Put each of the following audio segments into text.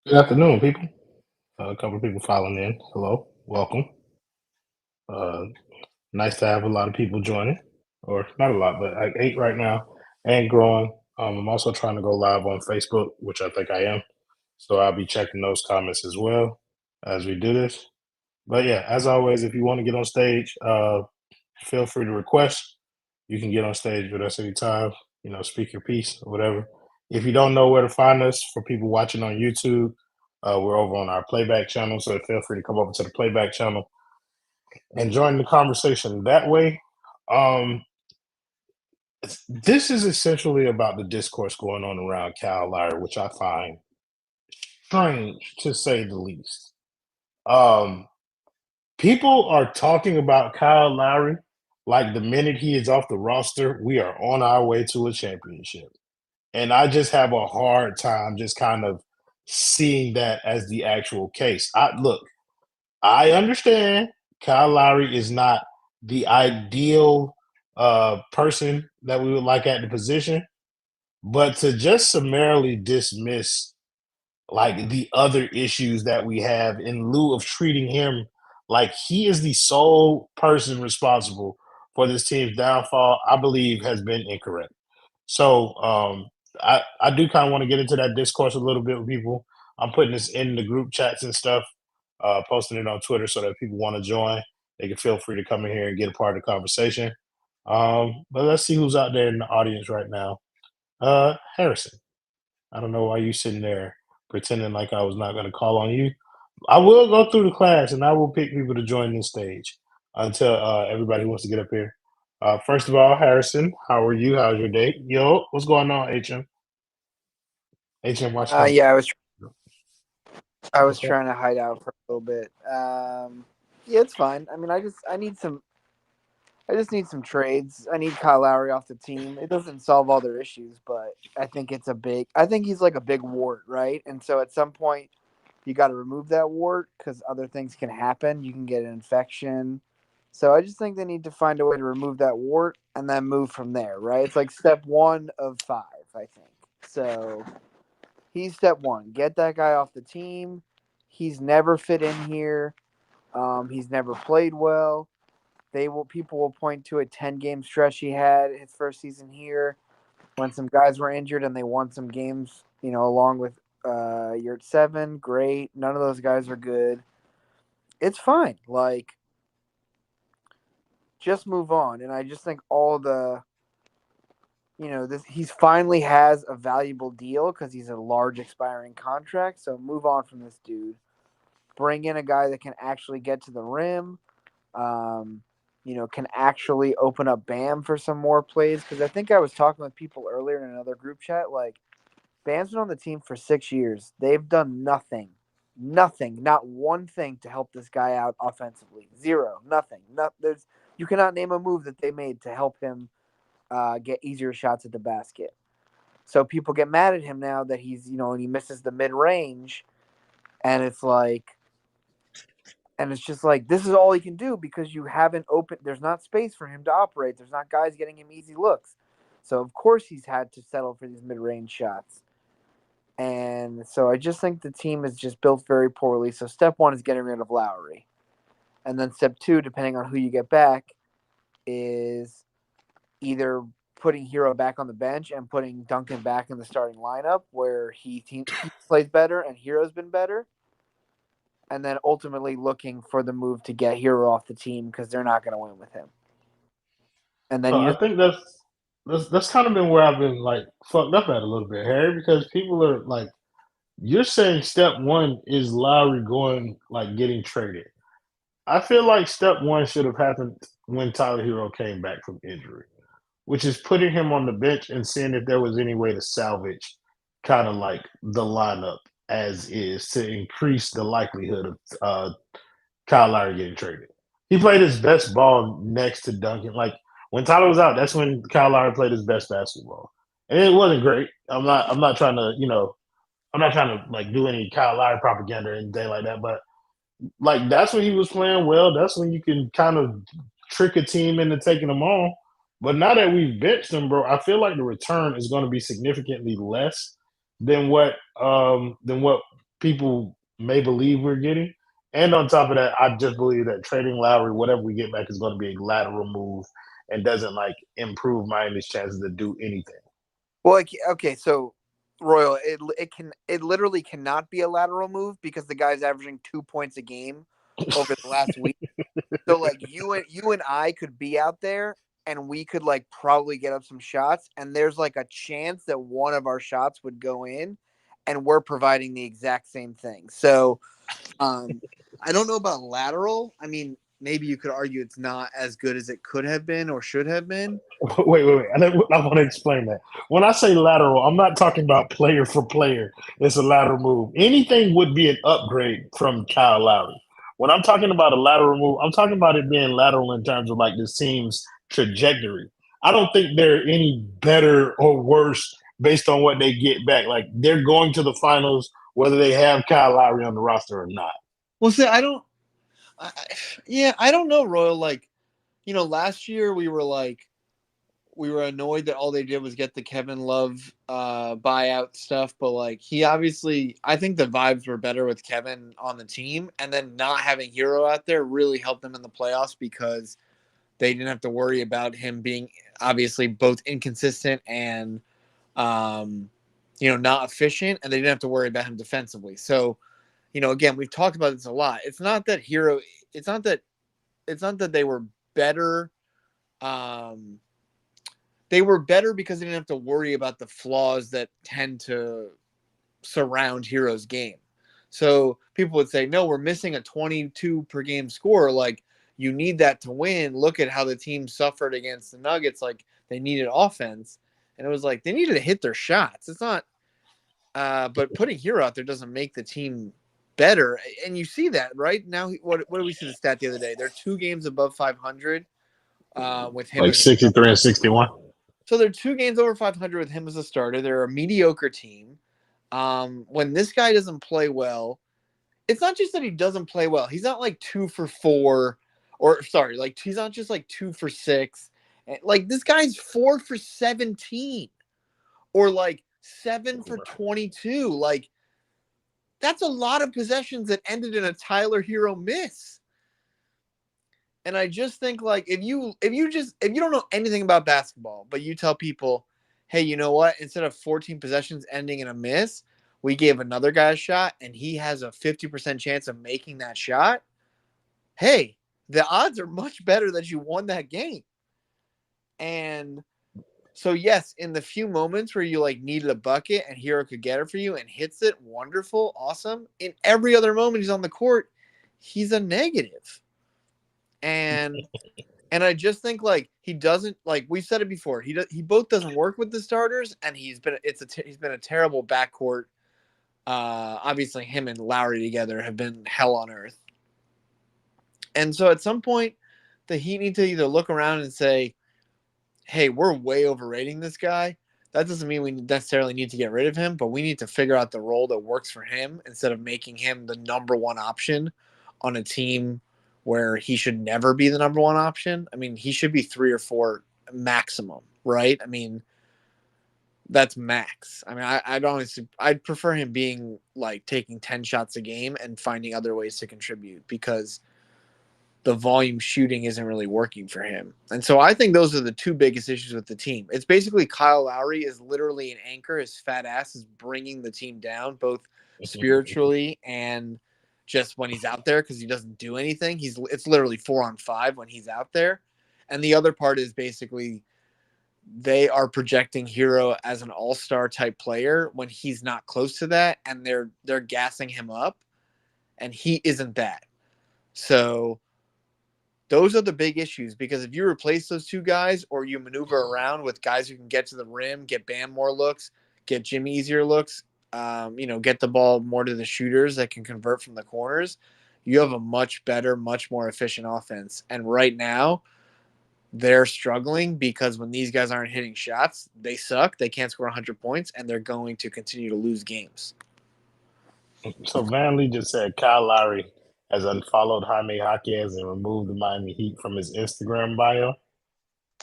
Good afternoon, people. A couple of people filing in. Hello, welcome. Uh, Nice to have a lot of people joining, or not a lot, but like eight right now, and growing. I'm also trying to go live on Facebook, which I think I am. So I'll be checking those comments as well as we do this. But yeah, as always, if you want to get on stage, feel free to request. You can get on stage with us anytime. Speak your piece or whatever. If you don't know where to find us, for people watching on YouTube, we're over on our playback channel. So feel free to come over to the playback channel and join the conversation that way. Um, this is essentially about the discourse going on around Kyle Lowry, which I find strange to say the least. Um, People are talking about Kyle Lowry like the minute he is off the roster, we are on our way to a championship. And I just have a hard time just kind of seeing that as the actual case. I understand Kyle Lowry is not the ideal person that we would like at the position, but to just summarily dismiss like the other issues that we have in lieu of treating him like he is the sole person responsible for this team's downfall, I believe has been incorrect. So I do kind of want to get into that discourse a little bit with people. I'm putting this in the group chats and stuff, posting it on Twitter so that if people want to join, they can feel free to come in here and get a part of the conversation. But let's see who's out there in the audience right now. Harrison. I don't know why you sitting there pretending like I was not going to call on you. I will go through the class and I will pick people to join this stage until everybody wants to get up here. First of all, Harrison, how are you? How's your day? Yo, what's going on, HM? HM, watch out. Yeah, I was Okay. trying to hide out for a little bit. Yeah, it's fine. I mean, I just need some trades. I need Kyle Lowry off the team. It doesn't solve all their issues, but I think he's like a big wart, right? And so at some point you got to remove that wart because other things can happen. You can get an infection. So I just think they need to find a way to remove that wart and then move from there, right? It's like step 1 of 5, I think. So he's step one. Get that guy off the team. He's never fit in here. He's never played well. People will point to a 10 game stretch he had his first season here when some guys were injured and they won some games, along with Yurt 7. Great. None of those guys are good. It's fine. Like, just move on. And I just think all the this he's finally has a valuable deal because he's a large expiring contract. So move on from this dude. Bring in a guy that can actually get to the rim. Can actually open up Bam for some more plays. Because I think I was talking with people earlier in another group chat. Like, Bam's been on the team for 6 years. They've done nothing, not one thing to help this guy out offensively. Zero, nothing. You cannot name a move that they made to help him get easier shots at the basket. So people get mad at him now that and he misses the mid range, and it's just like this is all he can do because you haven't opened. There's not space for him to operate. There's not guys getting him easy looks. So of course he's had to settle for these mid-range shots. And so I just think the team is just built very poorly. So step one is getting rid of Lowry, and then step two, depending on who you get back, is either putting Hero back on the bench and putting Duncan back in the starting lineup where he plays better and Hero's been better, and then ultimately looking for the move to get Hero off the team because they're not going to win with him. And then So you I just think that's kind of been where I've been like fucked up at a little bit, Harry, because people are like, you're saying step one is Lowry going like getting traded. I feel like step one should have happened when Tyler Hero came back from injury, which is putting him on the bench and seeing if there was any way to salvage kind of like the lineup as is to increase the likelihood of Kyle Lowry getting traded. He played his best ball next to Duncan. Like when Tyler was out, that's when Kyle Lowry played his best basketball. And it wasn't great. I'm not trying to, I'm not trying to like do any Kyle Lowry propaganda or anything like that, but like that's when he was playing well. That's when you can kind of trick a team into taking him on. But now that we've benched him, bro, I feel like the return is going to be significantly less than what people may believe we're getting. And on top of that, I just believe that trading Lowry, whatever we get back, is going to be a lateral move and doesn't like improve Miami's chances to do anything. Well, okay, so Royal, it literally cannot be a lateral move because the guy's averaging 2 points a game over the last week. So like you and I could be out there and we could like probably get up some shots, and there's like a chance that one of our shots would go in, and we're providing the exact same thing. So um, I don't know about lateral. I mean, maybe you could argue it's not as good as it could have been or should have been. Wait. I want to explain that. When I say lateral, I'm not talking about player for player. It's a lateral move. Anything would be an upgrade from Kyle Lowry. When I'm talking about a lateral move, I'm talking about it being lateral in terms of like the team's trajectory. I don't think they're any better or worse based on what they get back. Like they're going to the finals whether they have Kyle Lowry on the roster or not. Well, see, I don't. Yeah, I don't know, Royal. Like, last year we were annoyed that all they did was get the Kevin Love buyout stuff, but like he obviously, I think the vibes were better with Kevin on the team, and then not having Hero out there really helped them in the playoffs because they didn't have to worry about him being obviously both inconsistent and not efficient, and they didn't have to worry about him defensively. So, again, we've talked about this a lot. It's not that Hero, it's not that they were better. Um, they were better because they didn't have to worry about the flaws that tend to surround Hero's game. So people would say, no, we're missing a 22 per game score. Like, you need that to win. Look at how the team suffered against the Nuggets. Like, they needed offense. And it was like, they needed to hit their shots. It's not, but putting Hero out there doesn't make the team better. And you see that, right? Now, what did we see the stat the other day? They're 2 games above 500 with him Like as a 63 and 61. so they're 2 games over 500 with him as a starter. They're a mediocre team. When this guy doesn't play well, it's not just that he doesn't play well. He's not like 2 for 4, or sorry, like he's not just like 2 for 6. Like this guy's 4 for 17, or like 7 for 22. Like that's a lot of possessions that ended in a Tyler Hero miss. And I just think like if you don't know anything about basketball, but you tell people, hey, you know what? Instead of 14 possessions ending in a miss, we gave another guy a shot and he has a 50% chance of making that shot. Hey, the odds are much better that you won that game. And so yes, in the few moments where you like needed a bucket and Hero could get it for you and hits it, wonderful, awesome. In every other moment he's on the court, he's a negative. And I just think like he doesn't, like we said it before, he both doesn't work with the starters, and he's been a terrible backcourt. Obviously him and Lowry together have been hell on earth. And so at some point the Heat need to either look around and say, hey, we're way overrating this guy. That doesn't mean we necessarily need to get rid of him, but we need to figure out the role that works for him instead of making him the number one option on a team where he should never be the number one option. I mean, he should be 3 or 4 maximum, right? I mean, that's max. I mean, I'd prefer him being like taking 10 shots a game and finding other ways to contribute because the volume shooting isn't really working for him. And so I think those are the two biggest issues with the team. It's basically Kyle Lowry is literally an anchor. His fat ass is bringing the team down, both spiritually and just when he's out there because he doesn't do anything. It's literally 4-on-5 when he's out there. And the other part is basically they are projecting Hero as an all-star type player when he's not close to that, and they're gassing him up, and he isn't that. So those are the big issues because if you replace those two guys or you maneuver around with guys who can get to the rim, get Bam more looks, get Jimmy easier looks, get the ball more to the shooters that can convert from the corners, you have a much better, much more efficient offense. And right now, they're struggling because when these guys aren't hitting shots, they suck. They can't score 100 points, and they're going to continue to lose games. So Van Lee just said Kyle Lowry has unfollowed Jaime Jaquez and removed the Miami Heat from his Instagram bio.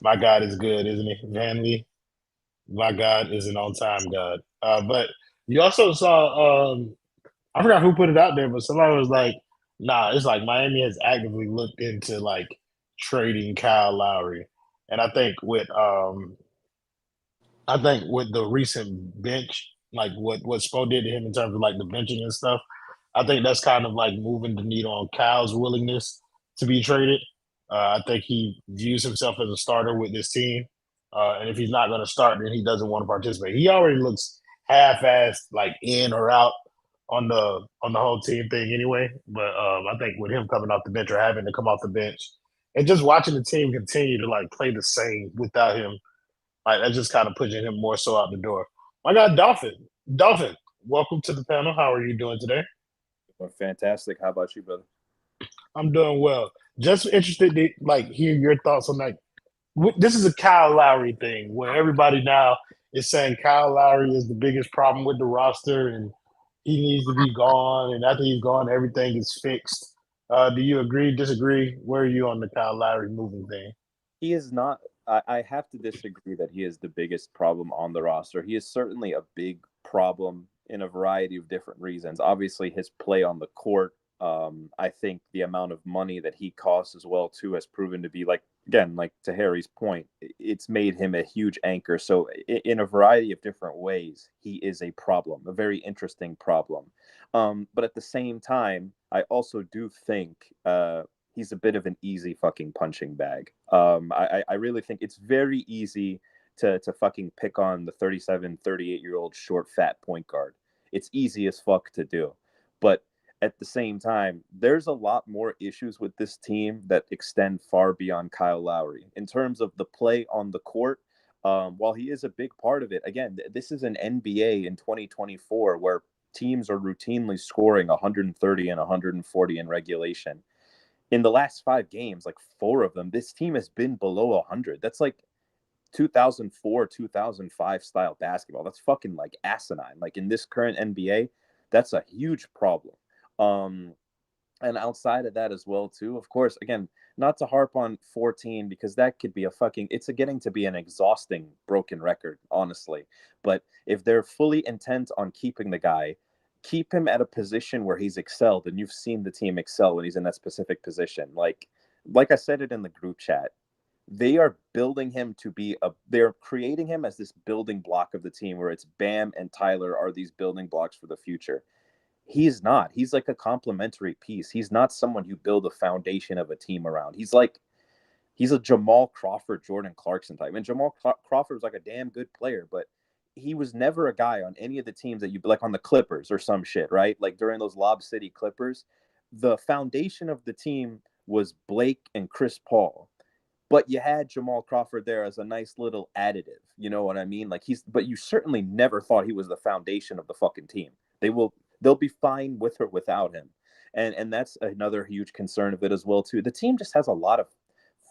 My God is good, isn't he, Van Lee? My God is an on-time God. But you also saw I forgot who put it out there, but somebody was like, "Nah, it's like Miami has actively looked into like trading Kyle Lowry," and I think with the recent bench, like what Spo did to him in terms of like the benching and stuff, I think that's kind of like moving the needle on Kyle's willingness to be traded. I think he views himself as a starter with this team, and if he's not going to start, then he doesn't want to participate. He already looks half-assed, like in or out on the whole team thing anyway. But I think with him coming off the bench or having to come off the bench, and just watching the team continue to like play the same without him, like that's just kind of pushing him more so out the door. My guy, Dolphin, welcome to the panel. How are you doing today? Well, fantastic. How about you, brother? I'm doing well. Just interested to like hear your thoughts on like this is a Kyle Lowry thing where everybody now is saying Kyle Lowry is the biggest problem with the roster and he needs to be gone. And after he's gone, everything is fixed. Do you agree? Disagree? Where are you on the Kyle Lowry moving thing? He is not. I have to disagree that he is the biggest problem on the roster. He is certainly a big problem in a variety of different reasons. Obviously, his play on the court. I think the amount of money that he costs as well too has proven to be like again, like to Harry's point, it's made him a huge anchor. So in a variety of different ways, he is a problem, a very interesting problem. But at the same time, I also do think he's a bit of an easy fucking punching bag. I really think it's very easy to fucking pick on the 37, 38-year-old short, fat point guard. It's easy as fuck to do. But at the same time, there's a lot more issues with this team that extend far beyond Kyle Lowry. In terms of the play on the court, while he is a big part of it, again, this is an NBA in 2024 where teams are routinely scoring 130 and 140 in regulation. In the last 5 games, like 4 of them, this team has been below 100. That's like 2004, 2005 style basketball. That's fucking like asinine. Like in this current NBA, that's a huge problem. Um, and outside of that as well too, of course, again, not to harp on 14 because that could be a fucking it's a getting to be an exhausting broken record, honestly. But if they're fully intent on keeping the guy, keep him at a position where he's excelled, and you've seen the team excel when he's in that specific position. Like I said it in the group chat, they are building him to be they're creating him as this building block of the team where it's Bam and Tyler are these building blocks for the future. He's not. He's like a complementary piece. He's not someone you build a foundation of a team around. He's a Jamal Crawford, Jordan Clarkson type. And Jamal Crawford was like a damn good player, but he was never a guy on any of the teams that you like on the Clippers or some shit, right? Like during those Lob City Clippers, the foundation of the team was Blake and Chris Paul. But you had Jamal Crawford there as a nice little additive. You know what I mean? But you certainly never thought he was the foundation of the fucking team. They'll be fine with or without him. And that's another huge concern of it as well too. The team just has a lot of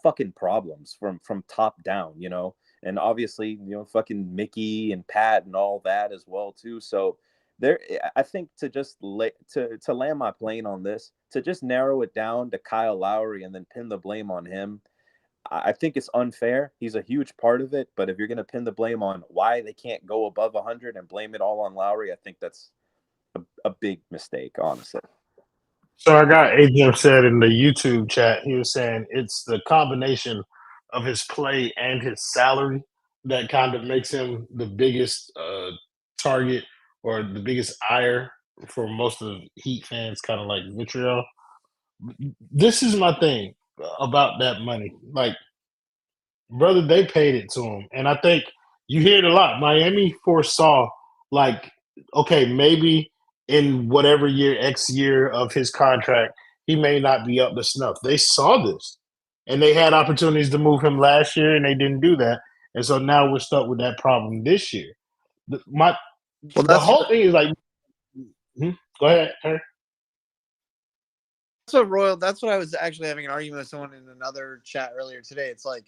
fucking problems from top down, you know. And obviously, you know, fucking Mickey and Pat and all that as well too. So there, I think to land my plane on this, to just narrow it down to Kyle Lowry and then pin the blame on him, I think it's unfair. He's a huge part of it, but if you're going to pin the blame on why they can't go above 100 and blame it all on Lowry, I think that's a big mistake, honestly. So I got Adrian said in the YouTube chat, he was saying it's the combination of his play and his salary that kind of makes him the biggest target or the biggest ire for most of the Heat fans, kind of like vitriol. This is my thing about that money. Like, brother, they paid it to him. And I think you hear it a lot. Miami foresaw, like, okay, maybe in whatever year, X year of his contract, he may not be up to snuff. They saw this and they had opportunities to move him last year and they didn't do that. And so now we're stuck with that problem this year. Well, The that's whole thing is like, go ahead, Harry. so Royal. That's what I was actually having an argument with someone in another chat earlier today. It's like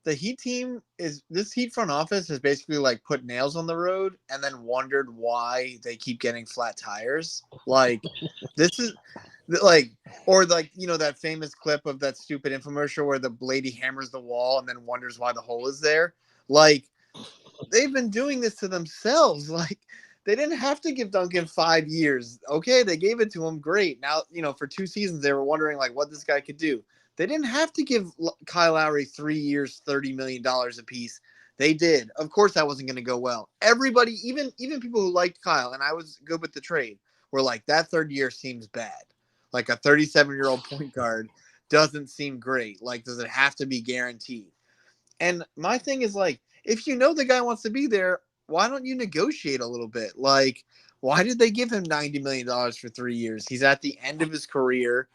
the Heat team is this Heat front office has basically like put nails on the road and then wondered why they keep getting flat tires. Like this is like or like you know that famous clip of that stupid infomercial where the lady hammers the wall and then wonders why the hole is there. Like they've been doing this to themselves. Like They didn't have to give Duncan 5 years. Okay, they gave it to him. Great. Now, for 2 seasons, they were wondering like what this guy could do. They didn't have to give Kyle Lowry 3 years, $30 million apiece. They did. Of course, that wasn't going to go well. Everybody, even people who liked Kyle, and I was good with the trade, were like, that third year seems bad. Like a 37-year-old point guard doesn't seem great. Like, does it have to be guaranteed? And my thing is like, if you know the guy wants to be there, why don't you negotiate a little bit? Like, why did they give him $90 million for 3 years? He's at the end of his career.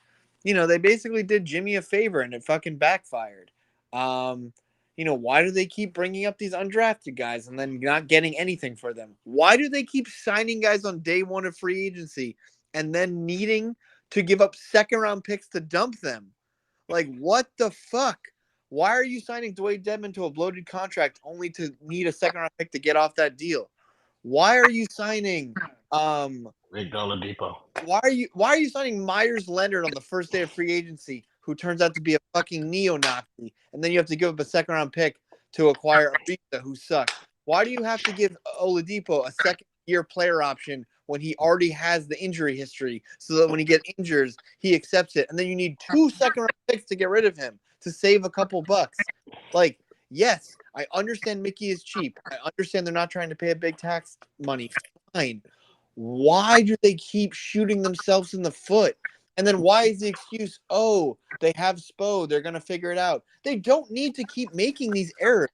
They basically did Jimmy a favor and it fucking backfired. Why do they keep bringing up these undrafted guys and then not getting anything for them? Why do they keep signing guys on day one of free agency and then needing to give up second round picks to dump them? Like, what the fuck? Why are you signing Dwayne Dedmon to a bloated contract only to need a second round pick to get off that deal? Why are you signing Big Oladipo? Why are you signing Myers Leonard on the first day of free agency, who turns out to be a fucking neo-Nazi, and then you have to give up a second round pick to acquire Ariza, who sucks? Why do you have to give Oladipo a second year player option when he already has the injury history, so that when he gets injured, he accepts it, and then you need 2 second round picks to get rid of him to save a couple bucks? Like, yes, I understand Mickey is cheap. I understand they're not trying to pay a big tax money. Fine. Why do they keep shooting themselves in the foot? And then why is the excuse, oh, they have Spo, they're going to figure it out? They don't need to keep making these errors.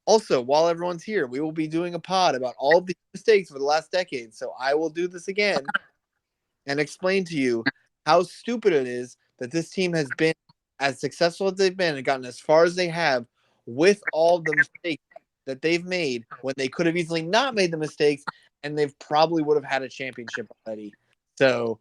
Also, while everyone's here, we will be doing a pod about all of these mistakes for the last decade. So I will do this again and explain to you how stupid it is that this team has been as successful as they've been and gotten as far as they have with all the mistakes that they've made when they could have easily not made the mistakes, and they've probably would have had a championship already. So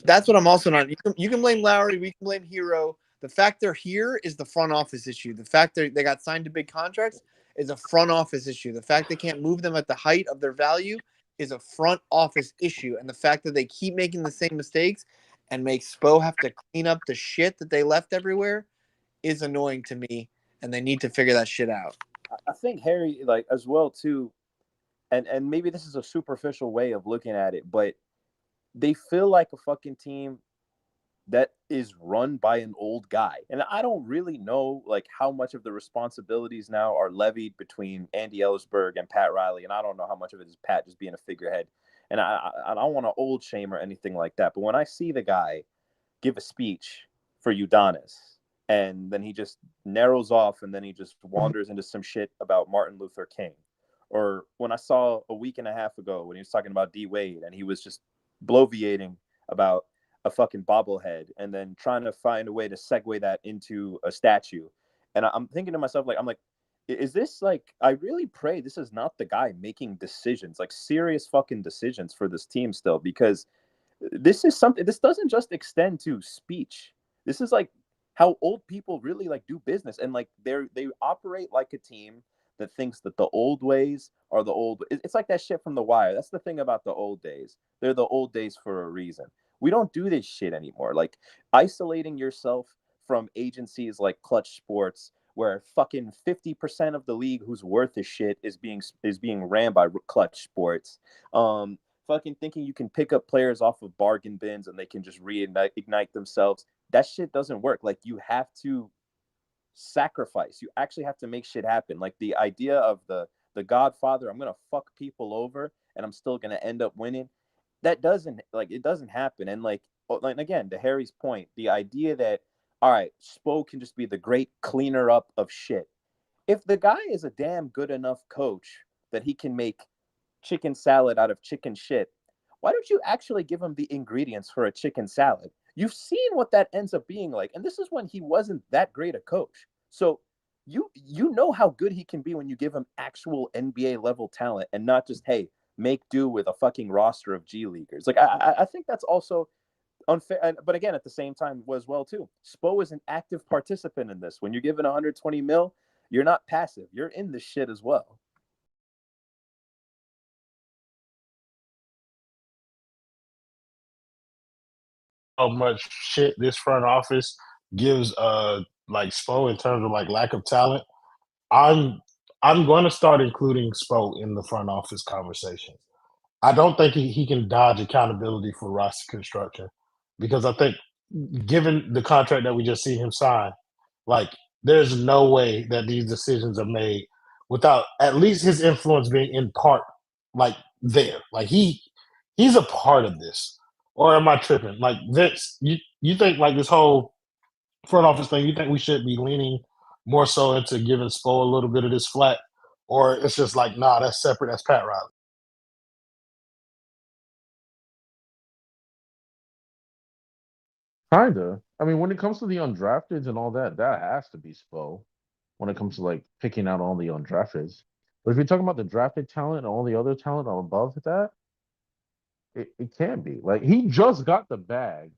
that's what I'm also not. You can blame Lowry. We can blame Hero. The fact they're here is the front office issue. The fact they got signed to big contracts is a front office issue. The fact they can't move them at the height of their value is a front office issue. And the fact that they keep making the same mistakes and make Spo have to clean up the shit that they left everywhere is annoying to me. And they need to figure that shit out. I think Harry, like, as well too, and maybe this is a superficial way of looking at it, but they feel like a fucking team that is run by an old guy. And I don't really know like how much of the responsibilities now are levied between Andy Ellisberg and Pat Riley. And I don't know how much of it is Pat just being a figurehead. And I don't want to old shame or anything like that. But when I see the guy give a speech for Udonis, and then he just narrows off and then he just wanders into some shit about Martin Luther King. Or when I saw a week and a half ago when he was talking about D Wade and he was just bloviating about a fucking bobblehead and then trying to find a way to segue that into a statue. And I'm thinking to myself, I'm like, is this like, I really pray this is not the guy making decisions, like serious fucking decisions for this team still, because this is something, this doesn't just extend to speech. This is like how old people really like do business. And like they operate like a team that thinks that the old ways are the old. It's like that shit from The Wire. That's the thing about the old days. They're the old days for a reason. We don't do this shit anymore. Like isolating yourself from agencies like Clutch Sports, where fucking 50% of the league who's worth a shit is being ran by Clutch Sports. Fucking thinking you can pick up players off of bargain bins and they can just reignite themselves. That shit doesn't work. Like you have to sacrifice. You actually have to make shit happen. Like the idea of the Godfather, I'm gonna fuck people over and I'm still gonna end up winning. That doesn't it doesn't happen. And like again, to Harry's point, the idea that all right, Spo can just be the great cleaner up of shit. If the guy is a damn good enough coach that he can make chicken salad out of chicken shit, why don't you actually give him the ingredients for a chicken salad? You've seen what that ends up being like. And this is when he wasn't that great a coach. So you know how good he can be when you give him actual NBA level talent and not just, hey, make do with a fucking roster of G Leaguers. Like, I think that's also unfair. But again, at the same time, as well, too, Spo is an active participant in this. When you're given 120 mil, you're not passive. You're in this shit as well. How much shit this front office gives like Spo in terms of like lack of talent. I'm I'm going to start including Spo in the front office conversation. I don't think he can dodge accountability for roster construction because I think, given the contract that we just see him sign, like there's no way that these decisions are made without at least his influence being in part like there. Like he's a part of this. Or am I tripping? Like Vince, you think like this whole front office thing, you think we should be leaning more so into giving Spo a little bit of this flat? Or it's just like, nah, that's separate, that's Pat Riley. Kinda. I mean, when it comes to the undrafteds and all that, that has to be Spo. When it comes to like picking out all the undrafteds, but if you're talking about the drafted talent and all the other talent above that, it can't be. Like he just got the bag.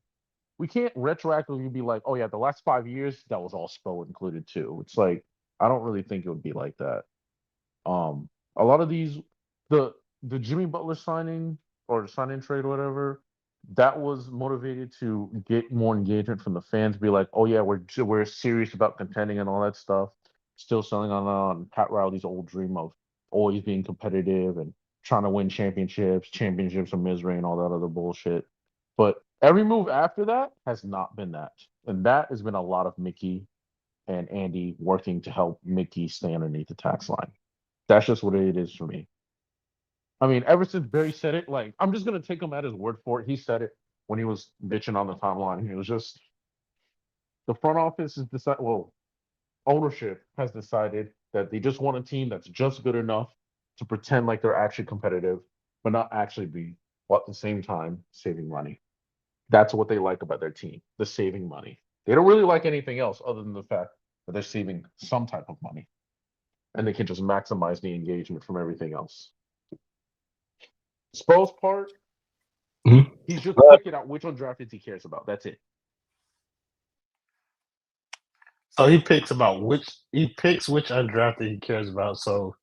We can't retroactively be like, oh yeah, the last 5 years that was all Spo included too. It's like I don't really think it would be like that. A lot of these, the the Jimmy Butler signing or signing trade or whatever, that was motivated to get more engagement from the fans. Be like, oh yeah, we're serious about contending and all that stuff. Still selling on Pat Riley's old dream of always being competitive and trying to win championships of misery and all that other bullshit. But every move after that has not been that, and that has been a lot of Mickey and Andy working to help Mickey stay underneath the tax line. That's just what it is for me. I mean, ever since Barry said it, like I'm just gonna take him at his word for it. He said it when he was bitching on the timeline. It was just the front office is decided. Well, ownership has decided that they just want a team that's just good enough to pretend like they're actually competitive, but not actually be, but at the same time saving money. That's what they like about their team, the saving money. They don't really like anything else other than the fact that they're saving some type of money and they can just maximize the engagement from everything else. Spo's part, Mhm. he's just But picking out which undrafted he cares about. That's it. so he picks which undrafted he cares about. So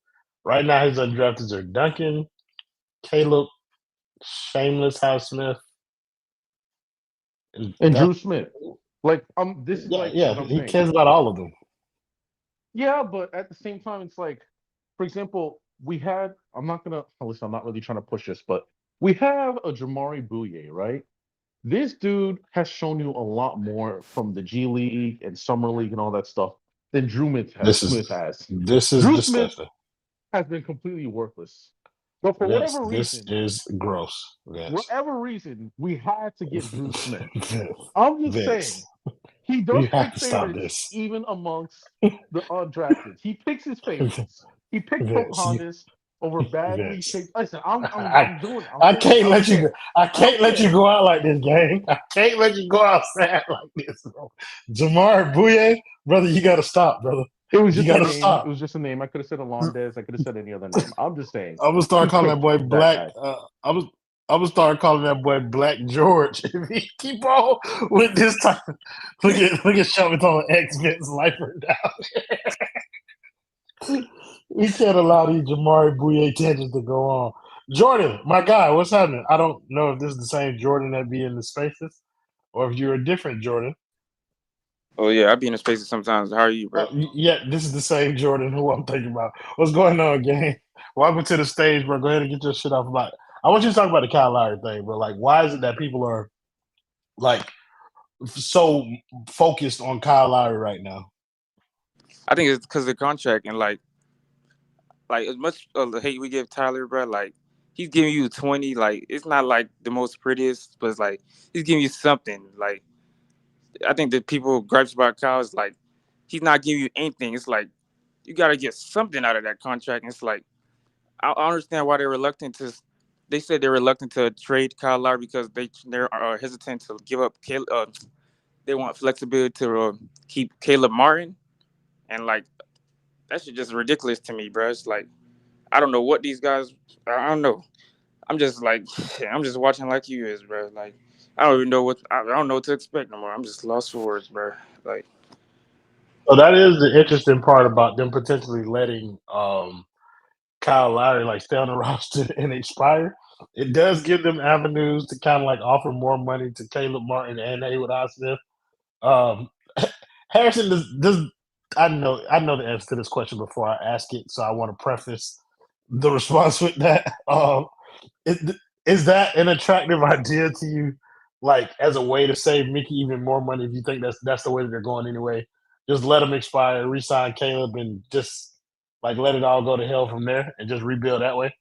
right now his undrafteds are Duncan, Caleb, Shameless House Smith, and And that Drew Smith, like this is like yeah, what I'm he saying. cares about all of them. Yeah, but at the same time, it's like, for example, we had. I'm not gonna listen. I'm not really trying to push this, but we have a Jamari Bouye, right? This dude has shown you a lot more from the G League and Summer League and all that stuff than This is Smith has. this is Drew Smith disgusting. has been completely worthless. But for This is gross. whatever reason, we had to get Drew Smith. Vince, I'm just Vince, saying, he does you have pick to stop favorites this. even amongst the undrafted. He picks his favorites. He picked Vince, Pocahontas over Bagley. Vince. Listen, I, I'm I saying it. can't I don't let you. care. I I don't can't let you care. go out like this, gang. I can't let you go outside like this, bro. Jamar Bouye, brother, you gotta stop, brother. It was You just a gotta name. It stop. was just a name. I could have said Alondes. I could have said any other name. I'm just saying. I'm gonna start He calling that picked boy that Black. guy. I'm gonna start calling that boy Black George. If he keep on with this type, look at Shelby on X Vince Lifer down. We can't allow these Jamari Bouye tangents to go on. Jordan, my guy, what's happening? I don't know if this is the same Jordan that be in the spaces, or if you're a different Jordan. Oh yeah, I be in the spaces sometimes. How are you, bro? Yeah, this is the same Jordan who I'm thinking about. What's going on, gang? Welcome to the stage, bro. Go ahead and get your shit off about. I want you to talk about the Kyle Lowry thing, bro. Like, why is it that people are like so focused on Kyle Lowry right now? I think it's because of the contract and like as much the hate we give Tyler, bro. Like he's giving you 20. Like it's not like the most prettiest, but it's like he's giving you something. Like I think that people gripes about Kyle is like he's not giving you anything. It's like you got to get something out of that contract. And it's like I understand why they're reluctant to. They said they're reluctant to trade Kyle Lowry because they're hesitant to give up. They want flexibility to keep Caleb Martin, and like that shit just ridiculous to me, bro. It's like I don't know what these guys. I don't know. I'm just like I'm just watching like you is, bro. Like I don't even know I don't know what to expect no more. I'm just lost for words, bro. Like So that is the interesting part about them potentially letting Kyle Lowry like stay on the roster and expire. It does give them avenues to kind of like offer more money to Caleb Martin and Haywood Smith. Um, Harrison does I know the answer to this question before I ask it, so I want to preface the response with that. is that an attractive idea to you? Like as a way to save Mickey even more money, if you think that's the way that they're going anyway, just let them expire, resign Caleb, and just like let it all go to hell from there, and just rebuild that way.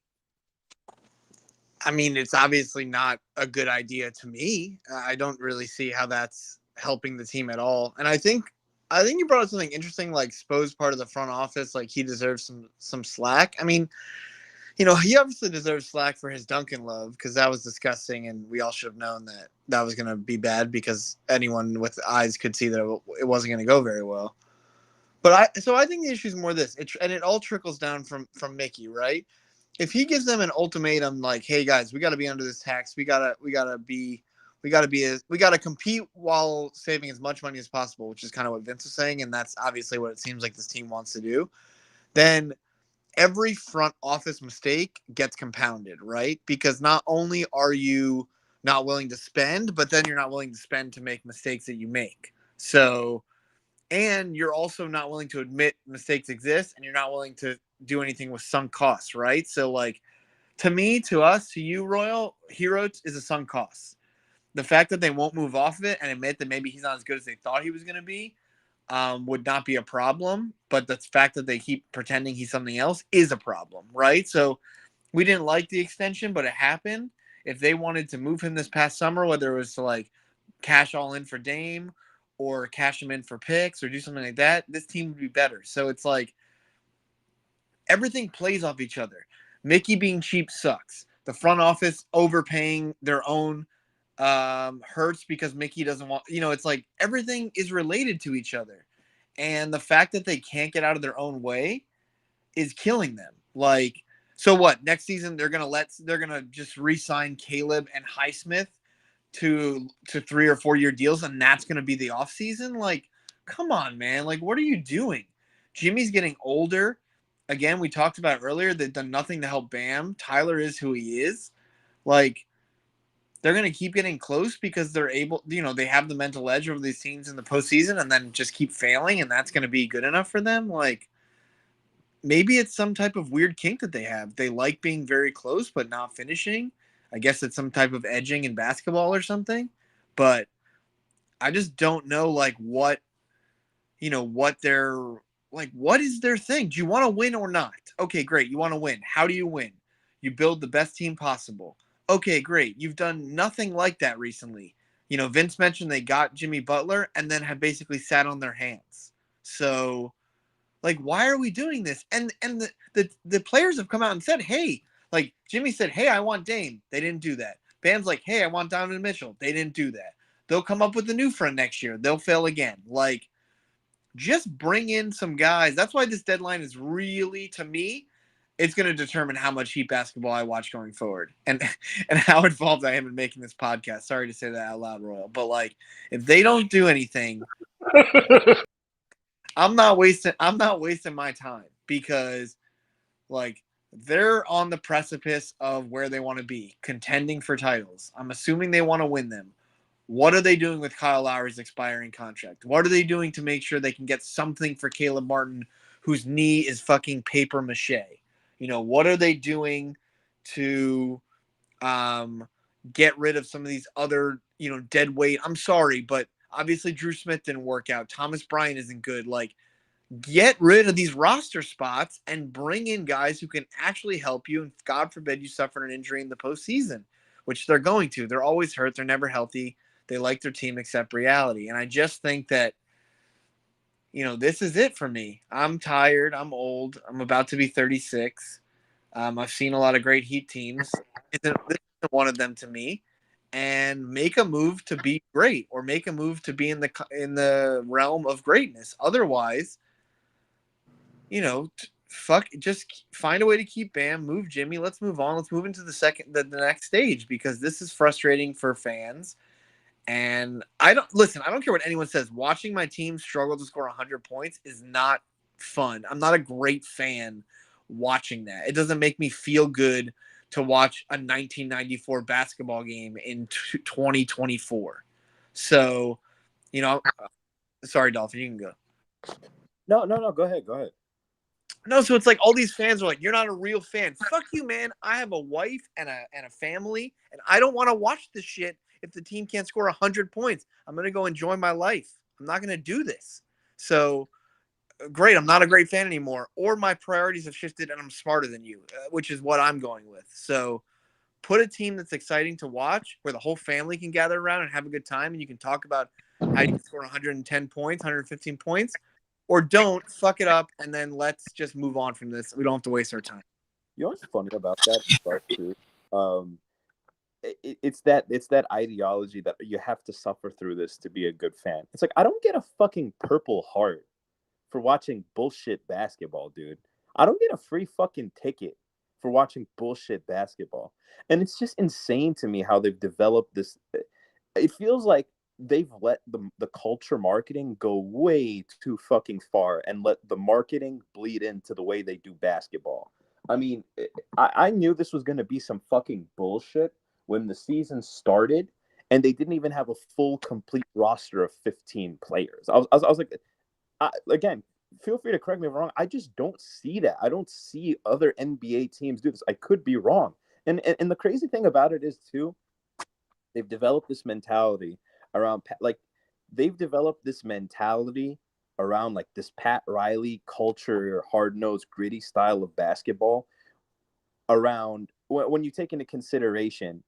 I mean, it's obviously not a good idea to me. I don't really see how that's helping the team at all. And I think you brought up something interesting, like Spo's part of the front office, like he deserves some slack. I mean, he obviously deserves slack for his Duncan love because that was disgusting, and we all should have known that that was going to be bad because anyone with eyes could see that it wasn't going to go very well. But I think the issue is more this, and it all trickles down from Mickey, right? If he gives them an ultimatum like, "Hey guys, we got to be under this tax. We got to compete while saving as much money as possible," which is kind of what Vince was saying, and that's obviously what it seems like this team wants to do. Then every front office mistake gets compounded, right? Because not only are you not willing to spend, but then you're not willing to spend to make mistakes that you make. So, and you're also not willing to admit mistakes exist, and you're not willing to do anything with sunk costs, right? So, like, to me, to us, to you, Royal Hero is a sunk cost. The fact that they won't move off of it and admit that maybe he's not as good as they thought he was going to be would not be a problem. But the fact that they keep pretending he's something else is a problem, right? So we didn't like the extension, but it happened. If they wanted to move him this past summer, whether it was to like cash all in for Dame or cash him in for picks or do something like that, this team would be better. So it's like everything plays off each other. Mickey being cheap sucks. The front office overpaying their own hurts because Mickey doesn't want, it's like everything is related to each other. And the fact that they can't get out of their own way is killing them. Like, so what? Next season they're gonna just re-sign Caleb and Highsmith to 3 or 4 year deals, and that's gonna be the off season. Like, come on, man. Like, what are you doing? Jimmy's getting older. Again, we talked about earlier. They've done nothing to help Bam. Tyler is who he is. Like, they're going to keep getting close because they're able, they have the mental edge over these teams in the postseason and then just keep failing, and that's going to be good enough for them. Like, maybe it's some type of weird kink that they have. They like being very close but not finishing. I guess it's some type of edging in basketball or something. But I just don't know, like, what what is their thing? Do you want to win or not? Okay, great. You want to win. How do you win? You build the best team possible. Okay, great. You've done nothing like that recently. Vince mentioned they got Jimmy Butler and then have basically sat on their hands. So, like, why are we doing this? And the players have come out and said, hey, like Jimmy said, hey, I want Dame. They didn't do that. Bam's like, hey, I want Donovan Mitchell. They didn't do that. They'll come up with a new friend next year. They'll fail again. Like, just bring in some guys. That's why this deadline is really, to me, it's going to determine how much Heat basketball I watch going forward and how involved I am in making this podcast. Sorry to say that out loud, Royal. But, like, if they don't do anything, I'm not wasting my time because, like, they're on the precipice of where they want to be, contending for titles. I'm assuming they want to win them. What are they doing with Kyle Lowry's expiring contract? What are they doing to make sure they can get something for Caleb Martin, whose knee is fucking paper mache? What are they doing to get rid of some of these other, dead weight? I'm sorry, but obviously Drew Smith didn't work out. Thomas Bryant isn't good. Like, get rid of these roster spots and bring in guys who can actually help you. And God forbid you suffer an injury in the postseason, which they're going to. They're always hurt. They're never healthy. They like their team accept reality. And I just think that, this is it for me. I'm tired. I'm old. I'm about to be 36. I've seen a lot of great Heat teams. This isn't one of them to me. And make a move to be great, or make a move to be in the realm of greatness. Otherwise, just find a way to keep Bam, move Jimmy. Let's move on. Let's move into the next stage, because this is frustrating for fans. And I don't care what anyone says. Watching my team struggle to score 100 points is not fun. I'm not a great fan watching that. It doesn't make me feel good to watch a 1994 basketball game in 2024. So, sorry, Dolphin, you can go. No. Go ahead. No, so it's like all these fans are like, "You're not a real fan." Fuck you, man. I have a wife and a family, and I don't want to watch this shit if the team can't score 100 points. I'm gonna go enjoy my life. I'm not gonna do this. So great, I'm not a great fan anymore, or my priorities have shifted and I'm smarter than you, which is what I'm going with. So put a team that's exciting to watch where the whole family can gather around and have a good time and you can talk about how you can score 110 points, 115 points, or don't fuck it up and then let's just move on from this. We don't have to waste our time. You know what's funny about that part too? Um, it's that ideology that you have to suffer through this to be a good fan. It's like I don't get a fucking Purple Heart for watching bullshit basketball, dude. I don't get a free fucking ticket for watching bullshit basketball. And it's just insane to me how they've developed this. It feels like they've let the culture marketing go way too fucking far and let the marketing bleed into the way they do basketball. I mean, I knew this was going to be some fucking bullshit when the season started and they didn't even have a full complete roster of 15 players. I was like, again, feel free to correct me if I'm wrong. I just don't see that. I don't see other NBA teams do this. I could be wrong. And the crazy thing about it is too, they've developed this mentality around like they've developed this mentality around like this Pat Riley culture, hard-nosed, gritty style of basketball around when you take into consideration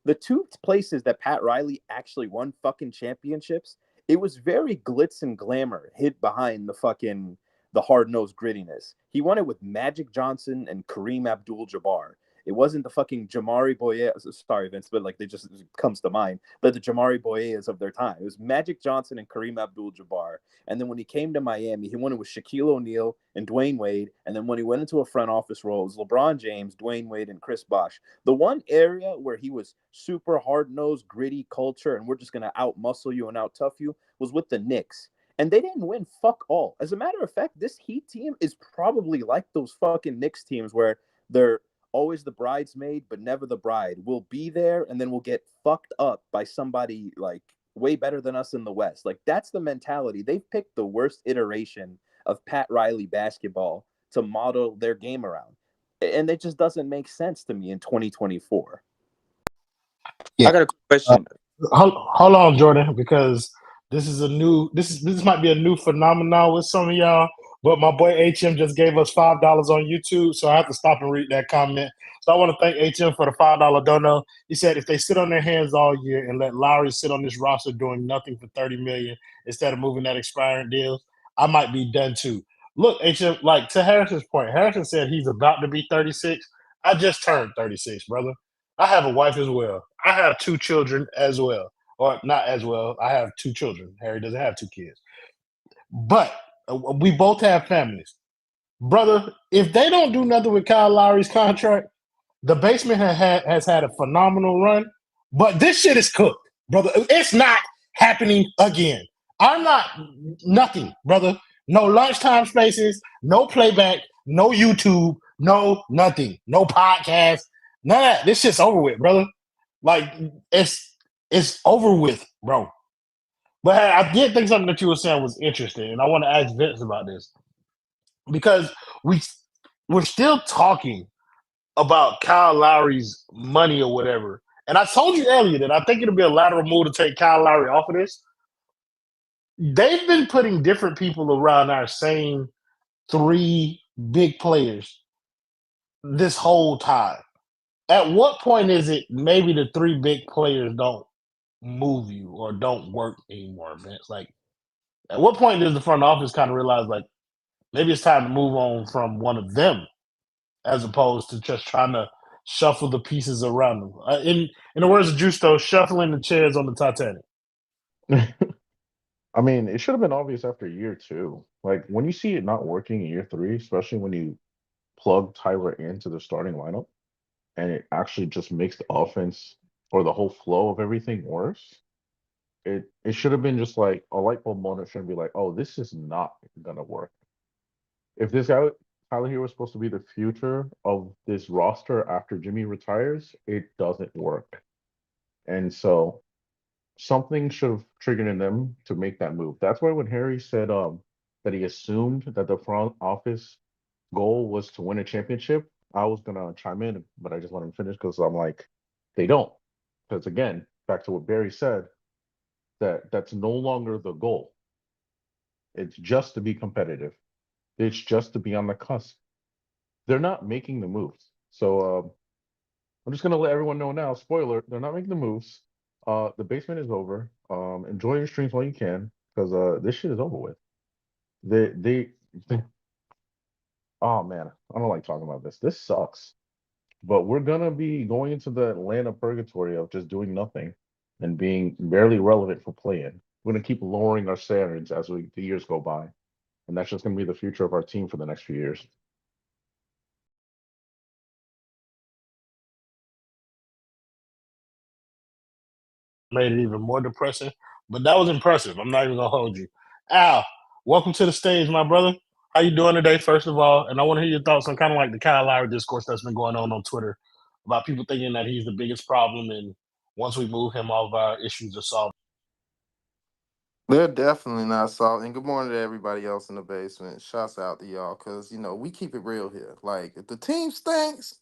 the two places that Pat Riley actually won fucking championships, it was very glitz and glamour hid behind the hard-nosed grittiness. He won it with Magic Johnson and Kareem Abdul-Jabbar. It wasn't the fucking Jamari Boye. Sorry, Vince, but like they just comes to mind. But the Jamari Boyes of their time. It was Magic Johnson and Kareem Abdul-Jabbar. And then when he came to Miami, he won it with Shaquille O'Neal and Dwayne Wade. And then when he went into a front office role, it was LeBron James, Dwayne Wade, and Chris Bosh. The one area where he was super hard-nosed, gritty culture, and we're just gonna out-muscle you and out-tough you was with the Knicks. And they didn't win fuck all. As a matter of fact, this Heat team is probably like those fucking Knicks teams where they're always the bridesmaid, but never the bride. We'll be there and then we'll get fucked up by somebody like way better than us in the West. Like that's the mentality. They've picked the worst iteration of Pat Riley basketball to model their game around. And it just doesn't make sense to me in 2024. Yeah. I got a question. Hold on, Jordan, because this might be a new phenomenon with some of y'all. But my boy HM just gave us $5 on YouTube, so I have to stop and read that comment. So I want to thank HM for the $5 dono. He said if they sit on their hands all year and let Lowry sit on this roster doing nothing for 30 million instead of moving that expiring deals, I might be done too. Look, HM, like to Harrison's point, Harrison said he's about to be 36. I just turned 36, brother. I have a wife as well. I have two children as well, or not as well. I have two children. Harry doesn't have two kids, but we both have families, brother. If they don't do nothing with Kyle Lowry's contract, the basement has had a phenomenal run, but this shit is cooked, brother. It's not happening again. I'm not nothing, brother. No lunchtime spaces, no playback, no YouTube, no nothing, no podcast, none of that. This shit's over with, brother. Like it's over with, bro. But hey, I did think something that you were saying was interesting, and I want to ask Vince about this because we we're still talking about Kyle Lowry's money or whatever. And I told you earlier that I think it'll be a lateral move to take Kyle Lowry off of this. They've been putting different people around our same three big players this whole time. At what point is it maybe the three big players don't move you or don't work anymore, Vince? Like, at what point does the front office kind of realize, like, maybe it's time to move on from one of them as opposed to just trying to shuffle the pieces around them? In the words of Justo, shuffling the chairs on the Titanic. I mean, it should have been obvious after year two. Like when you see it not working in year three, especially when you plug Tyler into the starting lineup and it actually just makes the offense or the whole flow of everything worse. It should have been just like a light bulb moment shouldn't be like, oh, this is not gonna work. If this guy Tyler here was supposed to be the future of this roster after Jimmy retires, it doesn't work. And so something should have triggered in them to make that move. That's why when Harry said that he assumed that the front office goal was to win a championship, I was gonna chime in, but I just let him finish because I'm like, they don't. Because again, back to what Barry said, that's no longer the goal. It's just to be competitive. It's just to be on the cusp. They're not making the moves. So I'm just gonna let everyone know now. Spoiler: they're not making the moves. The basement is over. Enjoy your streams while you can, because this shit is over with. They oh man, I don't like talking about this. This sucks. But we're gonna be going into the Atlanta purgatory of just doing nothing and being barely relevant for playing. We're gonna keep lowering our standards as the years go by, and that's just gonna be the future of our team for the next few years. Made it even more depressing. But that was impressive. I'm not even gonna hold you. Al, welcome to the stage, my brother. How you doing today, first of all? And I want to hear your thoughts on kind of like the Kyle Lowry discourse that's been going on Twitter about people thinking that he's the biggest problem, and once we move him, all of our issues are solved. They're definitely not solved. And good morning to everybody else in the basement. Shouts out to y'all, because we keep it real here. Like, if the team stinks,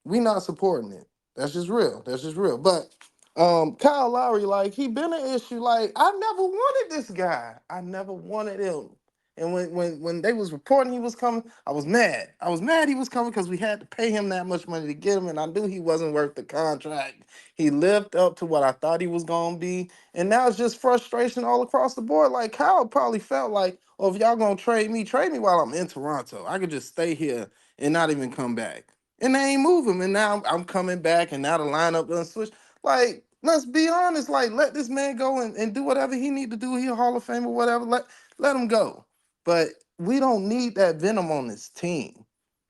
we not supporting it. That's just real. That's just real. But Kyle Lowry, like, he been an issue. Like, I never wanted this guy. I never wanted him. And when they was reporting he was coming, I was mad. I was mad he was coming because we had to pay him that much money to get him, and I knew he wasn't worth the contract. He lived up to what I thought he was gonna be, and now it's just frustration all across the board. Like, Kyle probably felt like, oh, if y'all gonna trade me while I'm in Toronto. I could just stay here and not even come back, and they ain't move him. And now I'm coming back, and now the lineup done switch. Like, let's be honest. Like, let this man go and do whatever he need to do. He a Hall of Fame or whatever. Let him go. But we don't need that venom on this team.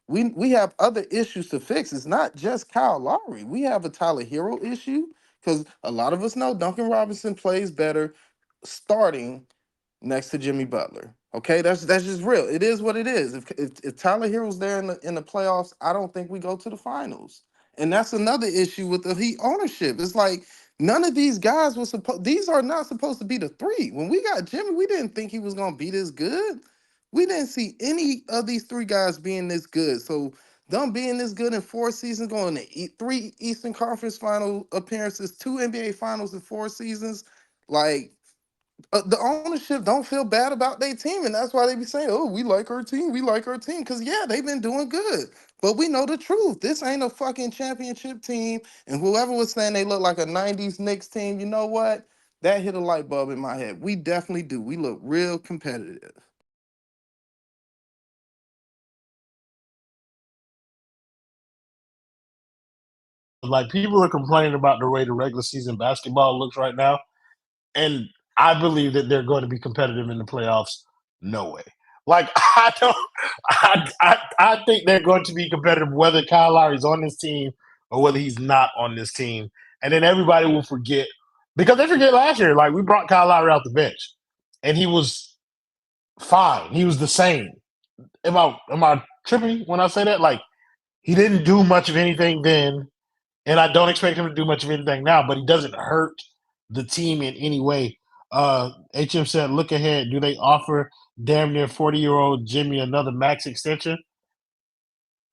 We have other issues to fix. It's not just Kyle Lowry. We have a Tyler Hero issue, because a lot of us know Duncan Robinson plays better starting next to Jimmy Butler. Okay, that's just real. It is what it is. If Tyler Hero's there in the playoffs, I don't think we go to the finals. And that's another issue with the Heat ownership. It's like, none of these guys were supposed. These are not supposed to be the three. When we got Jimmy, we didn't think he was gonna be this good. We didn't see any of these three guys being this good. So them being this good in 4 seasons, going to three Eastern Conference Final appearances, two NBA Finals in 4 seasons, like, the ownership don't feel bad about their team, and that's why they be saying, "Oh, we like our team, we like our team," because yeah, they've been doing good. But we know the truth. This ain't a fucking championship team. And whoever was saying they look like a '90s Knicks team, you know what? That hit a light bulb in my head. We definitely do. We look real competitive. Like people are complaining about the way the regular season basketball looks right now, and I believe that they're going to be competitive in the playoffs. No way. Like I don't. I think they're going to be competitive whether Kyle Lowry's on this team or whether he's not on this team, and then everybody will forget because they forget last year. Like we brought Kyle Lowry out the bench, and he was fine. He was the same. Am I tripping when I say that? Like he didn't do much of anything then, and I don't expect him to do much of anything now. But he doesn't hurt the team in any way. HM said, "Look ahead. Do they offer damn near 40-year-old Jimmy another max extension?"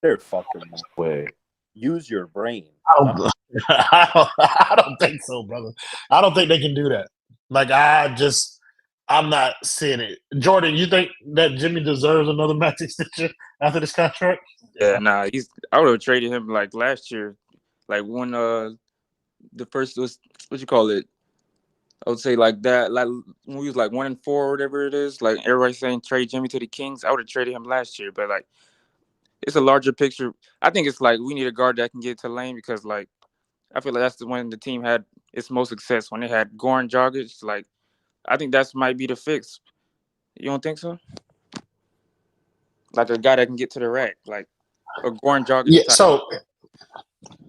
They're fucking not. Way. Use your brain. I Huh? don't, I don't think so, brother. I don't think they can do that. Like I'm not seeing it. Jordan, you think that Jimmy deserves another max extension after this contract? Yeah, nah, I would have traded him like last year, like when the first was what you call it. I would say like that, like when we was like 1-4 or whatever it is. Like everybody saying trade Jimmy to the Kings. I would have traded him last year, but like it's a larger picture. I think it's like we need a guard that can get to the lane because like I feel like that's the when the team had its most success when they had Goran Dragic. Like I think that's might be the fix. You don't think so? Like a guy that can get to the rack, like a Goran Dragic Yeah. type. So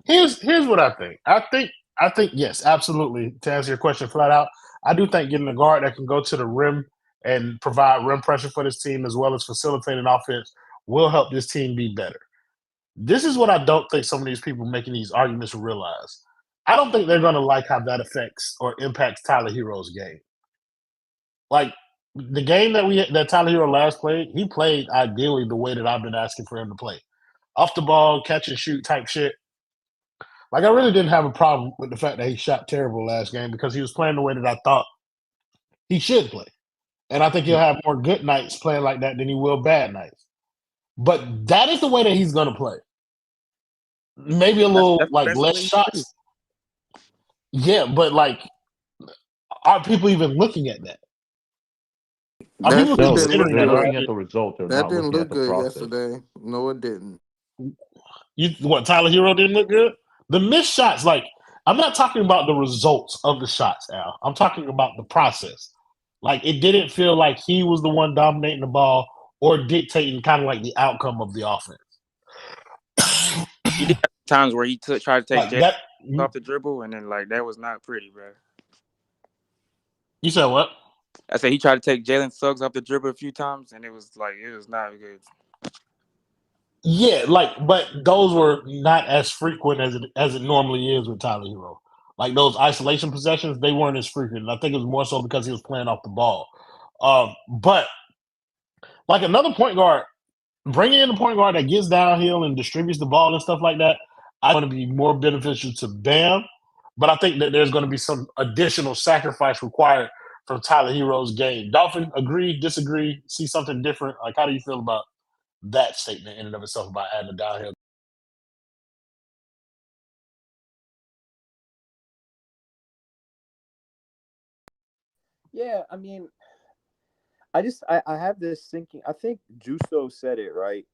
here's what I think. I think yes, absolutely. To answer your question flat out, I do think getting a guard that can go to the rim and provide rim pressure for this team as well as facilitating offense will help this team be better. This is what I don't think some of these people making these arguments realize. I don't think they're going to like how that affects or impacts Tyler Hero's game. Like the game that Tyler Hero last played, he played ideally the way that I've been asking for him to play. Off the ball, catch and shoot type shit. Like I really didn't have a problem with the fact that he shot terrible last game because he was playing the way that I thought he should play. And I think he'll have more good nights playing like that than he will bad nights. But that is the way that he's gonna play. Maybe a little like That's the less way he plays. shots. Yeah, but like, are people even looking at that? Are That people shit No, didn't considering look they're that good. looking around at here? the result. They're That not didn't looking look at the good process. yesterday. No, it didn't. What Tyler Hero didn't look good? The missed shots, like I'm not talking about the results of the shots, Al. I'm talking about the process. Like it didn't feel like he was the one dominating the ball or dictating kind of like the outcome of the offense. He did have times where he tried to take Like Jalen that. off the dribble, and then like that was not pretty, bro. You said what? I said he tried to take Jalen Suggs off the dribble a few times, and it was not good. Yeah, like, but those were not as frequent as it normally is with Tyler Hero. Like those isolation possessions, they weren't as frequent. And I think it was more so because he was playing off the ball. But like another point guard, bringing in a point guard that gets downhill and distributes the ball and stuff like that, I want to be more beneficial to Bam. But I think that there's going to be some additional sacrifice required from Tyler Hero's game. Dolphin, agree, disagree, see something different? Like, how do you feel about that statement in and of itself about adding a downhill? Yeah, I mean, I have this thinking. I think Justo said it right,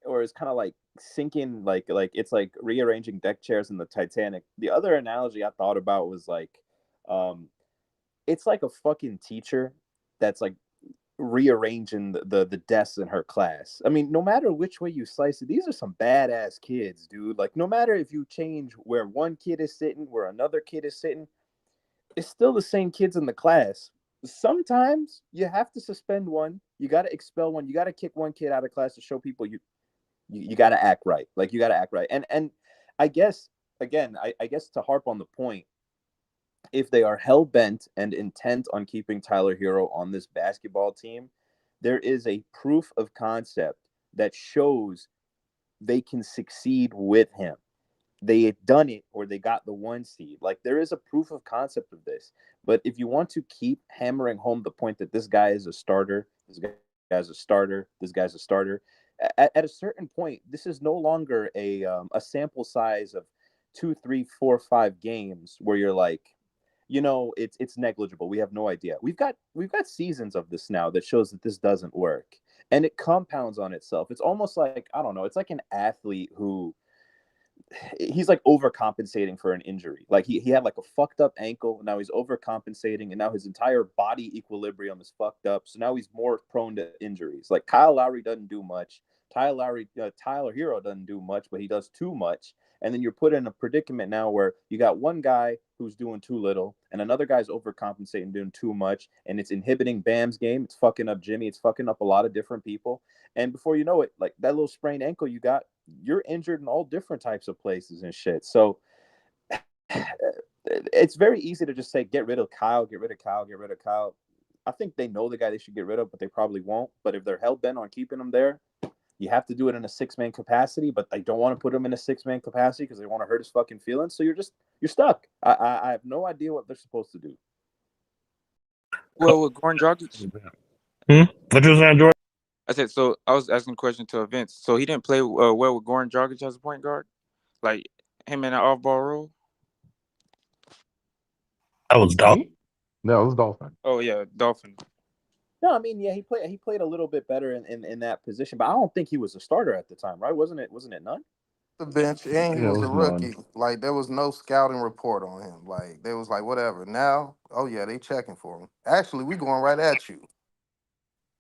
or it's kind of like sinking, like it's like rearranging deck chairs in the Titanic. The other analogy I thought about was like, um, it's like a fucking teacher that's like rearranging the desks in her class. I mean, no matter which way you slice it, these are some badass kids, dude. Like, no matter if you change where one kid is sitting, where another kid is sitting, it's still the same kids in the class. Sometimes you have to suspend one, you got to expel one, you got to kick one kid out of class to show people you got to act right. Like you got to act right. And I guess again, I guess to harp on the point, if they are hell bent and intent on keeping Tyler Hero on this basketball team, there is a proof of concept that shows they can succeed with him. They had done it or they got the one seed. Like there is a proof of concept of this. But if you want to keep hammering home the point that this guy is a starter, this guy's a starter, this guy's a starter, at a certain point, this is no longer a sample size of 2, 3, 4, 5 games where you're like, it's negligible. We have no idea. We've got seasons of this now that shows that this doesn't work, and it compounds on itself. It's almost like, I don't know. It's like an athlete who he's like overcompensating for an injury. Like he had like a fucked up ankle. Now he's overcompensating, and now his entire body equilibrium is fucked up. So now he's more prone to injuries. Like Kyle Lowry doesn't do much. Tyler Hero doesn't do much, but he does too much. And then you're put in a predicament now where you got one guy who's doing too little, and another guy's overcompensating, doing too much, and it's inhibiting Bam's game. It's fucking up Jimmy. It's fucking up a lot of different people. And before you know it, like that little sprained ankle you got, you're injured in all different types of places and shit. So it's very easy to just say, get rid of Kyle, get rid of Kyle, get rid of Kyle. I think they know the guy they should get rid of, but they probably won't. But if they're hell bent on keeping him there, you have to do it in a 6-man capacity, but they don't want to put him in a 6-man capacity because they want to hurt his fucking feelings. So you're stuck. I have no idea what they're supposed to do. Well, with Goran Dragic, What you was saying, Jordan? I said so. I was asking a question to Vince. So he didn't play well with Goran Dragic as a point guard, like him in an off-ball role. That was dumb. Me? No, it was Dolphin. Oh yeah, Dolphin. No, I mean, yeah, he played a little bit better in that position, but I don't think he was a starter at the time, right? Wasn't it none? The bench, and he Yeah, it was a was none. rookie. Like there was no scouting report on him. Like they was like whatever. Now, oh yeah, they checking for him. Actually, we going right at you.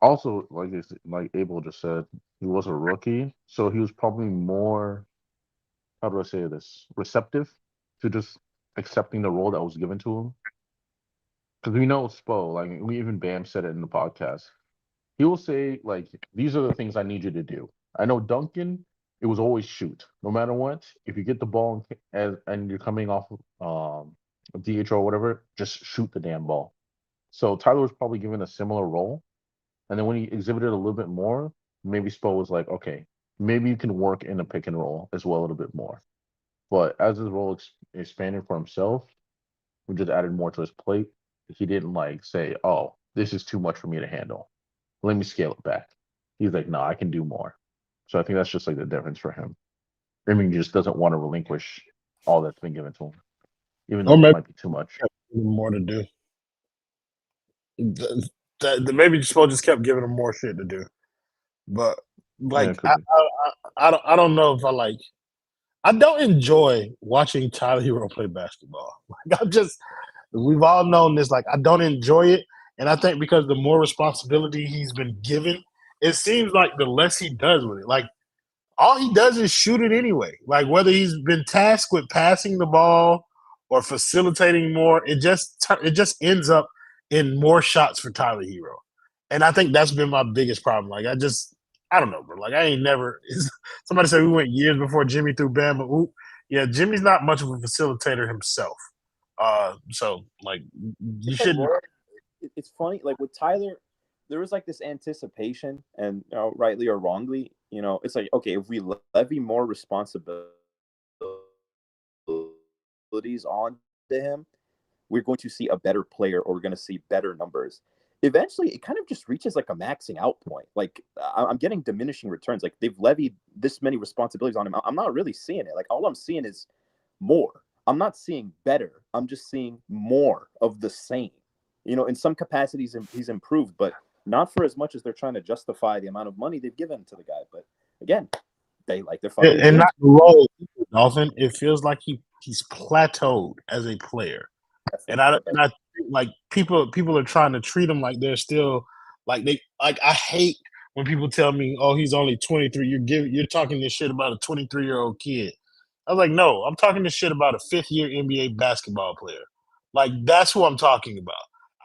Also, like Abel just said, he was a rookie, so he was probably more, how do I say this, receptive to just accepting the role that was given to him. Because we know Spo, like we even Bam said it in the podcast. He will say, like, these are the things I need you to do. I know Duncan, it was always shoot. No matter what, if you get the ball and you're coming off of DH or whatever, just shoot the damn ball. So Tyler was probably given a similar role. And then when he exhibited a little bit more, maybe Spo was like, okay, maybe you can work in a pick and roll as well a little bit more. But as his role expanded for himself, we just added more to his plate. He didn't like say, oh, this is too much for me to handle. Let me scale it back. He's like, no, I can do more. So I think that's just like the difference for him. I mean, he just doesn't want to relinquish all that's been given to him, even Or though it maybe might be too much. more to do. Maybe Spo just kept giving him more shit to do. But Yeah, like it could be. I don't know if I like. I don't enjoy watching Tyler Hero play basketball. Like we've all known this. Like I don't enjoy it, and I think because the more responsibility he's been given, it seems like the less he does with it. Like all he does is shoot it anyway. Like whether he's been tasked with passing the ball or facilitating more, it just ends up in more shots for Tyler Hero, and I think that's been my biggest problem. Like I don't know, bro. Like I ain't never. Somebody said we went years before Jimmy threw Bama. Oop. Yeah, Jimmy's not much of a facilitator himself. So like you It's like shouldn't. Roy, it's funny. Like with Tyler, there was like this anticipation, and rightly or wrongly, it's like, okay, if we levy more responsibilities on to him, we're going to see a better player, or we're going to see better numbers. Eventually, it kind of just reaches like a maxing out point. Like I'm getting diminishing returns. Like they've levied this many responsibilities on him. I'm not really seeing it. Like all I'm seeing is more. I'm not seeing better. I'm just seeing more of the same. In some capacities, he's improved, but not for as much as they're trying to justify the amount of money they've given to the guy. But again, they like their fucking And team. not the role, Dolphin. It feels like he's plateaued as a player. That's And I the and best. I think like people are trying to treat him like they're still like they like I hate when people tell me, "Oh, he's only 23." You're talking this shit about a 23-year-old kid. I was like, "No, I'm talking this shit about a fifth-year NBA basketball player." Like that's who I'm talking about.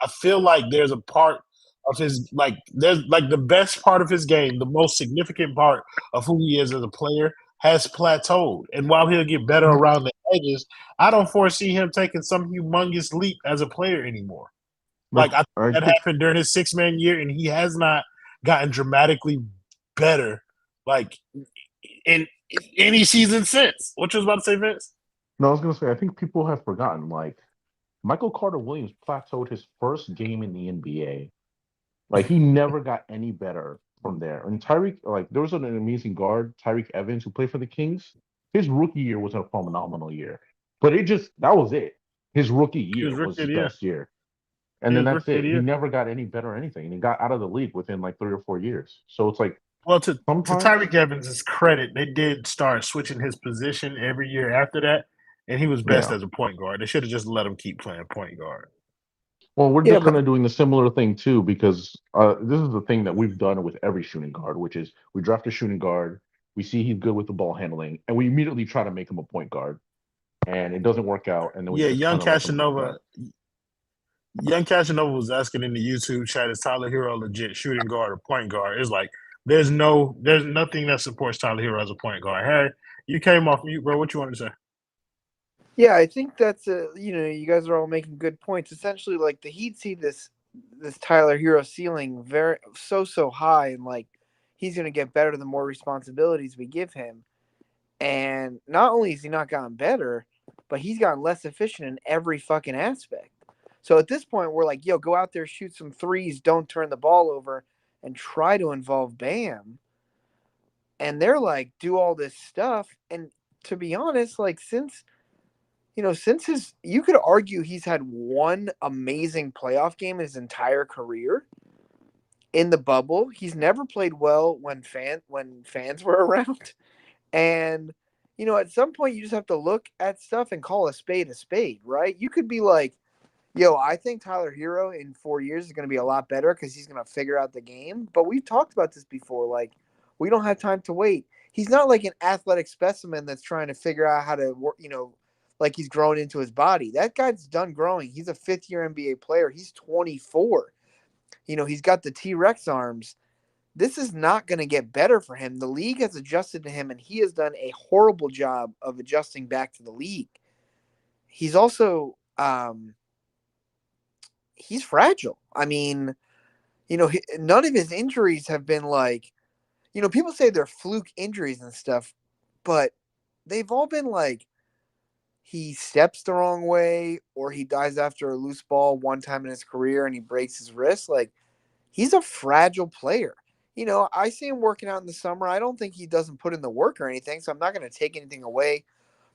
I feel like there's a part of his there's like the best part of his game, the most significant part of who he is as a player has plateaued. And while he'll get better around the edges, I don't foresee him taking some humongous leap as a player anymore. Like But I think I that think happened during his 6-man year, and he has not gotten dramatically better like in any season since. What you was about to say, Vince? no, I was gonna say I think people have forgotten. Like Michael Carter Williams plateaued his first game in the NBA. Like he never got any better from there. And Tyreek, like there was an amazing guard, Tyreek Evans, who played for the Kings. His rookie year was a phenomenal year, but that was it. His rookie He was year was rookie of his the year. best year, and He then was that's rookie of it. the He year. never got any better or anything, and he got out of the league within like 3 or 4 years. So it's like Well, to sometimes, Tyreek Evans' credit, they did start switching his position every year after that, and he was best yeah. as a point guard. They should have just let him keep playing point guard. Well, we're Yeah, just but kind of doing the similar thing too, because this is the thing that we've done with every shooting guard, which is we draft a shooting guard, we see he's good with the ball handling, and we immediately try to make him a point guard, and it doesn't work out, and then we Yeah, just kind of let them do that. Young Casanova was asking in the YouTube chat, is Tyler Hero a legit shooting guard or point guard? It's like there's nothing that supports Tyler Hero as a point guard. Harry, you came off mute, bro. What you want to say? yeah, I think that's you guys are all making good points. Essentially, like the Heat see this Tyler Hero ceiling very so high, and like he's going to get better the more responsibilities we give him. And not only has he not gotten better, but he's gotten less efficient in every fucking aspect. So at this point, we're like, yo, go out there, shoot some threes, don't turn the ball over, and try to involve Bam. And they're like, do all this stuff. And to be honest, like since you could argue he's had one amazing playoff game in his entire career in the bubble. He's never played well when fans were around. And at some point you just have to look at stuff and call a spade, right? You could be like, yo, I think Tyler Hero in 4 years is going to be a lot better because he's going to figure out the game. But we've talked about this before. Like, we don't have time to wait. He's not like an athletic specimen that's trying to figure out how to work, like he's grown into his body. That guy's done growing. He's a fifth-year NBA player. He's 24. He's got the T-Rex arms. This is not going to get better for him. The league has adjusted to him, and he has done a horrible job of adjusting back to the league. He's also, he's fragile. I mean, none of his injuries have been like, people say they're fluke injuries and stuff, but they've all been like he steps the wrong way or he dies after a loose ball one time in his career and he breaks his wrist. Like, he's a fragile player. I see him working out in the summer. I don't think he doesn't put in the work or anything, so I'm not going to take anything away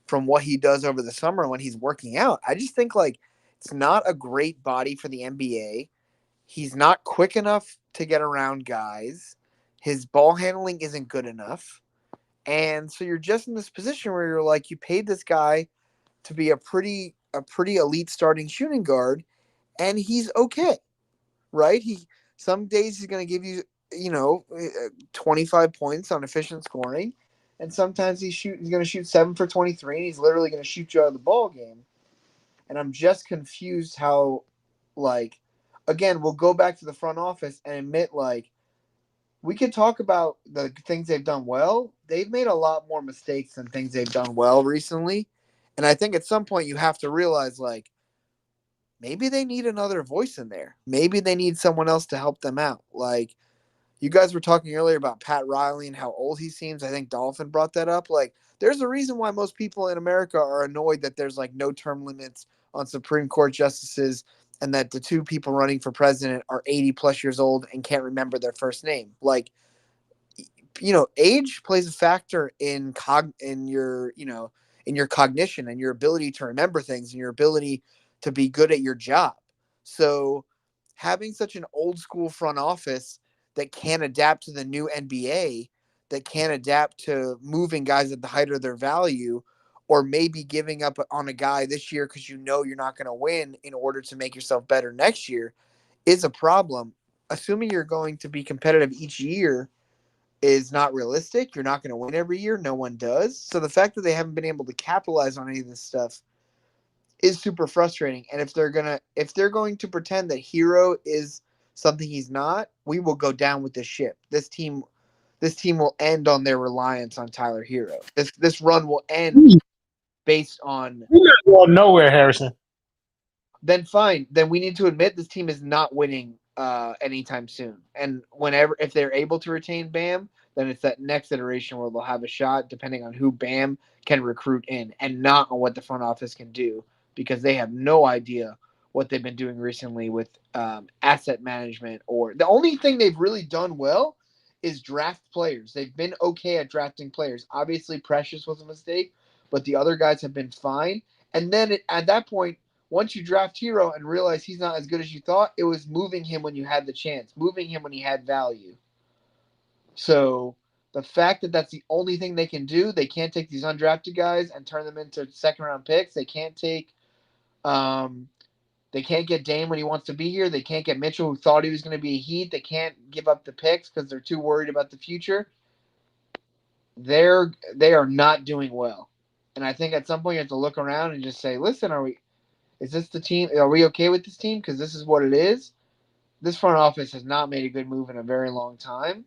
from what he does over the summer when he's working out. I just think like it's not a great body for the NBA. He's not quick enough to get around guys. His ball handling isn't good enough. And so you're just in this position where you're like, you paid this guy to be a pretty elite starting shooting guard, and he's okay, right? Some days he's going to give you 25 points on efficient scoring, and sometimes he's going to shoot 7 for 23, and he's literally going to shoot you out of the ball game. And I'm just confused how, like, again, we'll go back to the front office and admit, like, we could talk about the things they've done well. They've made a lot more mistakes than things they've done well recently. And I think at some point you have to realize, like, maybe they need another voice in there. Maybe they need someone else to help them out. Like, you guys were talking earlier about Pat Riley and how old he seems. I think Dolphin brought that up. Like, there's a reason why most people in America are annoyed that there's like no term limits on Supreme Court justices and that the two people running for president are 80 plus years old and can't remember their first name. Like, age plays a factor in your cognition and your ability to remember things and your ability to be good at your job. So having such an old school front office that can adapt to the new NBA, that can adapt to moving guys at the height of their value, or maybe giving up on a guy this year because you're not going to win in order to make yourself better next year, is a problem. Assuming you're going to be competitive each year is not realistic. You're not going to win every year. No one does. So the fact that they haven't been able to capitalize on any of this stuff is super frustrating. And if they're going to pretend that Hero is something he's not, we will go down with this ship. This team will end on their reliance on Tyler Hero. This run will end based on. We're not going nowhere, Harrison. Then fine. Then we need to admit this team is not winning anytime soon. And if they're able to retain Bam, then it's that next iteration where they'll have a shot, depending on who Bam can recruit in, and not on what the front office can do, because they have no idea what they've been doing recently with asset management. Or the only thing they've really done well is draft players. They've been okay at drafting players. Obviously, Precious was a mistake, but the other guys have been fine. And then at that point, once you draft Hero and realize he's not as good as you thought, it was moving him when you had the chance, moving him when he had value. So the fact that that's the only thing they can do, they can't take these undrafted guys and turn them into second round picks. They can't they can't get Dame when he wants to be here. They can't get Mitchell, who thought he was going to be a Heat. They can't give up the picks because they're too worried about the future. They are not doing well. And I think at some point you have to look around and just say, listen, is this the team? Are we okay with this team? Because this is what it is. This front office has not made a good move in a very long time,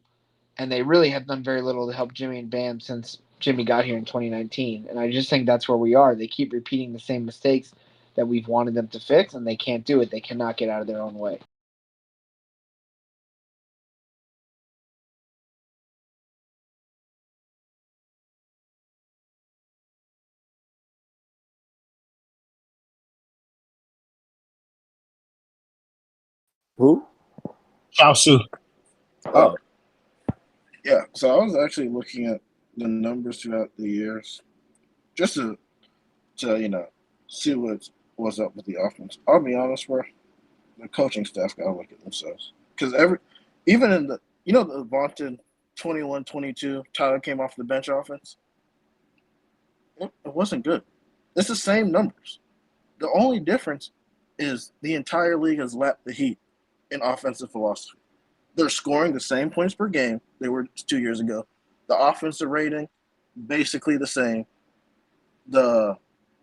and they really have done very little to help Jimmy and Bam since Jimmy got here in 2019. And I just think that's where we are. They keep repeating the same mistakes that we've wanted them to fix, and they can't do it. They cannot get out of their own way. Who? Chaosu. Oh, Yeah, so I was actually looking at the numbers throughout the years, just to see what's up with the offense. I'll be honest, bro. The coaching staff gotta look at themselves because even in the vaunted 21-22 Tyler came off the bench offense, it wasn't good. It's the same numbers. The only difference is the entire league has lapped the Heat in offensive philosophy. They're scoring the same points per game they were 2 years ago. The offensive rating, basically the same. The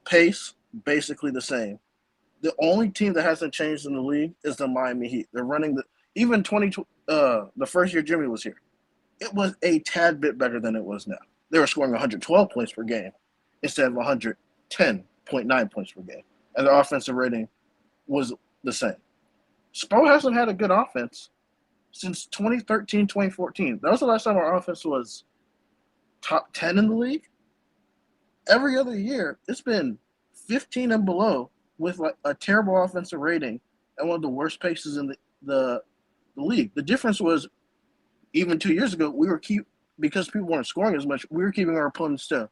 pace, basically the same. The only team that hasn't changed in the league is the Miami Heat. They're running the first year Jimmy was here. It was a tad bit better than it was now. They were scoring 112 points per game instead of 110.9 points per game. And their offensive rating was the same. Spo hasn't had a good offense since 2013, 2014. That was the last time our offense was top 10 in the league. Every other year, it's been 15 and below with like a terrible offensive rating and one of the worst paces in the league. The difference was even 2 years ago, because people weren't scoring as much, we were keeping our opponents to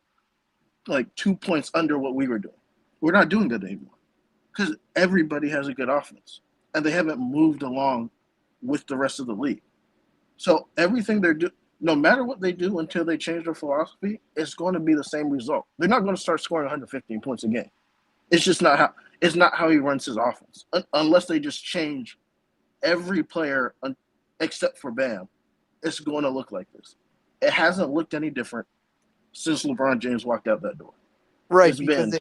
like 2 points under what we were doing. We're not doing that anymore because everybody has a good offense and they haven't moved along with the rest of the league. So everything they're doing, no matter what they do until they change their philosophy, it's going to be the same result. They're not going to start scoring 115 points a game. It's just not how he runs his offense unless they just change every player except for Bam. It's going to look like this. It hasn't looked any different since LeBron James walked out that door. Right, It's been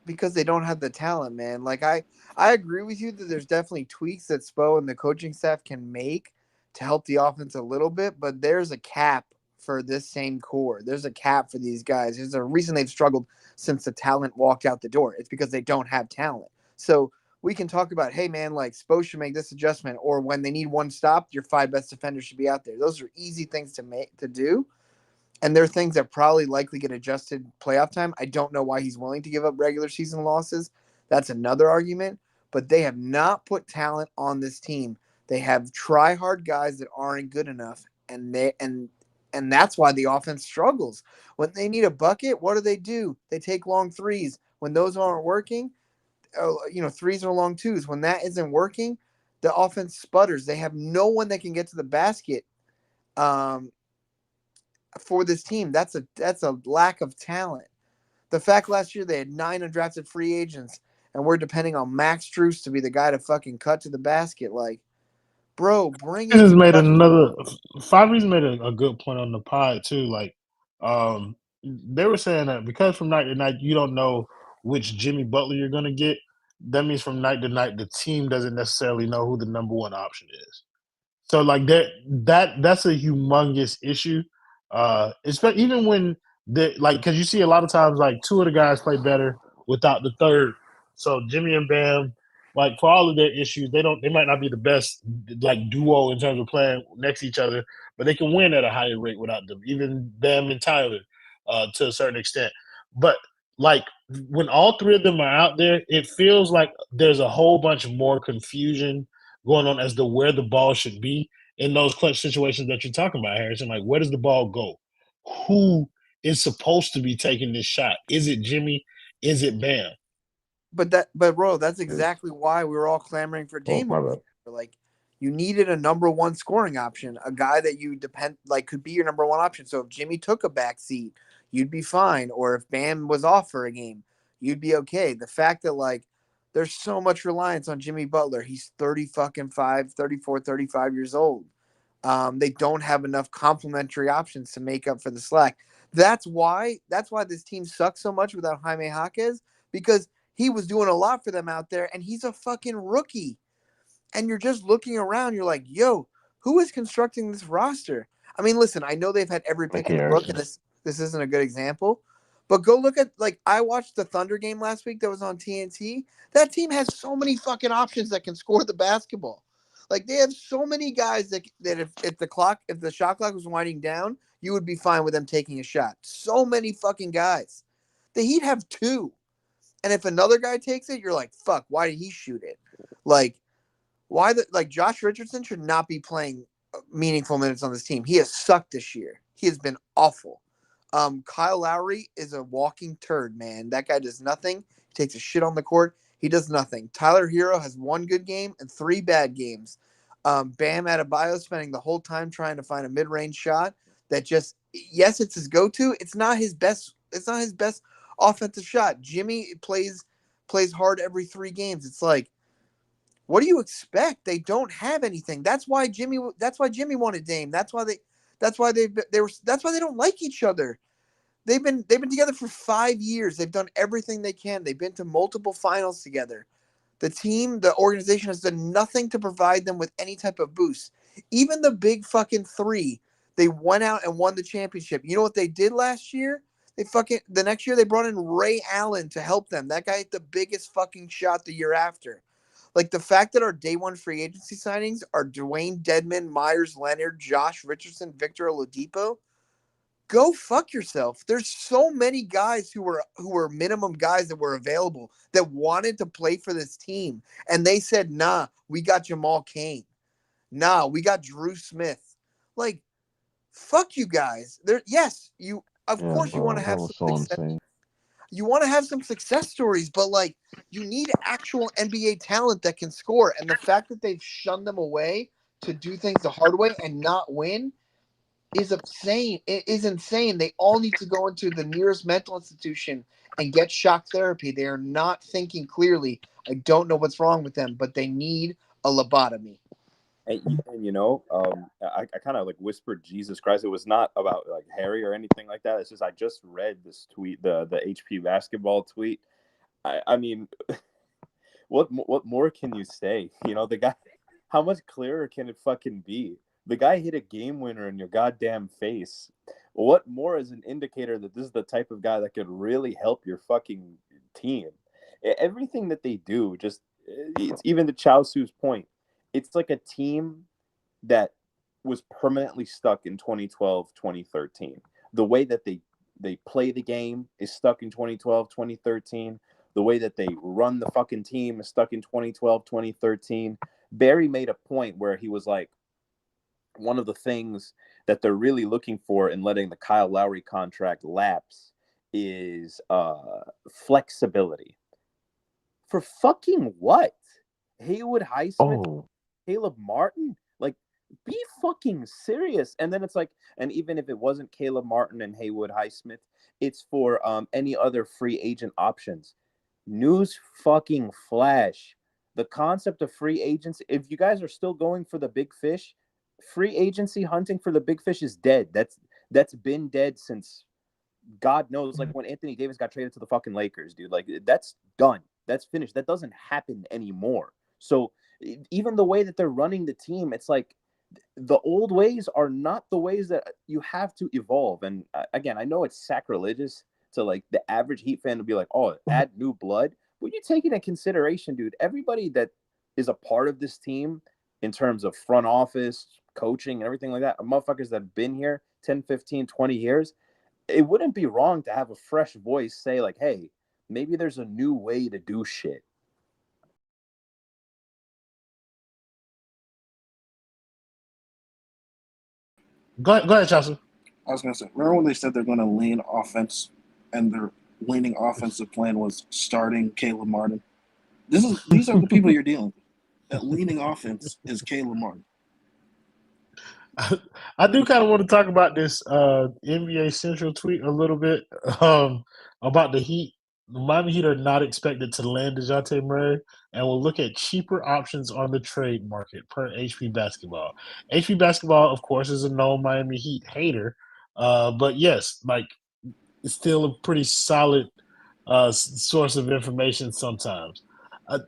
because they don't have the talent, man. Like I agree with you that there's definitely tweaks that Spo and the coaching staff can make to help the offense a little bit, but there's a cap for this same core. There's a cap for these guys. There's a reason they've struggled since the talent walked out the door. It's because they don't have talent. So we can talk about, hey man, like Spo should make this adjustment, or when they need one stop, your five best defenders should be out there. Those are easy things to do, and there are things that probably likely get adjusted playoff time. I don't know why he's willing to give up regular season losses. That's another argument. But they have not put talent on this team. They have try hard guys that aren't good enough, and that's why the offense struggles. When they need a bucket, what do? They take long threes. When those aren't working, threes are long twos. When that isn't working, the offense sputters. They have no one that can get to the basket. For this team, that's a lack of talent. The fact last year they had 9 undrafted free agents, and we're depending on Max Strus to be the guy to fucking cut to the basket. Like, bro, bring in Has made somebody. another Five Reasons made a good point on the pod too. Like, they were saying that because from night to night you don't know which Jimmy Butler you're gonna get. That means from night to night the team doesn't necessarily know who the number one option is. So like that's a humongous issue. Especially even when because you see a lot of times like two of the guys play better without the third. So Jimmy and Bam, like for all of their issues, they might not be the best like duo in terms of playing next to each other, but they can win at a higher rate without them. Even Bam and Tyler, to a certain extent. But like when all three of them are out there, it feels like there's a whole bunch more confusion going on as to where the ball should be in those clutch situations that you're talking about, Harrison. Like, where does the ball go? Who is supposed to be taking this shot? Is it Jimmy? Is it Bam? But bro, that's exactly why we were all clamoring for Oh, Dame my over bad. here. Like, you needed a number one scoring option, a guy that you could be your number one option. So if Jimmy took a back seat, you'd be fine. Or if Bam was off for a game, you'd be okay. The fact that there's so much reliance on Jimmy Butler. He's 30 fucking 34, 35 years old. They don't have enough complementary options to make up for the slack. That's why this team sucks so much without Jaime Jaquez, because he was doing a lot for them out there, and he's a fucking rookie. And you're just looking around, you're like, yo, who is constructing this roster? I mean, listen, I know they've had every pick Nicky in the book, and Harrison. this isn't a good example. But go look at I watched the Thunder game last week that was on TNT. That team has so many fucking options that can score the basketball. Like they have so many guys that if the shot clock was winding down, you would be fine with them taking a shot. So many fucking guys. The Heat have two. And if another guy takes it, you're like, fuck, why did he shoot it? Like, Josh Richardson should not be playing meaningful minutes on this team. He has sucked this year. He has been awful. Kyle Lowry is a walking turd, man. That guy does nothing. He takes a shit on the court. He does nothing. Tyler Hero has one good game and 3 bad games. Bam Adebayo spending the whole time trying to find a mid-range shot that just, yes, it's his go-to. It's not his best. It's not his best offensive shot. Jimmy plays hard every 3 games. It's like, what do you expect? They don't have anything. That's why Jimmy wanted Dame. That's why they don't like each other. They've been together for 5 years. They've done everything they can. They've been to multiple finals together. The organization has done nothing to provide them with any type of boost. Even the big fucking 3, they went out and won the championship. You know what they did last year? The next year they brought in Ray Allen to help them. That guy hit the biggest fucking shot the year after. Like the fact that our day one free agency signings are Dwayne Dedman, Myers Leonard, Josh Richardson, Victor Oladipo. Go fuck yourself. There's so many guys who were minimum guys that were available that wanted to play for this team, and they said, "Nah, we got Jamal Cain. Nah, we got Drew Smith." Like, fuck you guys. There, yes, you. Of Yeah, course, you want bro, to that have was some so success. insane. You want to have some success stories, but like, you need actual NBA talent that can score. And the fact that they've shunned them away to do things the hard way and not win is insane. It is insane. They all need to go into the nearest mental institution and get shock therapy. They are not thinking clearly. I don't know what's wrong with them, but they need a lobotomy. I kind of like whispered Jesus Christ. It was not about like Harry or anything like that. It's just I just read this tweet, the HP basketball tweet. I mean, what more can you say? The guy. How much clearer can it fucking be? The guy hit a game winner in your goddamn face. What more is an indicator that this is the type of guy that could really help your fucking team? Everything that they do, just it's even to Chao Su's point. It's like a team that was permanently stuck in 2012, 2013. The way that they play the game is stuck in 2012, 2013. The way that they run the fucking team is stuck in 2012, 2013. Barry made a point where he was like, one of the things that they're really looking for in letting the Kyle Lowry contract lapse is flexibility. For fucking what? Haywood Highsmith, Oh, Caleb Martin? Like, be fucking serious. And then it's like, and even if it wasn't Caleb Martin and Haywood Highsmith, it's for any other free agent options. News fucking flash. The concept of free agents, if you guys are still going for the big fish, free agency hunting for the big fish is dead. That's been dead since God knows, like when Anthony Davis got traded to the fucking Lakers, dude. Like that's done. That's finished. That doesn't happen anymore. So even the way that they're running the team, it's like the old ways are not the ways that you have to evolve. And again, I know it's sacrilegious to like the average Heat fan to be like, oh, add new blood. But you take into consideration, dude, everybody that is a part of this team in terms of front office, coaching, and everything like that, motherfuckers that have been here 10, 15, 20 years, it wouldn't be wrong to have a fresh voice say like, hey, maybe there's a new way to do shit. Go ahead, Chelsea. I was gonna say, remember when they said they're going to lean offense, and their leaning offensive plan was starting Caleb Martin? These are the people you're dealing with. That leaning offense is Caleb Martin. I do kind of want to talk about this NBA Central tweet a little bit about the Heat. The Miami Heat are not expected to land DeJounte Murray and will look at cheaper options on the trade market per HP Basketball. HP Basketball, of course, is a known Miami Heat hater, but yes, like it's still a pretty solid source of information sometimes. Uh,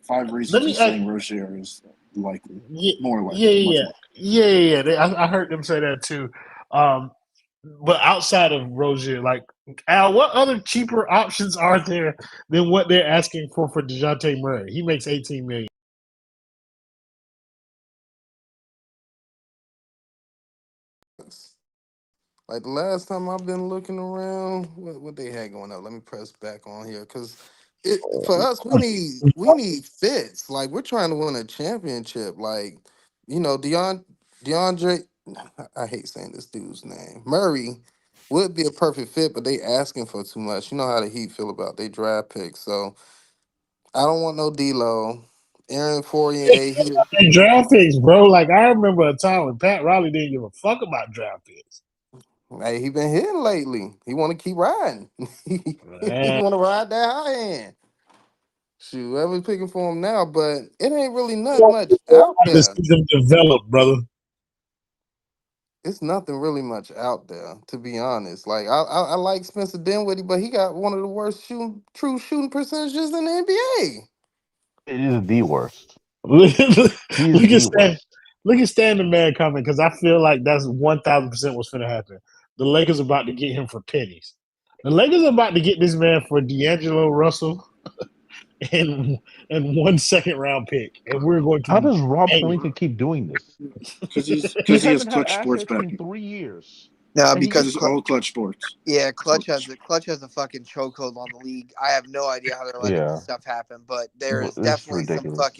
5 let reasons me he's ask, saying Rozier is likely, yeah, more yeah, likely, much yeah, more. yeah, yeah. Yeah. I heard them say that too. Um, but outside of Rozier, like Al, what other cheaper options are there than what they're asking for Dejounte Murray? He makes 18 million. Like the last time I've been looking around, what they had going up. Let me press back on here because it for us we need fits. Like we're trying to win a championship. Like DeAndre. I hate saying this dude's name. Murray would be a perfect fit, but they asking for too much. You know how the Heat feel about they draft picks. So I don't want no D'Lo. Aaron Fournier. And draft picks, bro. Like I remember a time when Pat Riley didn't give a fuck about draft picks. He been hitting lately. He want to keep riding. He Man, want to ride that high end. Shoot, whoever's picking for him now, but it ain't really nothing much out to there. see them develop, brother. It's nothing really much out there, to be honest. Like I like Spencer Dinwiddie, but he got one of the worst true shooting percentages in the NBA. it is the worst. look, He's look at the Stan. worst. Look at Stan the man coming because I feel like that's 1,000% what's going to happen. The Lakers are about to get him for pennies. The Lakers are about to get this man for D'Angelo Russell and one second round pick, and we're going to How be does Rob paying. Pelinka keep doing this? Because He he has hasn't had clutch sports assets in backing. 3 years, No, and Because because it's all clutch sports. yeah, Clutch. Clutch has a fucking chokehold on the league. I have no idea how they're letting this yeah, stuff happen, but there is it's definitely ridiculous.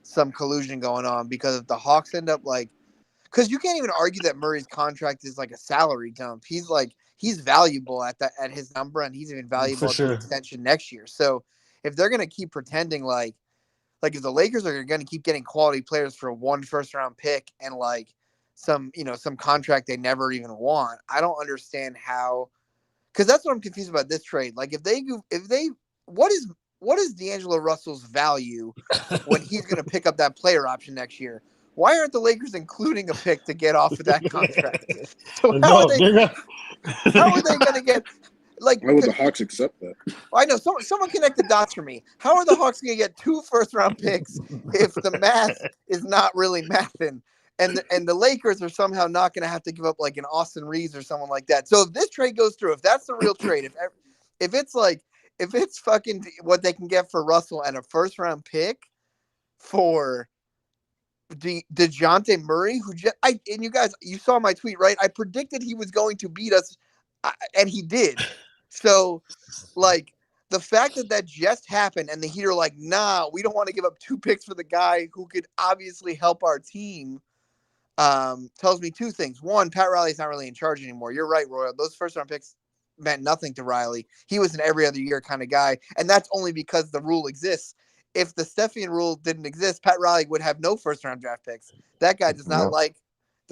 some collusion going on because if the Hawks end up like, because you can't even argue that Murray's contract is like a salary dump. He's valuable at his number, and he's even For valuable at the sure. extension next year. So if they're gonna keep pretending like if the Lakers are going to keep getting quality players for one first round pick and like some contract they never even want, I don't understand how. Because that's what I'm confused about this trade. Like if they what is D'Angelo Russell's value when he's going to pick up that player option next year? Why aren't the Lakers including a pick to get off of that contract? So No, they're not. how are they going to get like? Why would the Hawks accept that? I know someone connect the dots for me. How are the Hawks going to get 2 first-round picks if the math is not really mathing? And the Lakers are somehow not going to have to give up like an Austin Reeves or someone like that. So if this trade goes through, if that's the real trade, if it's like if it's fucking what they can get for Russell and a first-round pick for DeJounte Murray, and you guys, you saw my tweet, right? I predicted he was going to beat us, and he did. So like the fact that just happened and the Heat are like, nah, we don't want to give up 2 picks for the guy who could obviously help our team, tells me 2 things. One, Pat Riley's not really in charge anymore. You're right, Royal. Those first round picks meant nothing to Riley. He was an every other year kind of guy, and that's only because the rule exists. If the Stepien rule didn't exist, Pat Riley would have no first round draft picks. That guy Yep. does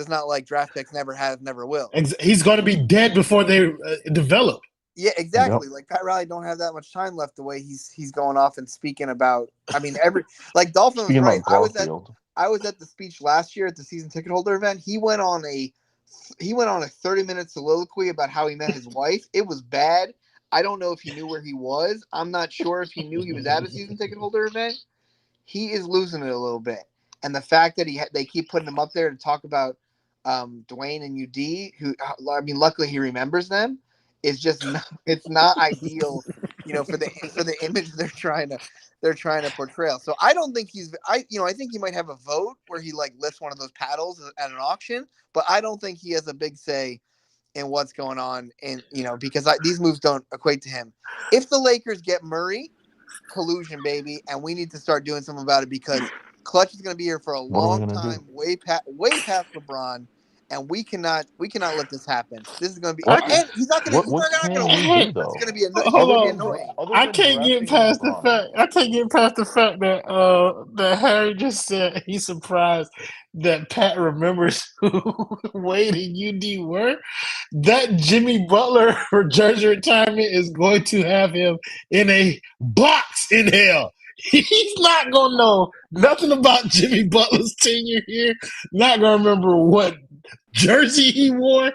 not like draft picks, never has, never will. He's going to be dead before they develop. Yeah, Yep. exactly. Like Pat Riley don't have that much time left. The way he's going off and speaking about. I mean, Dolphin was Speaking right. about Garfield, I was at the speech last year at the season ticket holder event. He went on a 30-minute soliloquy about how he met his wife. It was bad. I don't know if he knew where he was. I'm not sure if he knew he was at a season ticket holder event. He is losing it a little bit, and the fact that they keep putting him up there to talk about Dwayne and UD, who I mean, luckily he remembers them, is just not, it's not ideal, for the image they're trying to portray. So I don't think I think he might have a vote where he like lifts one of those paddles at an auction, but I don't think he has a big say in what's going on, and because these moves don't equate to him. If the Lakers get Murray, collusion, baby, and we need to start doing something about it because Clutch is going to be here for a what are we long gonna time, do? way past LeBron, and we cannot let this happen. This is going to be, I, What and he's what not going can to we win. do hey, It's going to though? be it's hold going to be on. annoying. Other I than can't get drafting past the LeBron, fact. I can't get past the fact that that Harry just said he's surprised that Pat remembers who Wade and UD were. That Jimmy Butler for jersey retirement is going to have him in a box in hell. He's not gonna know nothing about Jimmy Butler's tenure here. Not gonna remember what jersey he wore.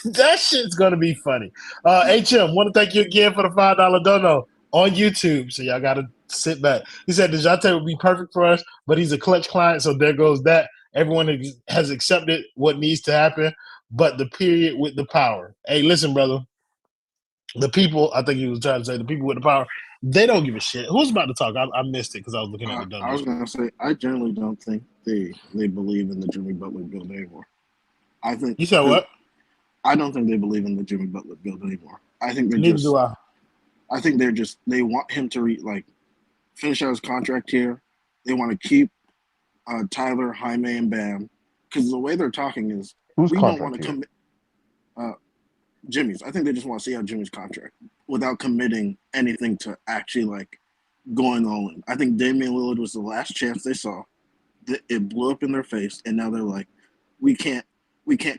That shit's gonna be funny. HM, want to thank you again for the $5 dono on YouTube. So y'all gotta sit back. He said DeJounte would be perfect for us, but he's a clutch client, so there goes that. Everyone has accepted what needs to happen, but the period with the power. Hey, listen, brother. The people, I think he was trying to say, the people with the power, they don't give a shit. Who's about to talk? I missed it because I was looking at the I dono. was gonna say I generally don't think they believe in the Jimmy Butler build anymore. I think You said what? I don't think they believe in the Jimmy Butler build anymore. I think Neither do I. they want him to finish out his contract here. They want to keep Tyler, Jaime, and Bam because the way they're talking is whose we don't want contract to here? commit Jimmy's. I think they just want to see out Jimmy's contract without committing anything to actually like going all in. I think Damian Lillard was the last chance they saw. It blew up in their face, and now they're like, we can't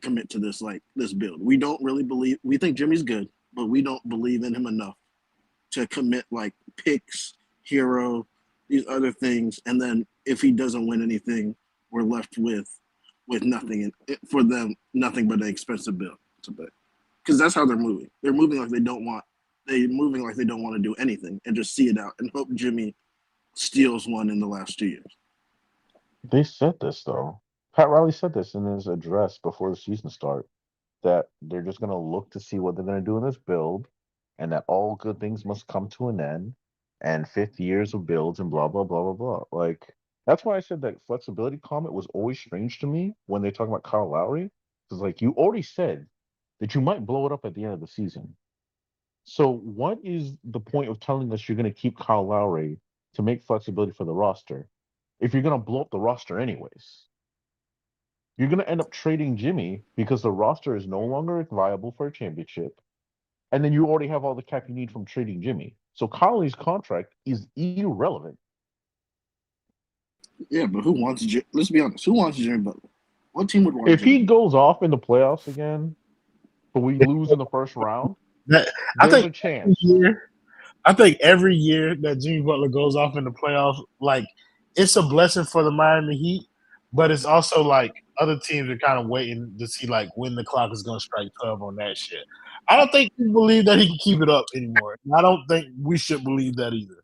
commit to this build. We don't really believe. We think Jimmy's good, but we don't believe in him enough to commit like picks, hero, these other things, and then if he doesn't win anything, we're left with nothing, and for them, nothing but an expensive bill to pay. Because that's how they're moving. They're moving like they don't want. They're moving like they don't want to do anything and just see it out and hope Jimmy steals one in the last 2 years. They said this though. Pat Riley said this in his address before the season start that they're just gonna look to see what they're gonna do in this build, and that all good things must come to an end. and 50 years of builds and blah blah blah blah blah. Like that's why I said that flexibility comment was always strange to me when they talk about Kyle Lowry. Because like you already said that you might blow it up at the end of the season. So what is the point of telling us you're going to keep Kyle Lowry to make flexibility for the roster if you're going to blow up the roster anyways? You're going to end up trading Jimmy because the roster is no longer viable for a championship, and then you already have all the cap you need from trading Jimmy. So Kylie's contract is irrelevant. Yeah, but who wants? Let's be honest. Who wants Jimmy Butler? What team would want If Jimmy he Butler? goes off in the playoffs again, but we lose in the first round, That I there's think a every chance. year, I think every year that Jimmy Butler goes off in the playoffs, like it's a blessing for the Miami Heat, but it's also like other teams are kind of waiting to see like when the clock is going to strike 12 on that shit. I don't think people believe that he can keep it up anymore. I don't think we should believe that either.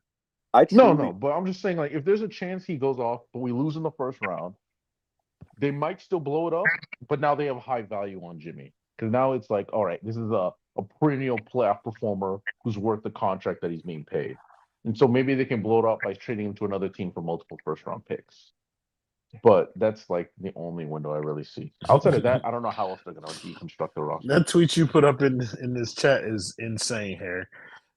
I No, no, truly, but I'm just saying, like, if there's a chance he goes off, but we lose in the first round, they might still blow it up, but now they have high value on Jimmy. Because now it's like, all right, this is a perennial playoff performer who's worth the contract that he's being paid. And so maybe they can blow it up by trading him to another team for multiple first round picks. But that's like the only window I really see. Outside of that, I don't know how else they're going to deconstruct the roster. That tweet you put up in this chat is insane, Harry,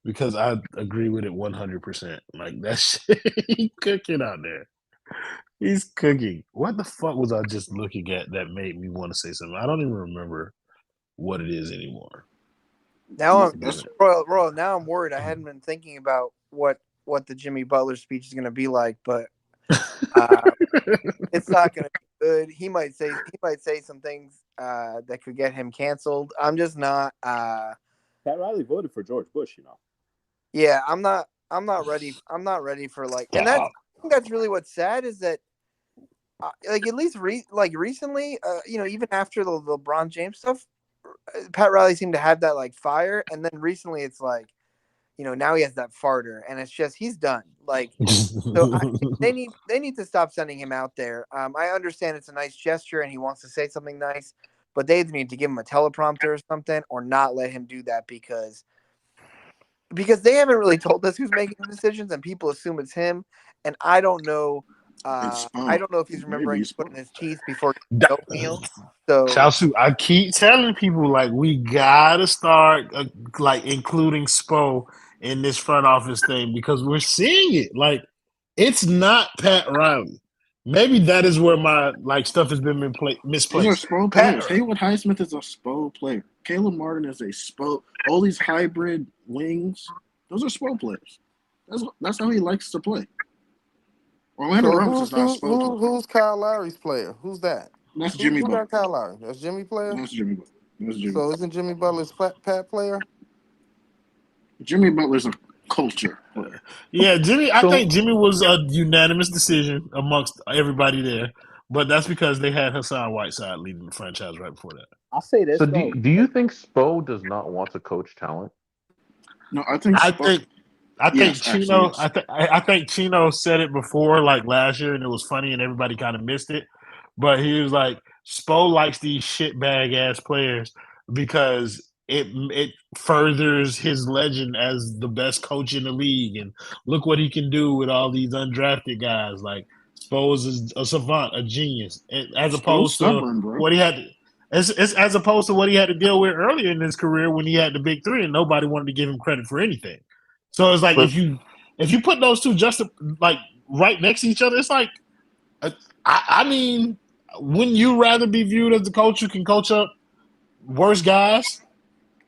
because I agree with it 100%. Like that shit, he cooking out there. He's cooking. What the fuck was I just looking at that made me want to say something? I don't even remember what it is anymore. Now I'm That's Royal. Now I'm worried. I hadn't been thinking about what the Jimmy Butler speech is going to be like, but it's not going to be good. He might say some things that could get him canceled. I'm just not. Pat Riley voted for George Bush. Yeah, I'm not. I'm not ready. I'm not ready for like, and that's. I think that's really what's sad is that, like at least recently, even after the LeBron James stuff, Pat Riley seemed to have that like fire, and then recently it's like, now he has that farter, and it's just he's done. Like, so they need to stop sending him out there. I understand it's a nice gesture, and he wants to say something nice, but they need to give him a teleprompter or something, or not let him do that because they haven't really told us who's making the decisions, and people assume it's him, and I don't know. it's I don't know if he's maybe remembering it's putting his teeth before That- oatmeal. So Chaosu, I keep telling people like we gotta start like including Spo in this front office thing because we're seeing it. Like it's not Pat Riley. Maybe that is where my like stuff has been These are misplaced. SPO Pat, players. Haywood Highsmith is a SPO player. Caleb Martin is a SPO. All these hybrid wings, those are SPO players. That's how he likes to play. Orlando So Ramos is not a SPO player. who's Kyle Lowry's player? Who's that? That's Who Jimmy who got Butler. Kyle Lowry? That's Jimmy player. That's Jimmy Butler. That's Jimmy So Butler. isn't Jimmy Butler's Pat player? Jimmy Butler's a culture player. yeah, Jimmy. I think So, Jimmy was a unanimous decision amongst everybody there, but that's because they had Hassan Whiteside leading the franchise right before that. I'll say so this though. do you think Spo does not want to coach talent? No, I think I Spo. think I think Yes, actually, Chino. yes. I think Chino said it before, like last year, and it was funny, and everybody kind of missed it. But he was like, "Spo likes these shitbag ass players because it furthers his legend as the best coach in the league, and look what he can do with all these undrafted guys. Like Spo is a savant, a genius, as Spo's opposed to stubborn, bro. what he had." As opposed to what he had to deal with earlier in his career when he had the big three and nobody wanted to give him credit for anything. So it's like But if you put those two just like right next to each other, it's like I mean, wouldn't you rather be viewed as the coach who can coach up worse guys?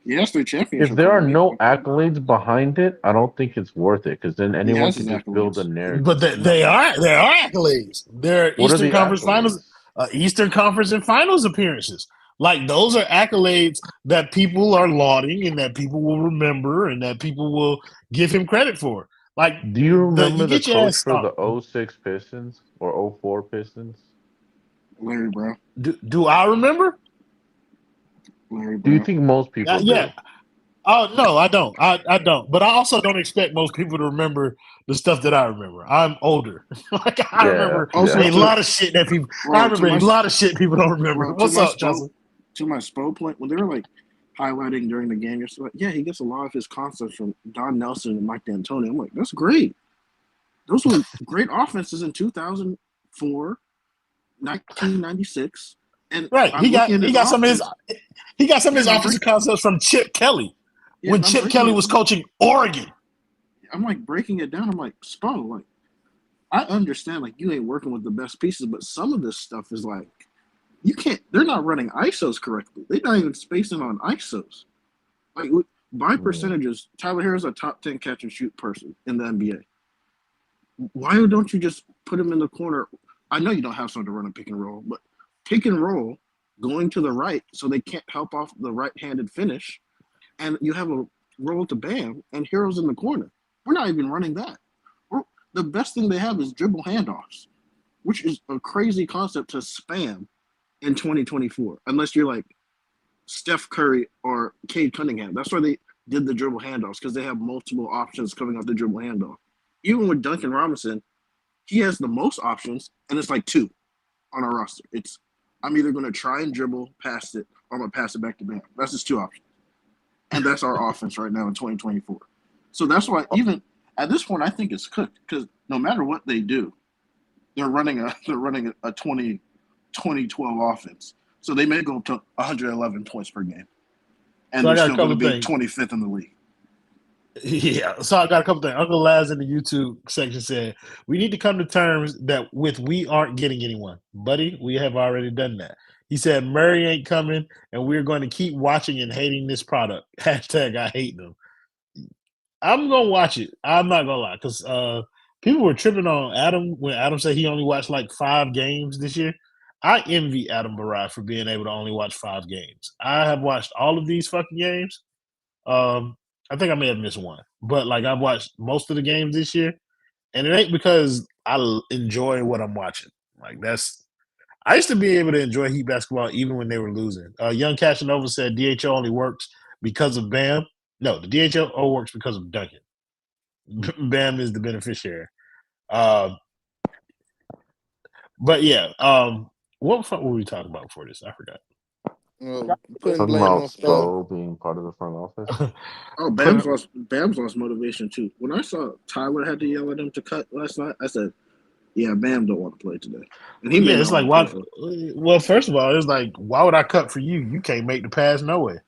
He has three if championships there are already. no accolades behind it, I don't think it's worth it because then He anyone has can his just build a accolades. But narrative. they No. are accolades. They're What are Eastern the Conference Finals, accolades? Eastern Conference and Finals appearances. Like those are accolades that people are lauding and that people will remember and that people will give him credit for. Like Do you you remember the get your coach ass for the stomped. '06 Pistons or '04 Pistons? Larry Brown. Do I remember? Larry Do you Brown. think most people Yeah. do? Oh no, I don't. I don't. But I also don't expect most people to remember the stuff that I remember. I'm older. like I Yeah, remember Also, a yeah. to lot of shit that people. I bro, to remember my a lot of shit people don't remember. bro, to What's my up, Spo, Chelsea? to my Spo point, when they were like highlighting during the game. You're like, yeah, he gets a lot of his concepts from Don Nelson and Mike D'Antoni. I'm like, that's great. Those were great offenses in 2004, 1996. And Right. I'm looking at his offense. He got some of Yeah, his and I'm offensive concepts from Chip Kelly yeah, when and I'm Chip breaking Kelly it. was coaching Oregon. I'm like breaking it down. I'm like, Spo, like I understand like you ain't working with the best pieces, but some of this stuff is like you can't. They're not running ISOs correctly. They're not even spacing on ISOs. Like by Mm. percentages, Tyler Harris is a top 10 catch and shoot person in the NBA. Why don't you just put him in the corner? I know you don't have someone to run a pick and roll, but pick and roll going to the right so they can't help off the right-handed finish, and you have a roll to Bam and Heroes in the corner. We're not even running that. The best thing they have is dribble handoffs, which is a crazy concept to spam in 2024, unless you're like Steph Curry or Cade Cunningham. That's why they did the dribble handoffs because they have multiple options coming off the dribble handoff. Even with Duncan Robinson, he has the most options, and it's like two on our roster. It's I'm either going to try and dribble past it, or I'm going to pass it back to Bam. That's just two options, and that's our offense right now in 2024. So that's why even at this point, I think it's cooked because no matter what they do, they're running a 2012 offense. So they may go to 111 points per game, and So I they're got a still going couple to of be things. 25th in the league. Yeah, so I got a couple things. Uncle Laz in the YouTube section said we need to come to terms that with we aren't getting anyone, buddy. We have already done that. He said Murray ain't coming, and we're going to keep watching and hating this product. Hashtag I hate them. I'm gonna watch it. I'm not gonna lie, because people were tripping on Adam when Adam said he only watched like 5 games this year. I envy Adam Baraj for being able to only watch 5 games. I have watched all of these fucking games. I think I may have missed one, but like I've watched most of the games this year, and it ain't because I enjoy what I'm watching. Like I used to be able to enjoy Heat basketball even when they were losing. Young Casanova said DHO only works because of Bam. No, the DHO works because of Duncan. Bam is the beneficiary. Uh, but yeah, what the fuck were we talking about before this? I forgot. Putting Talking blame about on Spo. Spo being part of the front office. Oh, Put Bam's lost motivation too. When I saw Tyler had to yell at him to cut last night, I said, "Yeah, Bam don't want to play today," and he may yeah, it's not like want to play why? for. Well, first of all, it's like why would I cut for you? You can't make the pass no way.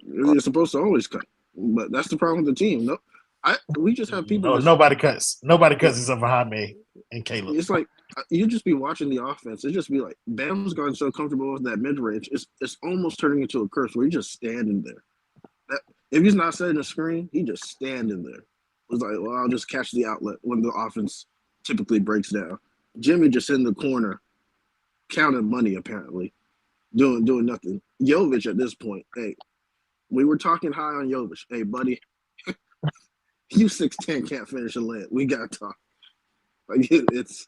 You're supposed to always cut, but that's the problem with the team. No, we just have people No, just. nobody cuts. Nobody Yeah, cuts except for Jaime and Caleb. it's like you just be watching the offense. It just be like Bam's gotten so comfortable with that mid range. It's almost turning into a curse where he's just standing there. That, if he's not setting a screen, he just standing there. It's like, well, I'll just catch the outlet when the offense typically breaks down. Jimmy just in the corner counting money apparently, doing nothing. Jovic at this point, hey, we were talking high on Jovic. Hey, buddy, you 6'10" can't finish a layup. We got to talk. Like it's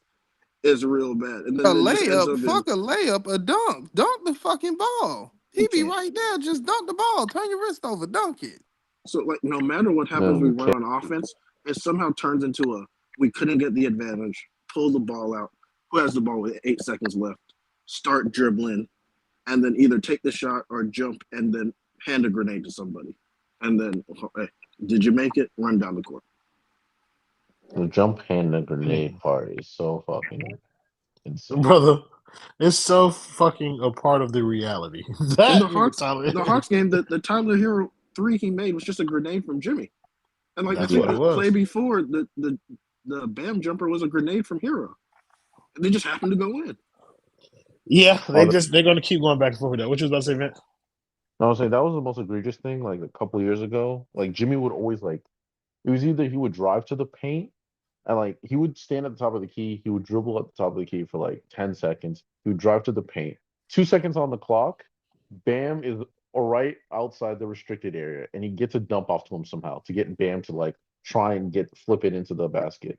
real bad. And A then it just ends layup, up in fuck a layup, a dunk. Dunk the fucking ball. he He be can't. right there. Just dunk the ball. Turn your wrist over. Dunk it. So like no matter what No, happens, we you run can't. on offense. It somehow turns into a we couldn't get the advantage. Pull the ball out. Who has the ball with 8 seconds left? Start dribbling, and then either take the shot or jump, and then hand a grenade to somebody. And then, hey, did you make it? Run down the court. The jump hand and grenade part is so fucking insane. Brother, it's so fucking a part of the reality. In That nigga Tyler. the Hawks game, the Tyler Hero three he made was just a grenade from Jimmy. And like That's what it Yeah. the play was. before, the Bam jumper was a grenade from Hero. They just happened to go in. Yeah, All the, they're gonna keep going back and forth with that. What you was about to say, Vince? I was saying that was the most egregious thing. Like a couple years ago, like Jimmy would always like it was either he would drive to the paint and like he would stand at the top of the key, he would dribble at the top of the key for like 10 seconds, he would drive to the paint. 2 seconds on the clock, Bam is right outside the restricted area, and he gets a dump off to him somehow to get Bam to like try and flip it into the basket.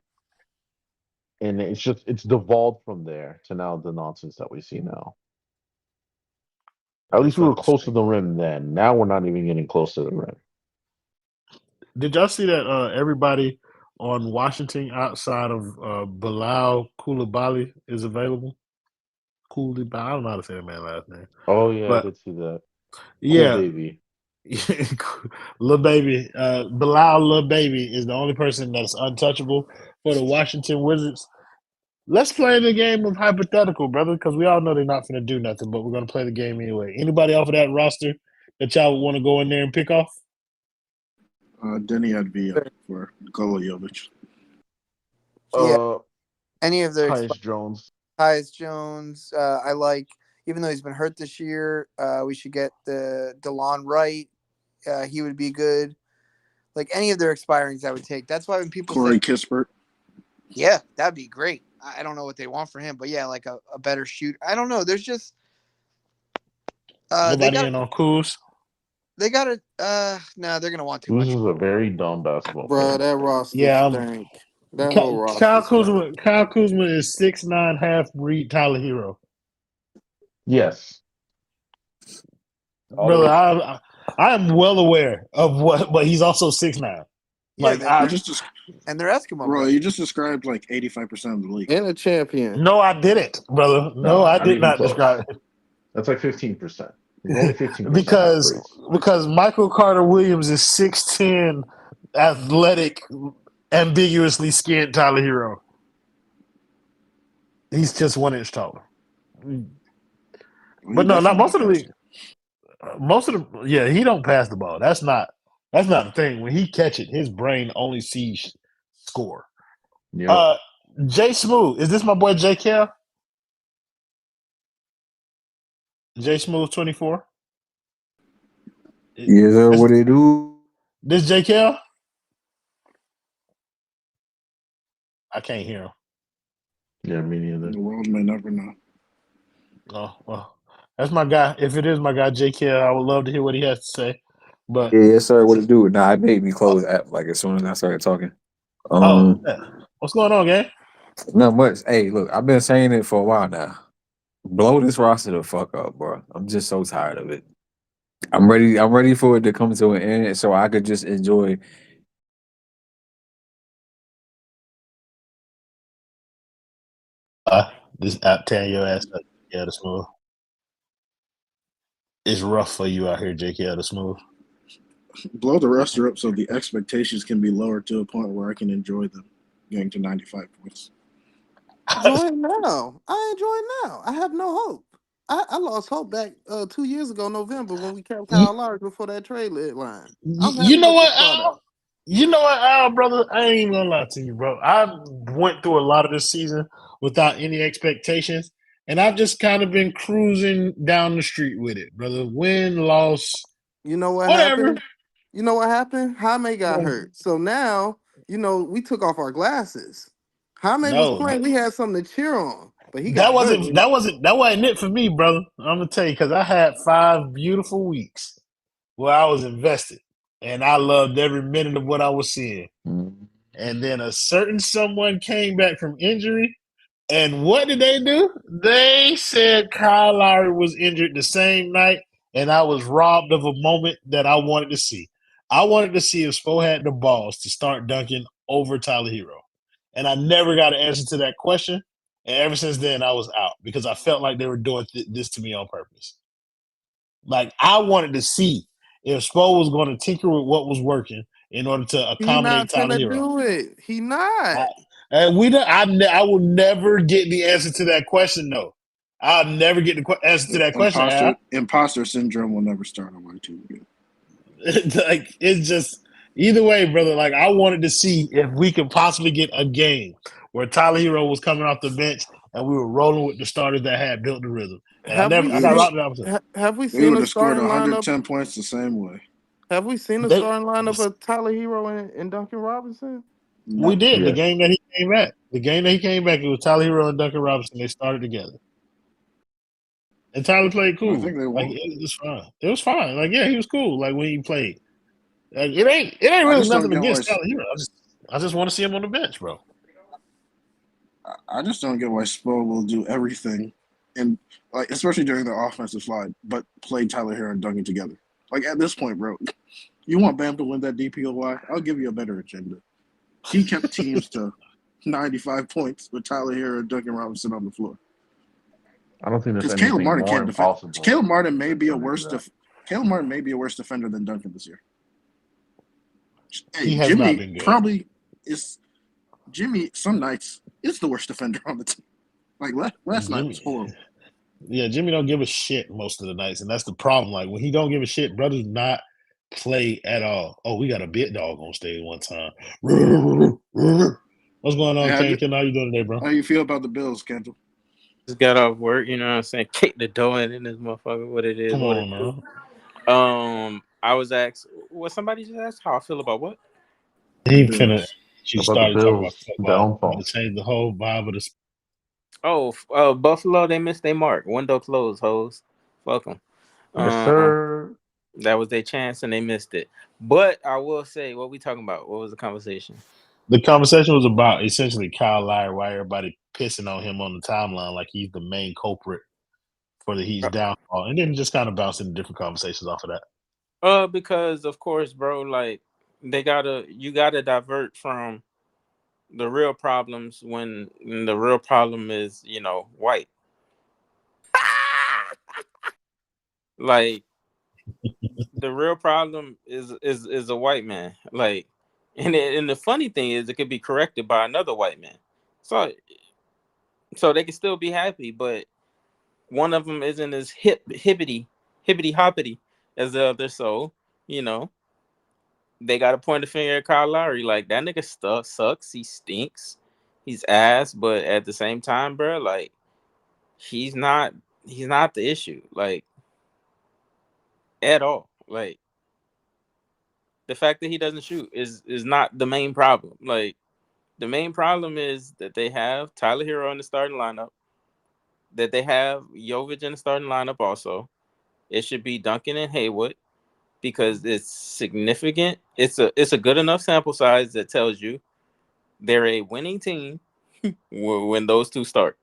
And it's devolved from there to now the nonsense that we see now. At That's least we were fucking close to sick. the rim then. Now we're not even getting close to the rim. Did y'all see that everybody on Washington outside of Bilal Koulibaly is available? Koulibaly, I don't know how to say that man's last name. Oh yeah, I But did see that. Cool Yeah, baby. Lil Baby, Bilal Lil Baby is the only person that's untouchable for the Washington Wizards. Let's play the game of hypothetical, brother, because we all know they're not going to do nothing, but we're going to play the game anyway. Anybody off of that roster that y'all want to go in there and pick off? Denny Advia for Nikola Jovic. Yeah, Uh, any of their Tyus Jones. Tyus Jones, I like. Even though he's been hurt this year, we should get the DeLon Wright. He would be good. Like any of their expirings, I would take. That's why when people Corey say, Kispert. yeah, that'd be great. I don't know what they want for him, but yeah, like a better shoot. I don't know. There's just Nobody in on Kuz? they got to no, they're gonna want too This much. is a very dumb basketball Bro, player. that roster Yeah, stank. That whole roster stank. Kyle Kuzma is 6'9", half breed Tyler Hero. Yes. All the Brother, way. I am well aware of what, but he's also 6'9". Yeah, Like and they're Eskimo. Bro, you just described like 85% of the league. And a champion. no, I didn't, brother. No, I not did even not close. describe it. That's like 15%. He's only 15% because Michael Carter Williams is 6'10", athletic, ambiguously skinned Tyler Hero. He's just 1 inch taller. But no, not most of the league. Most of the he don't pass the ball. That's not the thing. When he catch it, his brain only sees score. Yep. Jay Smooth, is this my boy J Cal? J Smooth 24. Yes, sir. What they do? This J Cal? I can't hear him. Yeah, me neither. The world may never know. Oh well, that's my guy. If it is my guy J Cal, I would love to hear what he has to say. But Yeah, yes, sir. What it do? Nah, it made me close the app like as soon as I started talking. What's going on, gang? Not much. Hey, look, I've been saying it for a while now. Blow this roster the fuck up, bro. I'm just so tired of it. I'm ready for it to come to an end so I could just enjoy. This app tearing your ass up, the Smooth. It's rough for you out here, JK the Smooth. Blow the roster up so the expectations can be lowered to a point where I can enjoy them getting to 95 points. Enjoy it now. I enjoy it now. I have no hope. I lost hope back 2 years ago, November, when we kept Kyle Lowry before that trade line. I'm You happy know with what, the startup. Al? You know what, Al, brother? I ain't even gonna lie to you, bro. I went through a lot of this season without any expectations, and I've just kind of been cruising down the street with it, brother. Win, loss, You know what whatever. happened? You know what happened? Jaime got hurt. So now, we took off our glasses. Jaime was playing. We had something to cheer on. But he got hurt. That wasn't it for me, brother. I'm gonna tell you, because I had 5 beautiful weeks where I was invested, and I loved every minute of what I was seeing. And then a certain someone came back from injury, and what did they do? They said Kyle Lowry was injured the same night, and I was robbed of a moment that I wanted to see. I wanted to see if Spo had the balls to start dunking over Tyler Hero. And I never got an answer to that question. And ever since then, I was out because I felt like they were doing this to me on purpose. Like, I wanted to see if Spo was going to tinker with what was working in order to accommodate Tyler Hero. He not gonna do it. He not. I will never get the answer to that question, though. I'll never get the answer to that question. Imposter syndrome will never start on my team again. Like, it's just either way, brother. Like, I wanted to see if we could possibly get a game where Tyler Hero was coming off the bench and we were rolling with the starters that had built the rhythm. And I got robbed of the opposite. Have we They seen would a have scored starting 110 lineup? points the same way. Have we seen a starting lineup of Tyler Hero and Duncan Robinson? No. We did. The game that he came back. It was Tyler Hero and Duncan Robinson. They started together. And Tyler played cool. I think they won. It was fine. It was fine. Like, yeah, he was cool. Like, when he played. Like, it ain't really nothing against Tyler Hero. I just want to see him on the bench, bro. I just don't get why Spo will do everything, and like especially during the offensive slide, but play Tyler Hero and Duncan together. Like, at this point, bro, you want Bam to win that DPOY? I'll give you a better agenda. He kept teams to 95 points with Tyler Hero and Duncan Robinson on the floor. I don't think there's anything more impossible. Caleb Martin may be a worse Caleb Martin may be a worse defender than Duncan this year. Hey, He has not Jimmy been good. probably is. Jimmy some nights is the worst defender on the team. Like last night was horrible. Yeah, Jimmy don't give a shit most of the nights, and that's the problem. Like when he don't give a shit, brothers not play at all. Oh, we got a bit dog on stage one time. What's going on, Ken? How you doing today, bro? How you feel about the Bills, Kendall? Just got off work, you know what I'm saying? Kick the door in this motherfucker. What it is. Come what on, man. I was asked what somebody just asked how I feel about what? He finna. She About started the talking about Bills football. downfall. To change the whole vibe of the. Oh, Buffalo, they missed their mark. Window closed, hoes. Fuck them. Yes, sir. That was their chance, and they missed it. But I will say, what we talking about? What was the conversation? The conversation was about essentially Kyle Lowry, why everybody pissing on him on the timeline like he's the main culprit for the Heat's downfall, and then just kind of bouncing different conversations off of that. Because of course, bro, like you gotta divert from the real problems when the real problem is, white. Like the real problem is a white man. Like, and the funny thing is, it could be corrected by another white man. So they can still be happy, but one of them isn't as hippity hoppity as the other. So they got to point the finger at Kyle Lowry, like that nigga sucks. He stinks. He's ass. But at the same time, bro, like he's not the issue, like at all. Like the fact that he doesn't shoot is not the main problem. Like the main problem is that they have Tyler Hero in the starting lineup, that they have Jovic in the starting lineup also. It should be Duncan and Haywood because it's significant. It's a good enough sample size that tells you they're a winning team when those two start.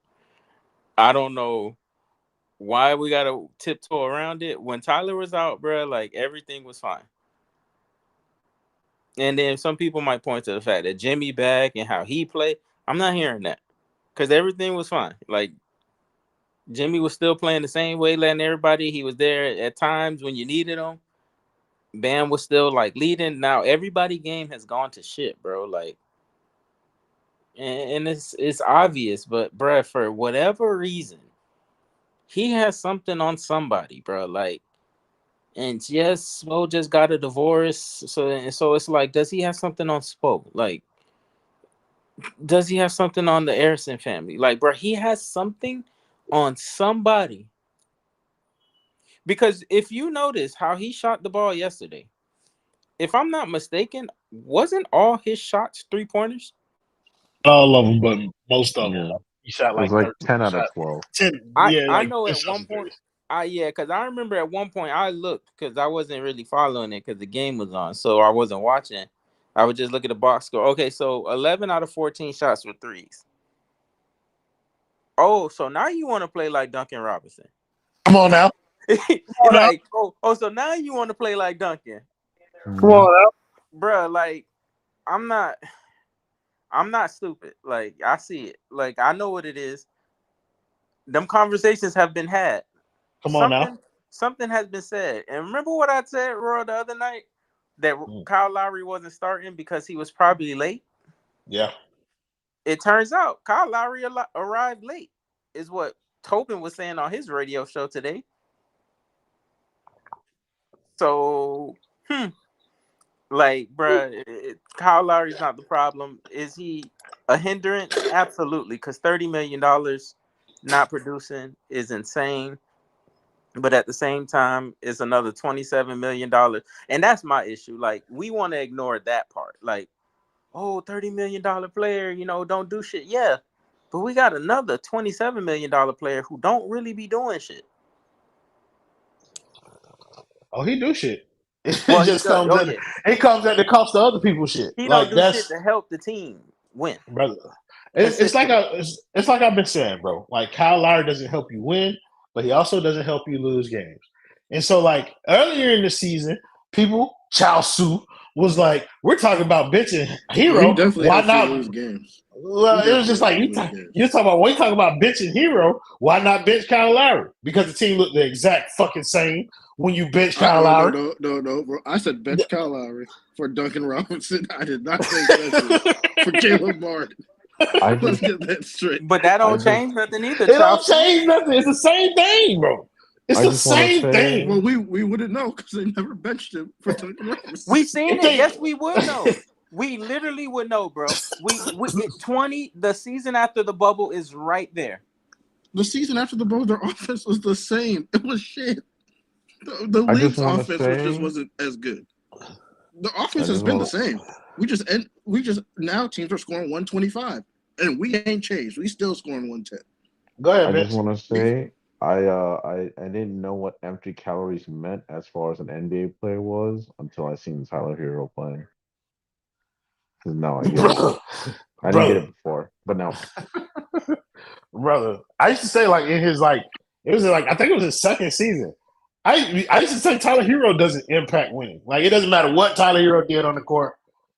I don't know why we got to tiptoe around it. When Tyler was out, bro, like everything was fine. And then some people might point to the fact that Jimmy back and how he played. I'm not hearing that because everything was fine. Like Jimmy was still playing the same way, letting everybody. He was there at times when you needed him. Bam was still like leading. Now everybody game has gone to shit, bro. Like, and it's obvious, but bro, for whatever reason, he has something on somebody, bro. Like, and yes, Spo just got a divorce, so it's like, does he have something on Spo? Like, does he have something on the Harrison family? Like, bro, he has something on somebody. Because if you notice how he shot the ball yesterday, if I'm not mistaken, wasn't all his shots 3-pointers? All of them, but most of them. Yeah. He shot It was like like 10 out of 12. 10. I know at one point. Because I remember at one point I looked because I wasn't really following it because the game was on, so I wasn't watching. I would just look at the box score. Okay, so 11 out of 14 shots were threes. Oh, so now you want to play like Duncan Robinson? Come on now. Like, so now you want to play like Duncan? Come on now, bro. Like, I'm not stupid. Like, I see it. Like, I know what it is. Them conversations have been had. Come on now. Something has been said. And remember what I said, Roy, the other night? That Kyle Lowry wasn't starting because he was probably late? Yeah. It turns out Kyle Lowry arrived late, is what Tobin was saying on his radio show today. So, like, bruh, Kyle Lowry's not the problem. Is he a hindrance? Absolutely, because $30 million not producing is insane. But at the same time, it's another $27 million. And that's my issue. Like, we want to ignore that part. Like, $30 million player, don't do shit. Yeah, but we got another $27 million player who don't really be doing shit. Oh, he do shit. Well, It just comes at it comes at the cost of other people's shit. He like don't do shit to help the team win, brother. It's like I've been saying, bro. Like Kyle Lowry doesn't help you win, but he also doesn't help you lose games. And so, like earlier in the season, people Chao Su was like, "We're talking about benching Hero. He definitely why helps not you lose games? Well, it was just like you're talking about when you talk about benching Hero. Why not bench Kyle Lowry? Because the team looked the exact fucking same when you bench Kyle No, Lowry. bro. I said bench Kyle Lowry for Duncan Robinson. I did not say bench for Caleb Martin. I Let's just, get that straight. But that I don't just, change nothing either, It don't Chelsea. change nothing. It's the same thing, bro. It's I the just want to same thing. Well, say, we wouldn't know because they never benched him for Duncan Robinson. We seen If it. Yes, we would know. We literally would know, bro. We 20. The season after the bubble is right there. The season after the Bulls, their offense was the same. It was shit. The I just league's want to offense say, wasn't as good. The I offense has just been the want, same. We just now teams are scoring 125, and we ain't changed. We still scoring 110. Go ahead, I just Vince. want to say, I didn't know what empty calories meant as far as an NBA player was until I seen Tyler Hero playing. 'Cause now I get it. brother, I didn't get brother, it before, but now brother. I used to say like in his like it was like I think it was his second season. I used to say Tyler Hero doesn't impact winning. Like it doesn't matter what Tyler Hero did on the court,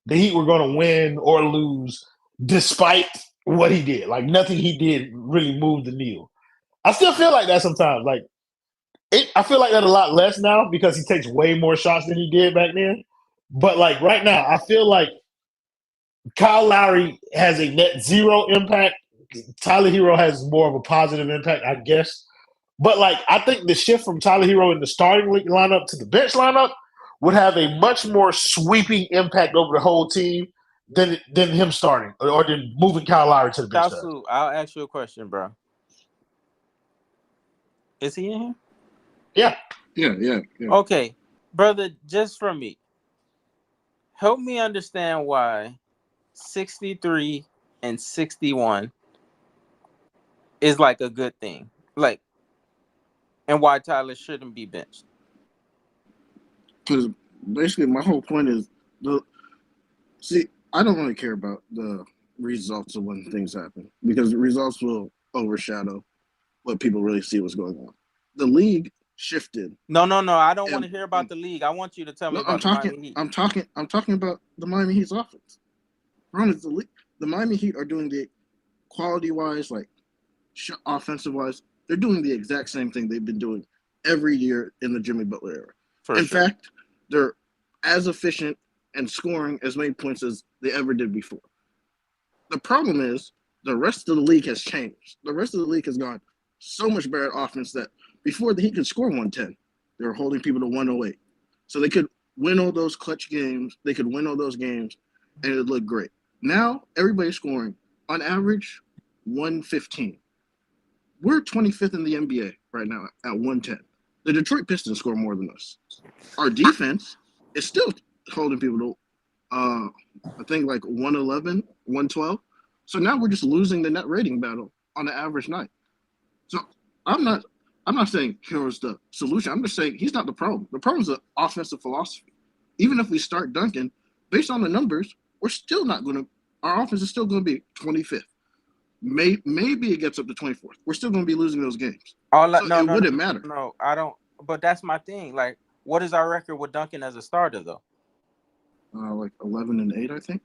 the Heat were going to win or lose despite what he did. Like nothing he did really moved the needle. I still feel like that sometimes. Like I feel like that a lot less now because he takes way more shots than he did back then. But like right now, I feel like Kyle Lowry has a net zero impact. Tyler Hero has more of a positive impact, I guess. But like I think the shift from Tyler Hero in the starting lineup to the bench lineup would have a much more sweeping impact over the whole team than him starting or than moving Kyle Lowry to the bench does. Chelsea, I'll ask you a question, bro. Is he in here? Yeah. Yeah. Okay, brother. Just from me, help me understand why 63 and 61 is like a good thing. Like, and why Tyler shouldn't be benched. Because basically, my whole point is I don't really care about the results of when things happen because the results will overshadow what people really see what's going on. The league shifted. No. I don't want to hear about the league. I want you to tell me No, about the Miami Heat. I'm talking about the Miami Heat's offense. The Miami Heat are doing the quality wise, like offensive wise, they're doing the exact same thing they've been doing every year in the Jimmy Butler era. In fact, they're as efficient and scoring as many points as they ever did before. The problem is the rest of the league has changed. The rest of the league has gone so much better at offense that before the Heat could score 110, they were holding people to 108. So they could win all those clutch games. They could win all those games, and it looked great. Now, everybody's scoring, on average, 115. We're 25th in the NBA right now at 110. The Detroit Pistons score more than us. Our defense is still holding people to, I think, like 111, 112. So now we're just losing the net rating battle on the average night. So I'm not saying Hero's the solution. I'm just saying he's not the problem. The problem is the offensive philosophy. Even if we start Duncan, based on the numbers, we're still not going to. Our offense is still going to be 25th. Maybe it gets up to 24th. We're still going to be losing those games. It wouldn't matter. No, I don't. But that's my thing. Like, what is our record with Duncan as a starter, though? Like 11-8, I think.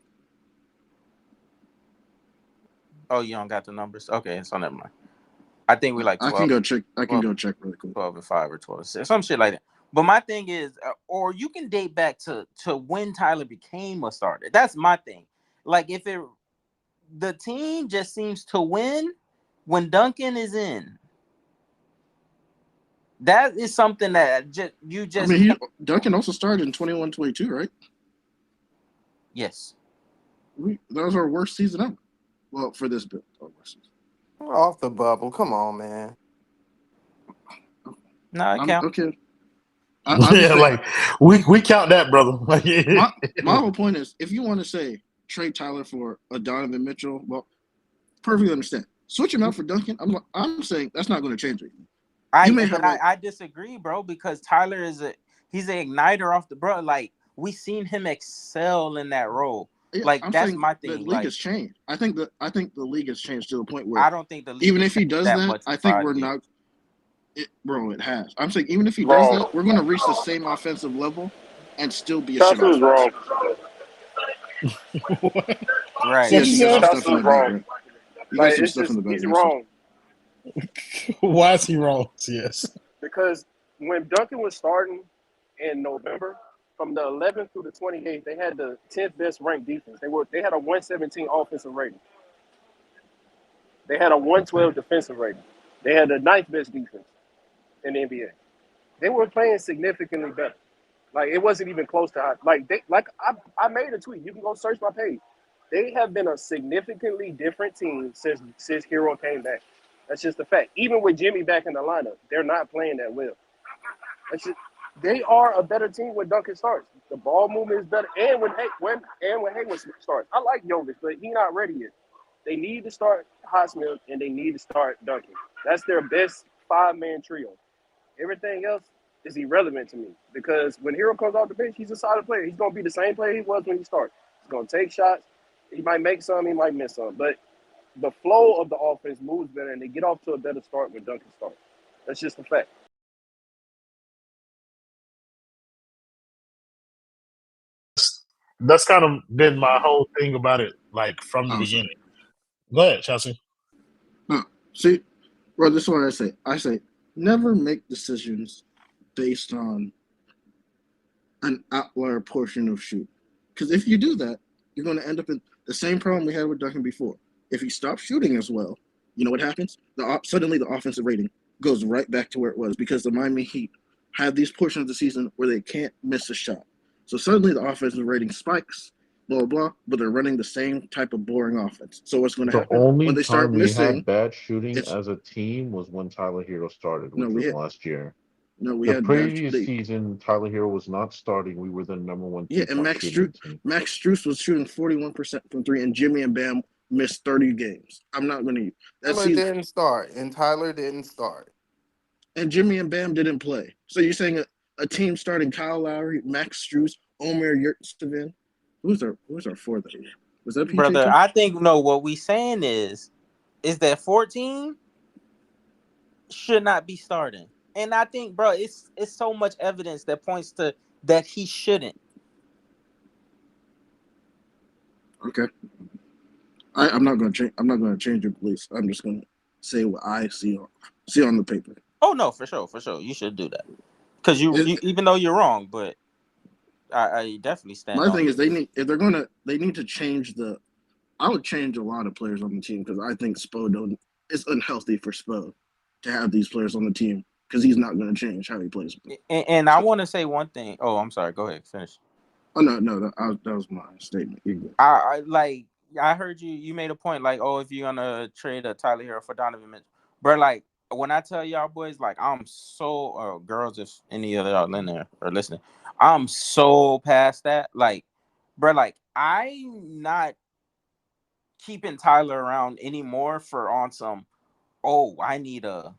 Oh, you don't got the numbers? Okay, so never mind. I think we like 12. I can go check really quick. 12-5 or 12-6, some shit like that. But my thing is, or you can date back to when Tyler became a starter. That's my thing. Like, if the team just seems to win when Duncan is in. That is something that Duncan also started in 21-22, right? Yes. That was our worst season ever. Well, for this bit, our worst season. We're off the bubble. Come on, man. No, I count. Okay. Like we count that, brother. My whole point is, if you want to say trade Tyler for a Donovan Mitchell, well, perfectly understand. Switch him out for Duncan. I'm saying that's not going to change anything. I disagree, bro, because Tyler he's an igniter off the bro. Like, we seen him excel in that role. Yeah, like, that's my thing. The league has changed. I think the league has changed to the point where I don't think the league even if he does that, I think we're not. Bro, it has. I'm saying even if he does that, we're going to reach the same offensive level and still be a shit offense. Wrong. Right. Yes, you got some stuff in the wrong. back. You got some stuff in the back. He's wrong. Why is he wrong? Yes. Because when Duncan was starting in November, from the 11th through the 28th, they had the 10th best ranked defense. They had a 117 offensive rating. They had a 112 defensive rating. They had the ninth best defense in the NBA. They were playing significantly better. Like it wasn't even close to I made a tweet. You can go search my page. They have been a significantly different team since Hero came back. That's just a fact. Even with Jimmy back in the lineup, they're not playing that well. That's just, they are a better team when Duncan starts. The ball movement is better, and when Hayward starts. I like Jovic, but he's not ready yet. They need to start Highsmith and they need to start Duncan. That's their best five-man trio. Everything else is irrelevant to me because when Hero comes off the bench, he's a solid player. He's going to be the same player he was when he started. He's going to take shots. He might make some, he might miss some. But the flow of the offense moves better and they get off to a better start when Duncan starts. That's just a fact. That's kind of been my whole thing about it, like from the beginning. Go ahead, Chelsea. No, see, bro, this is what I say. I say never make decisions based on an outlier portion of shoot. Because if you do that, you're going to end up in the same problem we had with Duncan before. If he stops shooting as well, you know what happens? Suddenly the offensive rating goes right back to where it was because the Miami Heat had these portions of the season where they can't miss a shot. So suddenly the offensive rating spikes, blah, blah, blah, but they're running the same type of boring offense. So what's going to The happen when only they start time we missing? had bad shooting It's as a team was when Tyler Hero started, no, which was last year. we The had bad. previous season, Tyler Hero was not starting. We were the number one Yeah, and three-point shooting team. Max Strus was shooting 41% from three, and Jimmy and Bam missed 30 games. I'm not going to. Tyler didn't start, and Tyler didn't start. And Jimmy and Bam didn't play. So you're saying a team starting Kyle Lowry, Max Strus, Omer Yurtseven. Who's our fourth that year? Was that PJ Brother, too? I think what we saying is that 14 should not be starting. And I think, bro, it's so much evidence that points to that he shouldn't. Okay. I'm not going to change. I'm not going to change your beliefs. I'm just going to say what I see on the paper. Oh no, for sure, you should do that because you even though you're wrong, but I definitely stand. My thing is they need to change the. I would change a lot of players on the team because I think it's unhealthy for Spo to have these players on the team because he's not going to change how he plays. And I want to say one thing. Oh, I'm sorry. Go ahead, finish. Oh no, that was my statement. I heard you made a point like, oh, if you're gonna trade a Tyler Hero for Donovan Mitchell, bro, like when I tell y'all boys, like I'm so girls, if any of y'all in there or listening, I'm so past that. Like, bro, like I'm not keeping Tyler around anymore for on some. Oh, I need a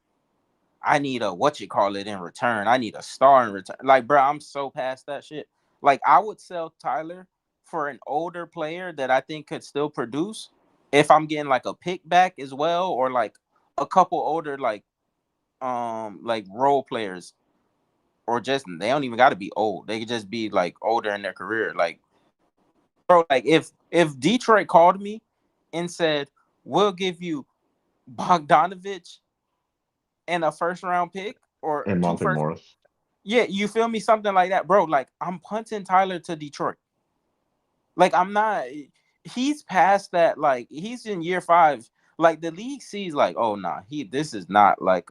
what you call it in return. I need a star in return. Like, bro, I'm so past that shit. Like, I would sell Tyler for an older player that I think could still produce if I'm getting like a pick back as well, or like a couple older like role players, or just they don't even got to be old. They could just be like older in their career. Like, bro, like if Detroit called me and said we'll give you Bogdanovich and a first round pick or and two Monte first. Morris. Yeah, you feel me? Something like that, bro. Like I'm punting Tyler to Detroit. Like I'm not. He's past that. Like he's in year 5. Like the league sees, like, oh nah, this is not like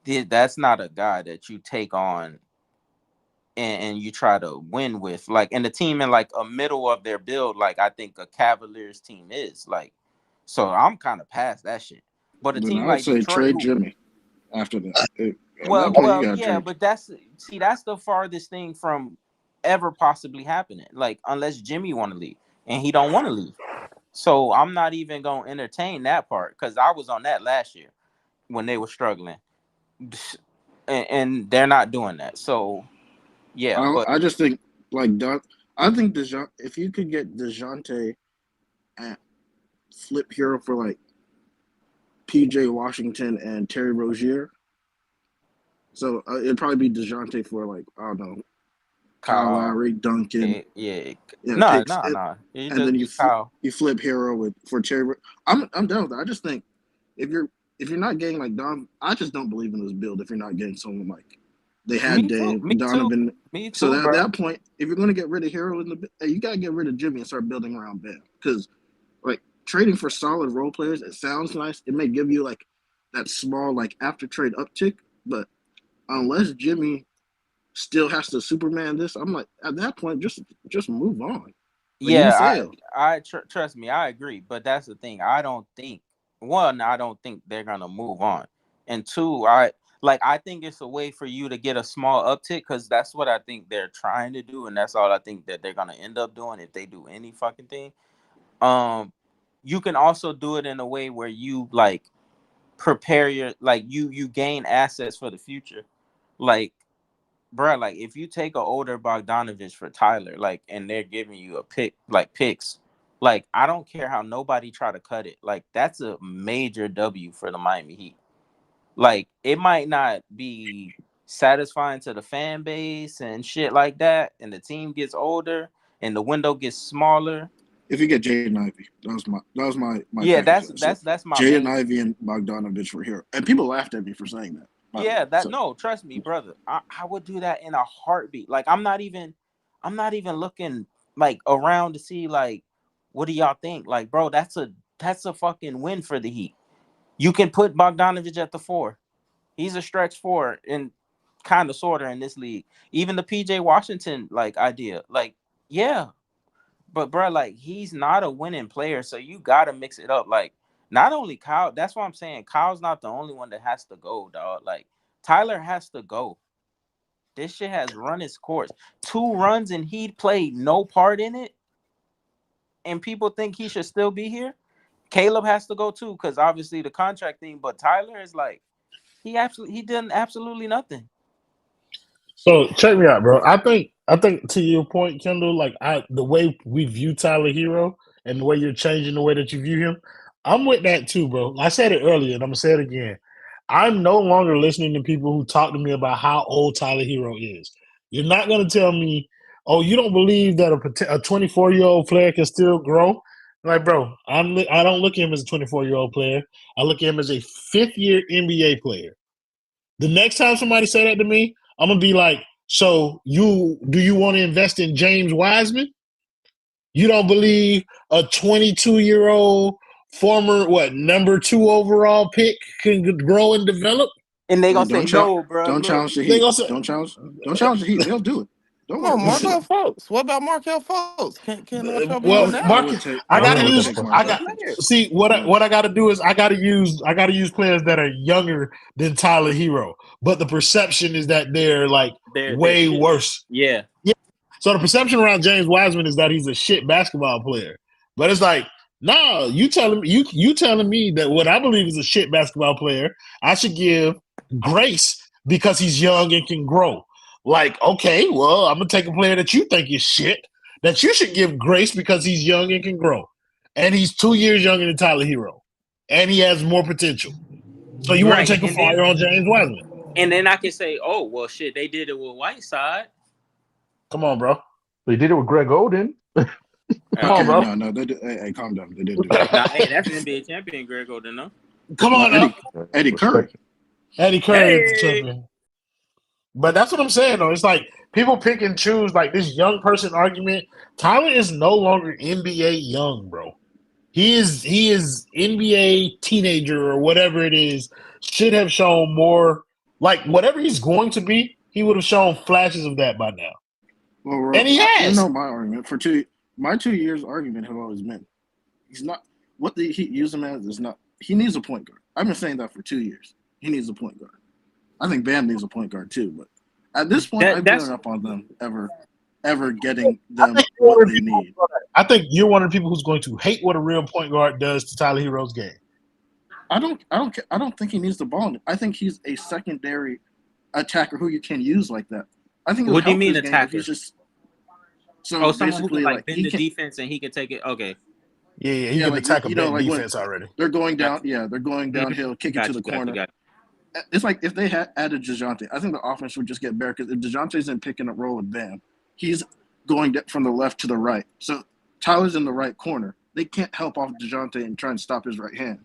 that's not a guy that you take on and you try to win with. Like, and the team in like a middle of their build, like I think a Cavaliers team is like. So I'm kind of past that shit. But a Then team I would like say Detroit, trade Jimmy after that. At that point, Well, you got to yeah, trade. but that's the farthest thing from ever possibly happening. Like, unless Jimmy want to leave, and he don't want to leave, so I'm not even gonna entertain that part because I was on that last year when they were struggling, and they're not doing that. So, yeah, but I just think I think if you could get DeJounte and flip Hero for like PJ Washington and Terry Rozier. So it'd probably be DeJounte for like, I don't know, Kyle Lowry, Duncan. yeah. Nah. You And just then be Kyle. you flip Hero for Terry. I'm down with that. I just think if you're if you're not getting like I just don't believe in this build if you're not getting someone like they had Me too. Dave, Me too. Donovan. Me So too, that at bro. that point, if you're going to get rid of Hero you got to get rid of Jimmy and start building around Bam. Because like trading for solid role players, it sounds nice. It may give you like that small like after trade uptick, but unless Jimmy still has to Superman this, I'm like at that point just move on. Like you Yeah, failed. trust me, I agree. But that's the thing. I don't think they're gonna move on. And two, I think it's a way for you to get a small uptick because that's what I think they're trying to do, and that's all I think that they're gonna end up doing if they do any fucking thing. Um, you can also do it in a way where you like prepare you gain assets for the future. Like, bro, like if you take an older Bogdanovich for Tyler, like, and they're giving you a picks, like I don't care how nobody try to cut it. Like that's a major W for the Miami Heat. Like it might not be satisfying to the fan base and shit like that, and the team gets older and the window gets smaller. If you get Jaden Ivey, that was my Yeah, package. that's So that's that's my Jaden main. Ivey and Bogdanovich were here, and people laughed at me for saying that. By the way, Yeah, that so no, trust me, brother. I would do that in a heartbeat. Like I'm not even looking like around to see like what do y'all think? Like, bro, that's a fucking win for the Heat. You can put Bogdanovich at the 4. He's a stretch 4 and kind of sorta in this league. Even the PJ Washington like idea. Like, yeah. But bro, like he's not a winning player, so you gotta mix it up. Like, not only Kyle, that's what I'm saying. Kyle's not the only one that has to go, dog. Like Tyler has to go. This shit has run its course. 2 runs and he played no part in it, and people think he should still be here. Caleb has to go too, because obviously the contract thing. But Tyler is like he did absolutely nothing. So check me out, bro. I think to your point, Kendall, like the way we view Tyler Hero and the way you're changing the way that you view him, I'm with that too, bro. I said it earlier and I'm gonna say it again. I'm no longer listening to people who talk to me about how old Tyler Hero is. You're not gonna tell me, oh, you don't believe that a 24-year-old player can still grow. Like, bro, I don't look at him as a 24-year-old player. I look at him as a fifth-year NBA player. The next time somebody say that to me, I'm gonna be like, so do you want to invest in James Wiseman? You don't believe a 22-year-old former number 2 overall pick can grow and develop? And they hey, gonna say no, bro. don't Look, challenge the They Heat. gonna say, Don't challenge the Heat. They'll do it. Don't No, worry. They'll do Markel it. Fultz. What about Markel Fultz? Can one y'all be I on well, would that? I Mark, would take I I gotta would use, take I Markel got Fultz. see what Honestly. I gotta do is I gotta use players that are younger than Tyler Hero, but the perception is that they're like they're way shit. worse. Yeah. So the perception around James Wiseman is that he's a shit basketball player. But it's like, no, you telling me that what I believe is a shit basketball player, I should give grace because he's young and can grow. Like, okay, well, I'm gonna take a player that you think is shit, that you should give grace because he's young and can grow. And he's 2 years younger than Tyler Hero. And he has more potential. So you want to Right. take a flyer on James Wiseman. And then I can say, oh well shit, they did it with Whiteside. Come on, bro. They did it with Greg Oden. Come on, Okay, bro. no, they did. Hey, calm down. They didn't do that. Nah, hey, that's an NBA champion, Greg Oden, no? Come No, on now. Eddie Curry. Respect. Eddie Curry is the Hey, champion. But that's what I'm saying though. It's like people pick and choose like this young person argument. Tyler is no longer NBA young, bro. He is NBA teenager or whatever it is, should have shown more like whatever he's going to be, he would have shown flashes of that by now. Well, bro, And he you has. know my argument my 2 years argument have always been he's not what the Heat use him as is not. He needs a point guard. I've been saying that for 2 years. He needs a point guard. I think Bam needs a point guard too, but at this point, I've given that's up on them ever getting I them think you're what one of the they people need. I think you're one of the people who's going to hate what a real point guard does to Tyler Hero's game. I don't think he needs the ball. I think he's a secondary attacker who you can use like that. I think it would what do you help mean his game if attacker? he's just so Oh, someone who can basically like like bend he the can defense and he can take it. Okay. Yeah, he yeah can like attack a bad like when defense already. they're going Got down they're going you. downhill, kick it to Got the you, got you, corner. got It's like if they had added DeJounte, I think the offense would just get better because if DeJounte's in picking up roll with Bam, he's going from the left to the right. So Tyler's in the right corner. They can't help off DeJounte and try and stop his right hand.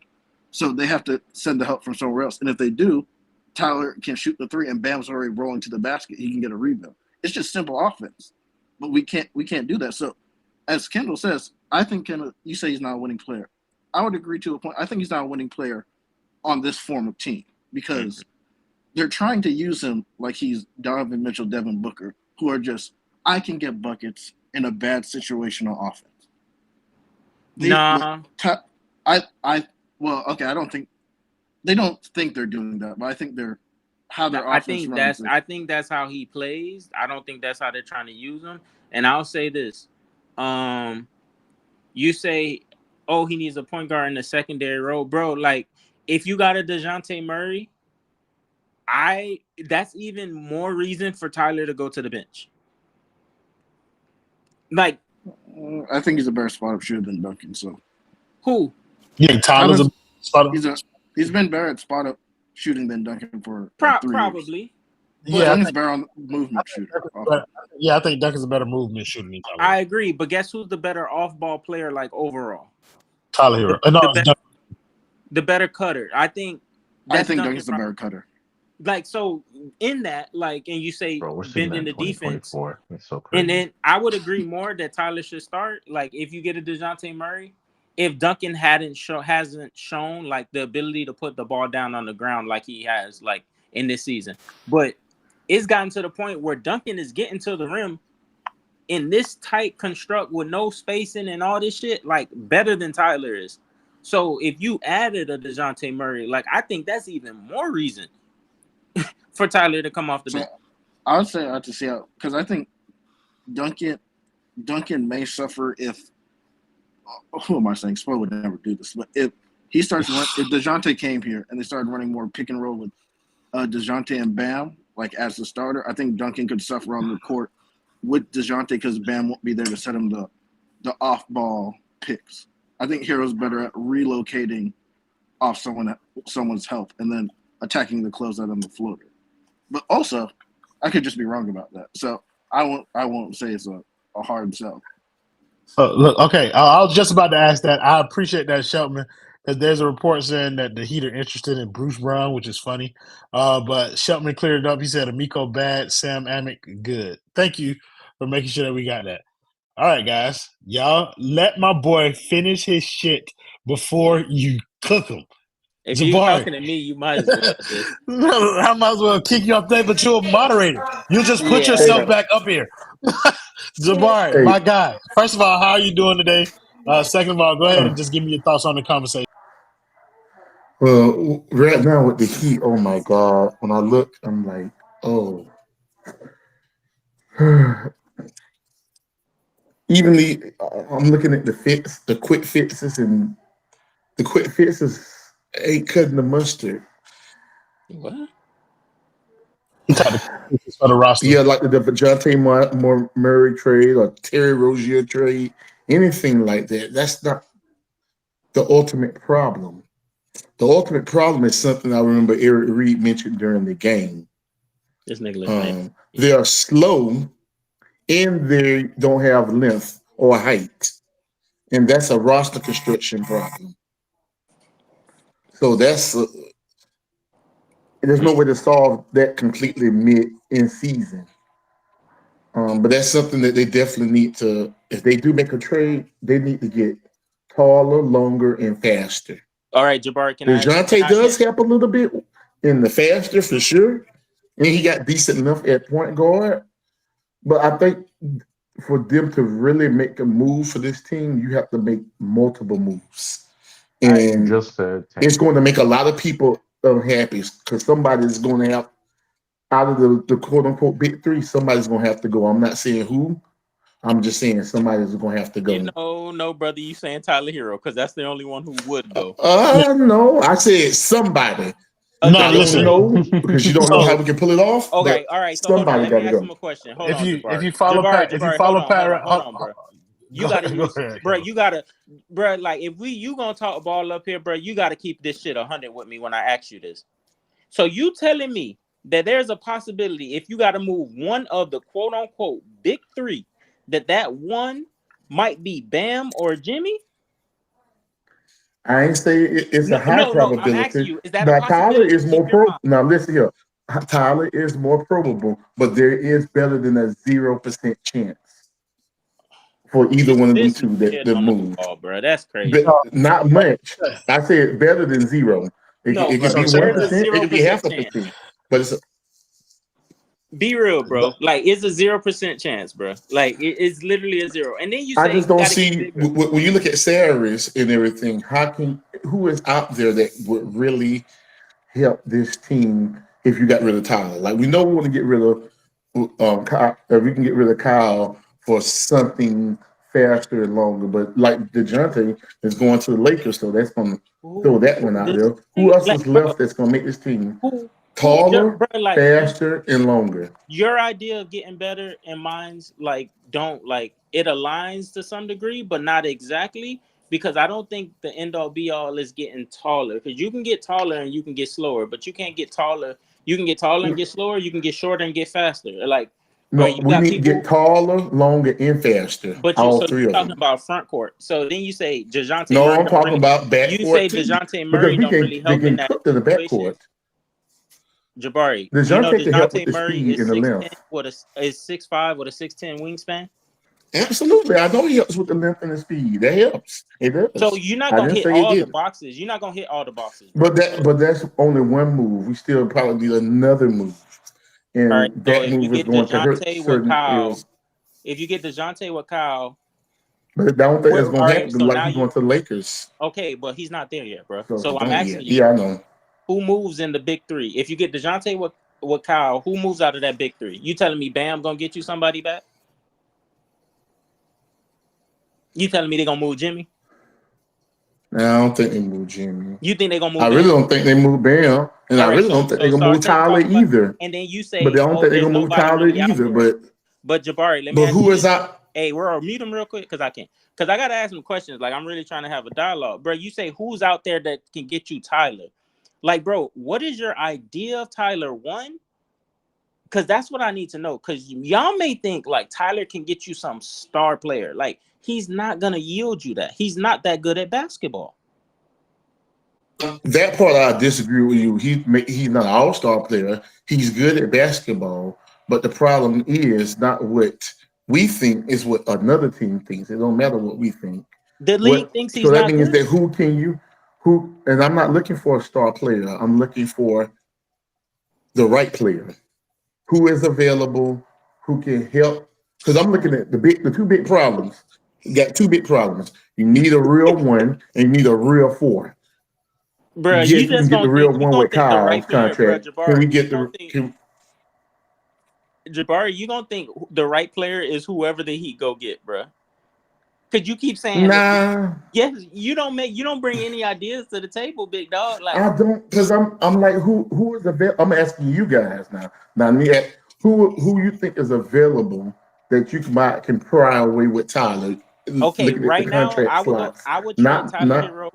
So they have to send the help from somewhere else. And if they do, Tyler can shoot the three, and Bam's already rolling to the basket. He can get a rebound. It's just simple offense, but we can't do that. So, as Kendall says, I think you say he's not a winning player. I would agree to a point. I think he's not a winning player on this form of team because they're trying to use him like he's Donovan Mitchell, Devin Booker, who are just I can get buckets in a bad situation on offense. Nah, I don't think they don't think they're doing that, but I think they're how their offense runs. I think that's how he plays. I don't think that's how they're trying to use him. And I'll say this: you say, "Oh, he needs a point guard in the secondary role, bro." Like, if you got a DeJounte Murray, that's even more reason for Tyler to go to the bench. Like, I think he's a better spot up shooter than Duncan. So who? Yeah, Tyler's a spot up. He's been better at spot up shooting than Duncan for 3 probably. years. Yeah, Duncan's better on movement shooter. I think Duncan's a better movement shooter than Tyler. I agree, but guess who's the better off-ball player, like overall? Tyler Hero. The better cutter. I think Duncan's the better cutter. Like, so in that, like, and you say Bro, we're bending the defense. It's so crazy. And then I would agree more that Tyler should start. Like, if you get a DeJounte Murray, if Duncan hasn't shown like the ability to put the ball down on the ground like he has like in this season. But it's gotten to the point where Duncan is getting to the rim in this tight construct with no spacing and all this shit, like better than Tyler is. So if you added a DeJounte Murray, like I think that's even more reason for Tyler to come off the bench. I would say I have to see how, because I think Duncan may suffer if who am I saying? Spo would never do this, but if he starts if DeJounte came here and they started running more pick and roll with DeJounte and Bam, like as the starter, I think Duncan could suffer on the court with DeJounte because Bam won't be there to set him the off ball picks. I think Hero's better at relocating off someone's help and then attacking the closeout on the floater. But also, I could just be wrong about that. So I won't say it's a hard sell. Look, okay, I was just about to ask that. I appreciate that, Shelton, because there's a report saying that the Heat are interested in Bruce Brown, which is funny. But Shelton cleared it up. He said Amico bad, Sam Amick good. Thank you for making sure that we got that. All right, guys, y'all let my boy finish his shit before you cook him. If you're talking to me, you might as well. No, I might as well kick you off there, but you're a moderator. You just put yourself back up here. Jabari, my guy. First of all, how are you doing today? Second of all, go ahead and just give me your thoughts on the conversation. Well, right now with the Heat, oh my God. When I look, I'm like, oh. I'm looking at the quick fixes, and the quick fixes ain't cutting the mustard. What? For the roster. Yeah, like the DeJounte Murray trade or Terry Rozier trade, anything like that. That's not the ultimate problem. The ultimate problem is something I remember Eric Reed mentioned during the game. This nigga they are slow and they don't have length or height. And that's a roster construction problem. So there's no way to solve that completely in season. But that's something that they definitely need to, if they do make a trade, they need to get taller, longer, and faster. All right, Jabari, DeJounte does help a little bit in the faster for sure. And he got decent enough at point guard. But I think for them to really make a move for this team, you have to make multiple moves. And it's going to make a lot of people unhappy because somebody's going to have, out of the quote unquote big three, somebody's going to have to go. I'm not saying who. I'm just saying somebody's going to have to go. No, brother, you saying Tyler Hero because that's the only one who would go. No, I said somebody. No, listen. Because you don't know how we can pull it off. Okay, all right. So somebody got to go. Him a question. Hold on, if you follow Pat, hold on, bro. You gotta use, bro. You gotta, bro. Like if you gonna talk ball up here, bro, you gotta keep this shit 100 with me when I ask you this. So you telling me that there's a possibility if you got to move one of the quote unquote big three, that one might be Bam or Jimmy? I ain't say it's a high No. I'm asking probability. you, is that a Now Tyler possibility? is Keep more your mind. Now listen here. Tyler is more probable, but there is better than a 0% chance for either one of them This two kid that don't know moved. ball, bro. That's crazy. But not much. Okay. I said better than zero. No, It bro. could So be check one There's a this. percent. It zero could be percent half a chance. percent. But it's Be real, but bro. Like it's a 0% chance, bro. Like it's literally a zero. And then you I say just you don't got to get see bigger. when you look at salaries and everything. Who is out there that would really help this team if you got rid of Tyler? Like we know we want to get rid of Kyle, if we can get rid of Kyle for something faster and longer. But like DeJounte is going to the Lakers, so that's going to throw that one out there. Who else Like, is bro, left that's going to make this team bro, taller, like faster, and longer? your idea of getting better and mine's like don't like it aligns to some degree, but not exactly. Because I don't think the end all be all is getting taller. Because you can get taller and you can get slower, but you can't get taller. You can get taller and get slower. You can get shorter and get faster. Like, bro, No, you we got need to people. get taller, longer, and faster. But All you're three of talking them. about front court. So then you say Dejounte No, Murray I'm don't talking really. about You say backcourt too, Dejounte because Murray don't really they help in can that cook to the situation. backcourt. Jabari, you know DeJounte can help with Dejounte the Murray speed is and the 6'10", length. is 6'5" with a 6'10" wingspan. Absolutely, I know he helps with the length and the speed. That helps. It So does. you're not I gonna didn't hit say it all the didn't. boxes. You're not gonna hit all the boxes, bro. But that's only one move. We still probably need another move, All right. and So that if you move is get going to hurt Dejounte with certain Kyle, areas. if you get Dejounte with Kyle, But I don't think that's where going all to right? happen. So Like now he's going you to the Lakers, okay, but he's not there yet, bro. so So I'm don't asking yet. you, Yeah, I know. who moves in the big three? If you get Dejounte with Kyle, who moves out of that big three? You telling me Bam gonna get you somebody back? You telling me they gonna move Jimmy? I don't think they move Jimmy. You think they gonna I move really Bam? don't think they move Bam, and All I right, really so don't think they're gonna start move Tyler talking about, either. and then you But say, I don't oh, think they're there's gonna move nobody Tyler really out either. there. But But Jabari, let me but ask you who is this. out? Hey, we're mute him real quick because I can't. Because I gotta ask him questions. Like I'm really trying to have a dialogue, bro. You say who's out there that can get you Tyler? Like, bro, what is your idea of Tyler? One, because that's what I need to know. Because y'all may think like Tyler can get you some star player. Like he's not gonna yield you that. He's not that good at basketball. That part I disagree with you. He's not an all-star player. He's good at basketball, but the problem is not what we think, is what another team thinks. It don't matter what we think. The league What thinks so he's that not means good. that who and I'm not looking for a star player. I'm looking for the right player. Who is available, who can help. Because I'm looking at the two big problems. You got two big problems. You need a real one and you need a real four. Bro, you Yes, we can just get the gonna real think you one gonna with think the Kyle's right player, bro. contract. Can we Jabari, you get gonna the? think Jabari, you gonna think the right player is whoever the Heat go get, bro. Cause you keep saying that. Nah, Yes, you don't bring any ideas to the table, big dog. Like, I don't. Because I'm like, who is available? I'm asking you guys now. Now, who you think is available that you can pry away with Tyler? okay, Looking at the right now contract slots, I would trade not Tyler not. Hero.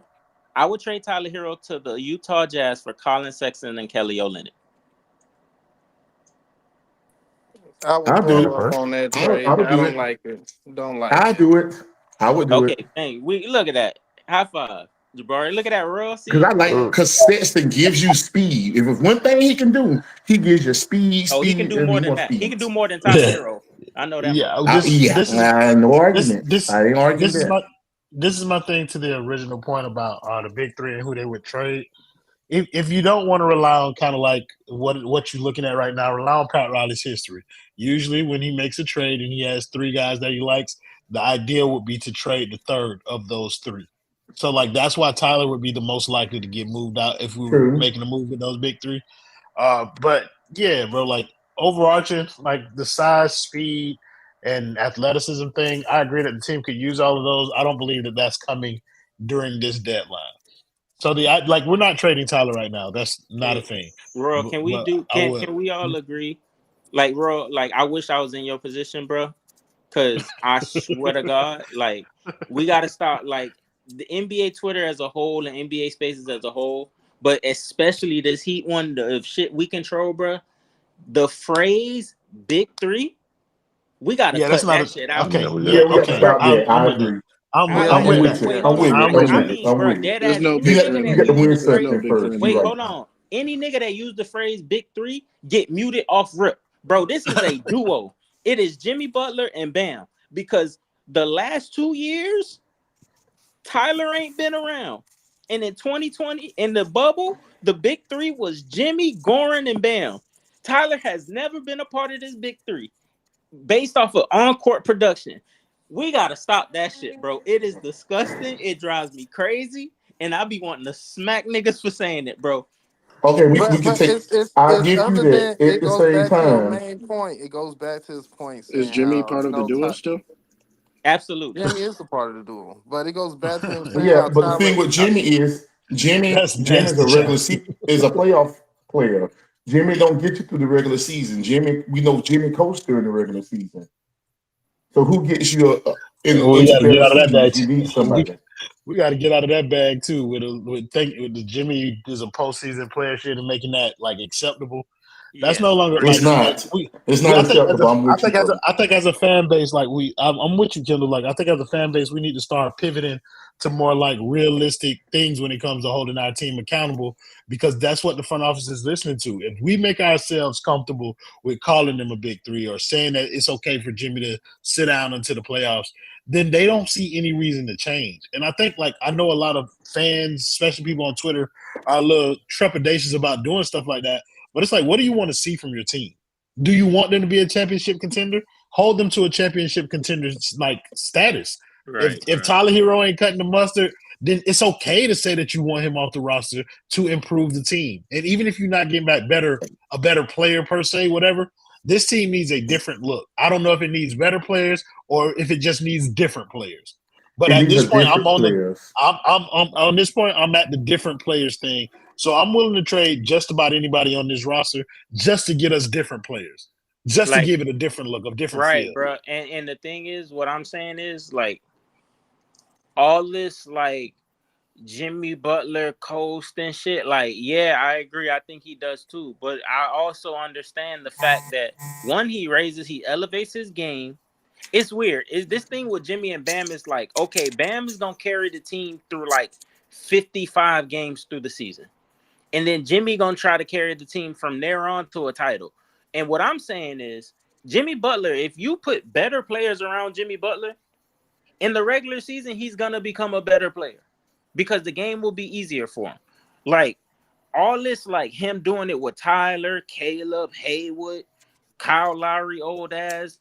I would trade Tyler Hero to the Utah Jazz for Colin Sexton and Kelly Olynyk. I would I'll do hold it. up on that I trade. would I do don't it. like it. Don't like I it. do it. I would do Okay, it. dang, we look at that. High five, Jabari. Look at that, Royal. Because See? I like because Sexton gives you speed. If it's one thing he can do, he gives you speed, Oh, he can do and more he than wants that. He speed. can do more than Tyler Yeah, Hero. I know that much. yeah. This Yeah, this is no this argument. this I ain't arguing this is that. my thing to the original point about the big three and who they would trade. If you don't want to rely on kind of like what you're looking at right now, rely on Pat Riley's history. Usually, when he makes a trade and he has three guys that he likes, the idea would be to trade the third of those three. So, like that's why Tyler would be the most likely to get moved out if we were True. making a move with those big three. But yeah, bro, like overarching, like the size, speed, and athleticism thing, I agree that the team could use all of those. I don't believe that that's coming during this deadline. So like we're not trading Tyler right now. That's not a Hey, thing. Royal, But, can we but do? I would. Can we all agree? Like, Royal, like I wish I was in your position, bro. Cause I swear to God, like we got to start like the NBA Twitter as a whole and NBA Spaces as a whole, but especially this Heat one, the shit we control, bro. The phrase "Big Three," we got to Yeah, that's cut not that a shit out. okay. Yeah, we Yeah, Yeah, we got got to okay. Bro, stop I'm that. I'm I with that. agree. I'm I'm with with that. you. Wait, I'm hold with on. it. I'm I'm with I with that. it. mean, I'm bro, with it. dead There's ass. no Any big You nigga three. you that got the use win the circle phrase, in There's first. You're no wait, big right. hold three. on. Any nigga that use the phrase big three get muted off rip, bro. This is a duo. It is Jimmy Butler and Bam because the last 2 years Tyler ain't been around, and in 2020 in the bubble, the big three was Jimmy, Goran, and Bam. Tyler has never been a part of this big three based off of on-court production. We gotta stop that shit, bro. It is disgusting. It drives me crazy, and I be wanting to smack niggas for saying it, bro. Okay, we But can take. I it's give you other that. than At it the goes same back to your time, main point. It goes back to his point Is saying Jimmy how part of the duo still? Absolutely. Jimmy is a part of the duel, but it goes back to him saying yeah. how But the thing Tyler. with Jimmy is That's Jimmy's nasty, a regular Chauncey. is a playoff player. Jimmy don't get you through the regular season. We know Jimmy coached during the regular season. So who gets you We into got to get better out of that bag. seasons? You need We somebody. we got to get out of that bag too. With the Jimmy is a postseason player shit and making that like acceptable. That's Yeah. no longer It's like not. we. It's We not I think as acceptable. a I'm I with you, think as a bro. I think as a fan base like I'm with you, Kendall. Like I think as a fan base we need to start pivoting to more like realistic things when it comes to holding our team accountable because that's what the front office is listening to. If we make ourselves comfortable with calling them a big three or saying that it's okay for Jimmy to sit down into the playoffs, then they don't see any reason to change. And I think like I know a lot of fans, especially people on Twitter, are a little trepidatious about doing stuff like that. But it's like, what do you want to see from your team? Do you want them to be a championship contender? Hold them to a championship contender like status. Right, If right. Tyler Hero ain't cutting the mustard, then it's okay to say that you want him off the roster to improve the team. And even if you're not getting back a better player per se, whatever, this team needs a different look. I don't know if it needs better players or if it just needs different players. But And at these this are point, different players. I'm on this point. I'm at the different players thing. So I'm willing to trade just about anybody on this roster just to get us different players, just to Like, give it a different look, a different right, feel. bro. And the thing is, what I'm saying is like all this like Jimmy Butler coast and shit. Like, yeah, I agree. I think he does too. But I also understand the fact that one, he elevates his game. It's weird. Is this thing with Jimmy and Bam is like, okay, Bam is gonna carry the team through like 55 games through the season. And then Jimmy gonna try to carry the team from there on to a title. And what I'm saying is Jimmy Butler, if you put better players around Jimmy Butler in the regular season, he's gonna become a better player because the game will be easier for him. Like all this, like him doing it with Tyler, Caleb, Haywood, Kyle Lowry, old ass.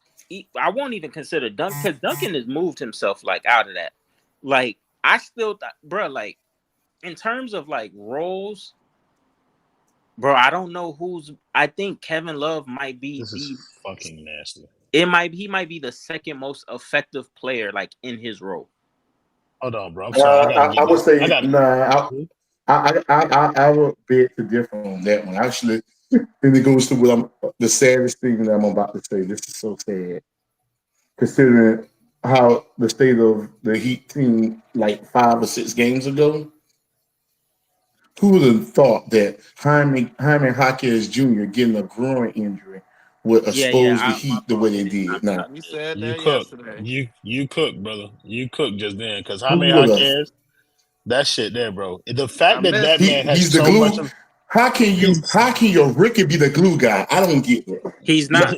I won't even consider Duncan because Duncan has moved himself like out of that. Like I still, bro, like in terms of like roles, bro, I don't know who's. I think Kevin Love might be This is the. fucking nasty. He might be the second most effective player like in his role. Hold on, bro. I'm sorry. I got to I get would this. I say got to. nah. I would beg to differ on that one. Actually, then it goes to the saddest thing that I'm about to say. This is so sad, considering how the state of the Heat team like 5 or 6 games ago. Who would have thought that Hyman Hawkins Jr. getting a groin injury would Yeah. expose the My Heat the way fault. I they didn't. did? Now You said You that cook. yesterday. You cook, brother. You cook just then because who Jaime would have? Jaquez, that shit there, bro. The I fact that missed that it. man has He's the so much glue. of he's How can your Ricky be the glue guy? I don't get it. He's not.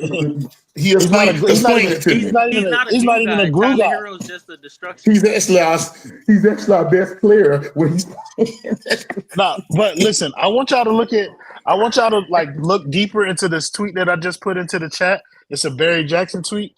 He he's not a he's not explain even it to me. He's not a he's not glue even a guy. glue Tyler guy. Hero's just a destruction. He's actually our best player when he's playing. No, but listen, I want y'all to like look deeper into this tweet that I just put into the chat. It's a Barry Jackson tweet.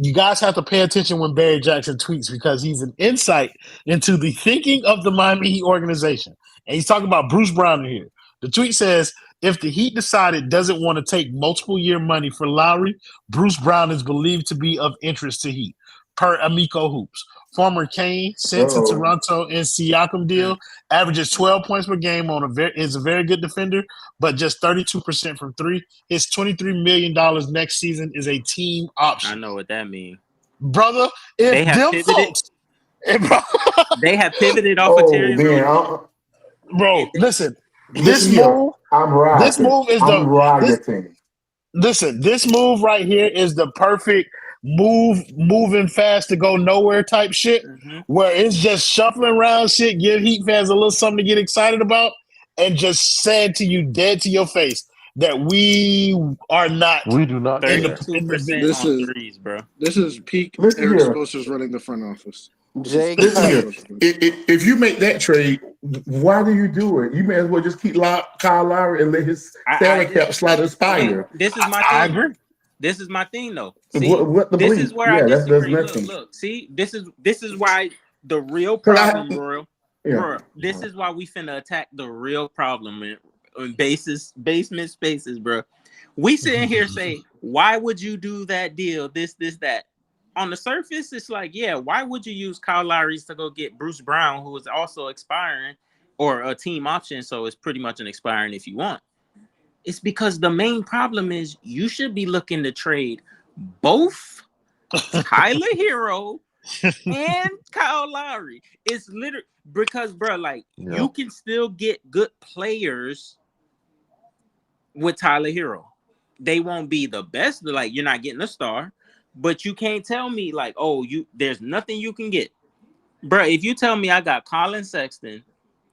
You guys have to pay attention when Barry Jackson tweets because he's an insight into the thinking of the Miami Heat organization. And he's talking about Bruce Brown in here. The tweet says, if the Heat decided doesn't want to take multiple year money for Lowry, Bruce Brown is believed to be of interest to Heat, per Amico Hoops. Former Kane sent to Oh, Toronto in Siakam deal, averages 12 points per game is a very good defender, but just 32% from three. His $23 million next season is a team I option. know what that means. Brother, They if have them pivoted. folks, They have pivoted off of oh Terry man, Rozier, and bro, they. listen, listen here. I'm this rioting. move is I'm this rioting. listen, this move right here is the perfect moving fast to go nowhere type shit, where it's just shuffling around shit, give Heat fans a little something to get excited about, and just saying to you dead to your face that we are not We do not in care. the in the 32% This on is threes, bro. this is peak Listen Eric here. Spoelstra's running the front office. This is Jay peak Listen Eric Cut. here. Spoelstra. If you make that trade, why do you do it? You may as well just keep Kyle Lowry and let his I salary cap slide disagree. And expire. this is my I thing. agree. This is my thing though. See, What the this is bleep? where I Yeah, that's disagree. Look, nothing. look. See, this is why the real Cause problem, Royal, yeah. bro. This is why we finna attack the real problem in basement spaces, bro. We sitting here say, why would you do that deal? This, that. On the surface, it's like, yeah, why would you use Kyle Lowry to go get Bruce Brown, who is also expiring, or a team option? So it's pretty much an expiring if you want. It's because the main problem is you should be looking to trade both Tyler Hero and Kyle Lowry. It's literally because, bro, like Yeah. you can still get good players with Tyler Hero. They won't be the best. Like you're not getting a star, but you can't tell me like, oh, there's nothing you can get, bro. If you tell me I got Colin Sexton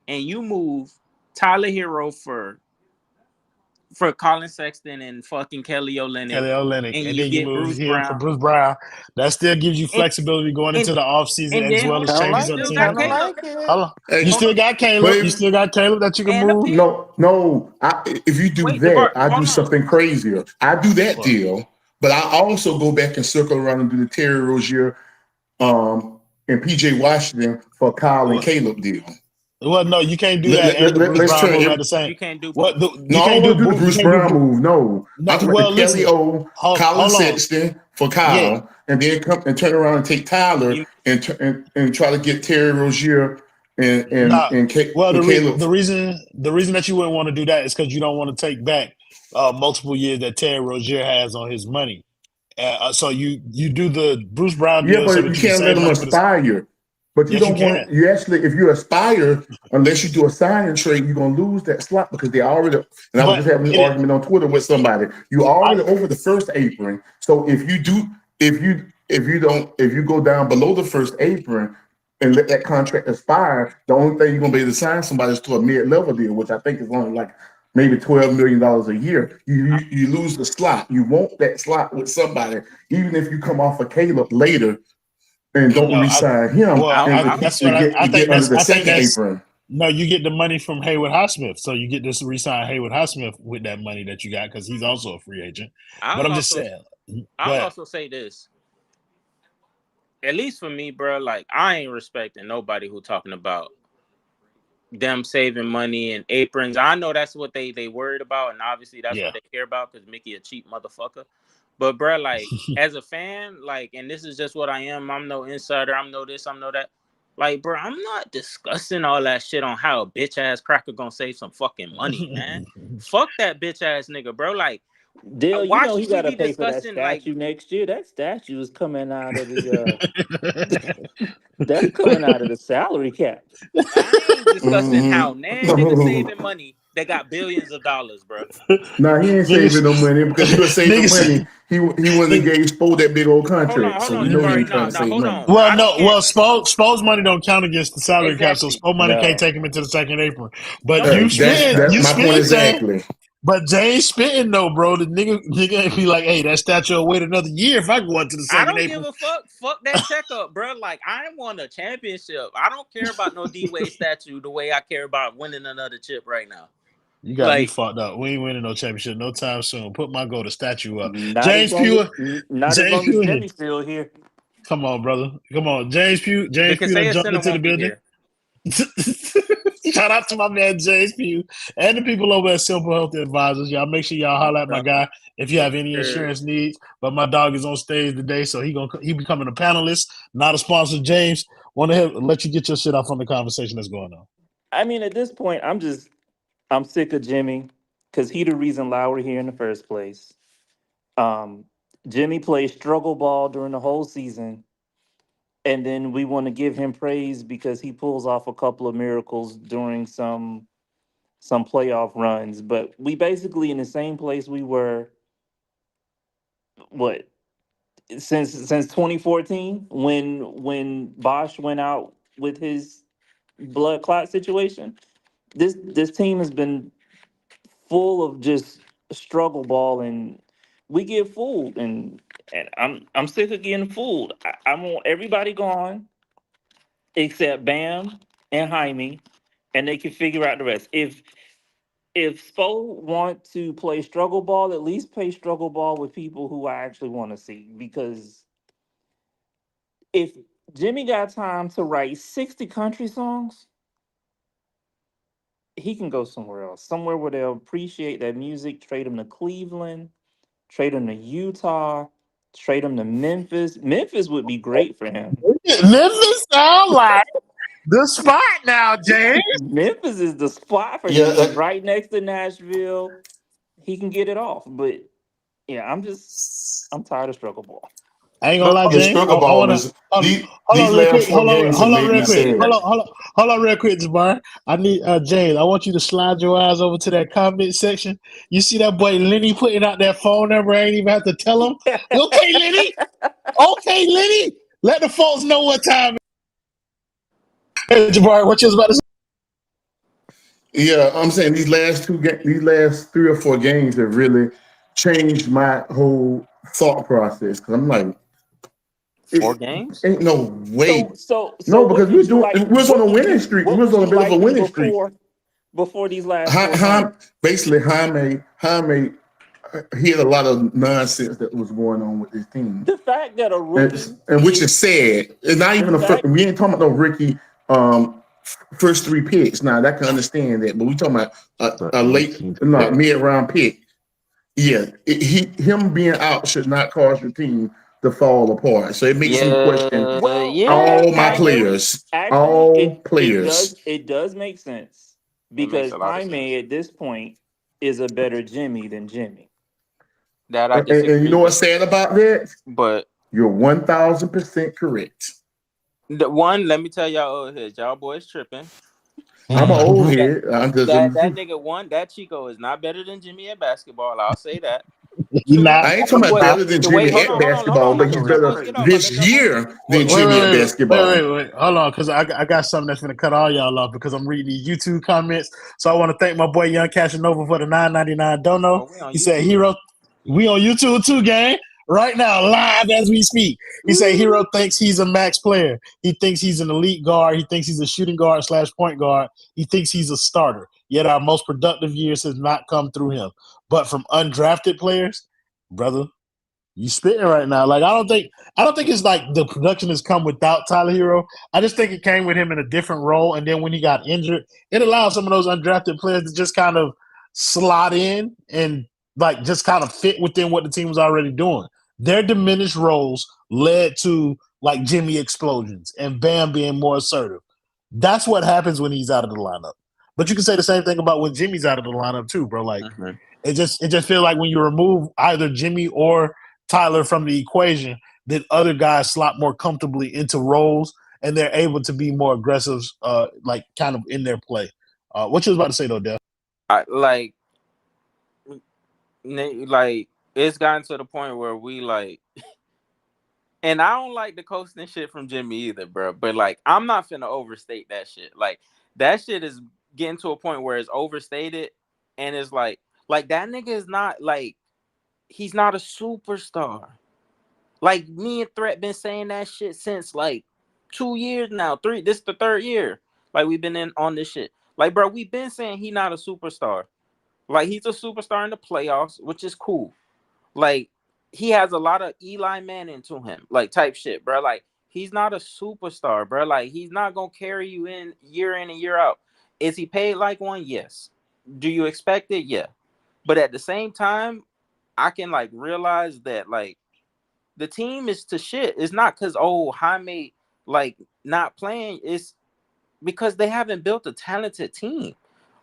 and you move Tyler Hero for Colin Sexton and fucking Kelly Olynyk, Kelly Olynyk, and and you then you get move Bruce him for Brown, Bruce Brown. That still gives you and flexibility going and into the offseason and as then well hold as on, you changes on the still team got as Kind of well. Caleb. like it. Hold on. Hey, You Hold still on, got but Caleb. You still got Caleb that you can and a move. pick. no. If you do Wait, that, DeBart, I do hold on. something crazier. I do that What? deal, but I also go back and circle around and do the Terry Rozier and PJ Washington for Kyle and What? Caleb deal. Well, no, you can't do that and the Bruce Let's Brown turn move at it. the same. You can't do What? both. No, You I can't don't do. want to do the You Bruce can't do. Brown move. No, No. I'm talking about Well, the Kelly listen. O, Colin Hold on. Sexton for Yeah. Kyle, and then come and turn around and take Tyler You and try to get Terry Rozier Nah. Well, and Caleb. the reason that you wouldn't want to do that is because you don't want to take back multiple years that Terry Rozier has on his money. So you do the Bruce Brown Yeah, deal so but you that you can can't let save them money for this. aspire. But you Yes, you don't want can. to. You actually, if you aspire, unless you do a sign and trade, you're gonna lose that slot because they already. And I was But just having an it, argument on Twitter with somebody. You I already over the first apron. So if you go down below the first apron and let that contract expire, the only thing you're gonna be able to sign somebody is to a mid-level deal, which I think is only like maybe $12 million a year. You lose the slot. You want that slot with somebody, even if you come off of Caleb later and don't no. re-sign him I and, I That's what and get I to think. get under That's the I think second that's apron. no. You get the money from Hayward Highsmith, so you get this resign Hayward Highsmith with that money that you got because he's also a free agent. But I'll I'm just also saying. I'll But also say this. At least for me, bro, like I ain't respecting nobody who talking about them saving money and aprons. I know that's what they worried about, and obviously that's yeah, what they care about because Mickey a cheap motherfucker. But bro, like as a fan, like, and this is just what I am. I'm no insider. I'm no this. I'm no that. Like, bro, I'm not discussing all that shit on how a bitch ass cracker gonna save some fucking money, man. Fuck that bitch ass nigga, bro. Like, Dale, you why know he should we got to be pay for that discussing like statue next year. That statue is coming out of the that's coming out of the salary cap. I ain't discussing how nan niggas Mm-hmm. saving money that got billions of dollars, bro. Now he ain't saving niggas, no money because he was saving niggas, money. He wasn't niggas. engaged for that big old contract, Hold so on, we know he Jabari. ain't trying No, to no, save hold money. on. Well, I don't no. care. Well, Spo's money don't count against the salary cap, so Exactly. Spo money can't No. take him into the second apron. But No, you spitting, That's you my point spitting, Jay. exactly. But Jay's spitting though, bro. The nigga ain't be like, hey, that statue will wait another year if I go into the I second don't give apron. a fuck. Fuck that checkup, bro. Like I won a championship. I don't care about no D Wade statue the way I care about winning another chip right now. You got me Like fucked up. We ain't winning no championship no time soon. Put my go to statue up. Not as James long as Pure, not as James long as Pure here. Jimmy's still here. Come on, brother. Come on. the James Pugh done Kaseya jumped Center into the won't be building. here. Shout out to my man James Pugh and the people over at Simple Health Advisors. Y'all make sure y'all holler at my guy if you have any insurance needs. But my dog is on stage today, so he becoming a panelist, not a sponsor. James, want to let you get your shit off on the conversation that's going on. I mean, at this point, I'm sick of Jimmy because he the reason Lowry here in the first place. Um, Jimmy plays struggle ball during the whole season, and then we want to give him praise because he pulls off a couple of miracles during some playoff runs. But we basically in the same place we were what since 2014 when Bosch went out with his blood clot situation. This team has been full of just struggle ball, and we get fooled, and I'm sick of getting fooled. I want everybody gone except Bam and Jaime, and they can figure out the rest. If Spo want to play struggle ball, at least play struggle ball with people who I actually want to see. Because if Jimmy got time to write 60 country songs, he can go somewhere else, somewhere where they'll appreciate that music. Trade him to Cleveland, trade him to Utah, trade him to Memphis. Memphis would be great for him. Memphis sound like the spot now, James. Memphis is the spot for Yeah, him. He's right next to Nashville. He can get it off. But yeah, I'm tired of struggle ball. I ain't gonna But lie, the James. struggle I ball wanna is hold these on real last quick. four games have Hold on made real me quick. sad. Hold on real quick, Jabbar. I need James. I want you to slide your eyes over to that comment section. You see that boy Lenny putting out that phone number. I ain't even have to tell him. Okay, Lenny. Okay, Lenny. Let the folks know what time. Hey, Jabbar, what you was about to say? Yeah, I'm saying these last 3 or 4 games have really changed my whole thought process. Because I'm like, 4 games. ain't no way. So No, what because did you like? we was on a winning streak. We What was was on a you bit of a liking winning streak. before these last 4 games? Basically, Jaime, he had a lot of nonsense that was going on with his team, The fact that a rookie and which is is sad. It's not the even a first. fact We ain't talking about no Ricky first 3 picks. Now that can understand that, but we talking about The a late, 18th no, pick. mid round pick. Yeah, him being out should not cause your team to fall apart. So it makes me question Yeah, well, yeah, all my kind of. players, actually all it players. does make sense It makes because a lot of sense. Jaime at this point is a better Jimmy than Jimmy. That I And you disagree know what's with, sad about that? but You're 1,000% correct. the one, let me tell y'all old heads, y'all boys tripping. I'm an old That head. I'm just that telling the that truth. nigga one, that Chico is not better than Jimmy at basketball. I'll say that. You Two, not. I ain't the talking about way better than the way. Jimmy Hold at on, hold on, hold basketball, on. but Let he's them let better boys get off. I this let y'all finish. year than Jimmy at basketball. Wait. Hold on, because I got something that's gonna cut all y'all off because I'm reading these YouTube comments. So I want to thank my boy Young Casanova for the $9.99 dono. Oh, we on He said, YouTube. "Hero, we on YouTube too, gang. Right now, live as we speak." He said, "Hero thinks he's a max player. He thinks he's an elite guard. He thinks he's a shooting guard / point guard. He thinks he's a starter. Yet our most productive years has not come through him. But from undrafted players, brother, you spitting right now. Like I don't think it's like the production has come without Tyler Hero. I just think it came with him in a different role. And then when he got injured, it allowed some of those undrafted players to just kind of slot in and like just kind of fit within what the team was already doing. Their diminished roles led to like Jimmy explosions and Bam being more assertive. That's what happens when he's out of the lineup. But you can say the same thing about when Jimmy's out of the lineup too, bro. Like Mhm. it just feels like when you remove either Jimmy or Tyler from the equation, then other guys slot more comfortably into roles and they're able to be more aggressive, like kind of in their play. What you was about to say though, Def? I like it's gotten to the point where we like, and I don't like the coasting shit from Jimmy either, bro. But like, I'm not finna overstate that shit. Like that shit is getting to a point where it's overstated, and it's like that nigga is not like he's not a superstar. Like me and Threat been saying that shit since like 2 years now. Three. This is the third year. Like we've been in on this shit. Like, bro, we've been saying he not a superstar. Like he's a superstar in the playoffs, which is cool. Like he has a lot of Eli Manning to him, like type shit, bro. Like he's not a superstar, bro. Like he's not gonna carry you in and year out. Is he paid like one? Yes. Do you expect it? Yeah. But at the same time, I can like realize that like the team is to shit. It's not because Jaime like not playing. It's because they haven't built a talented team.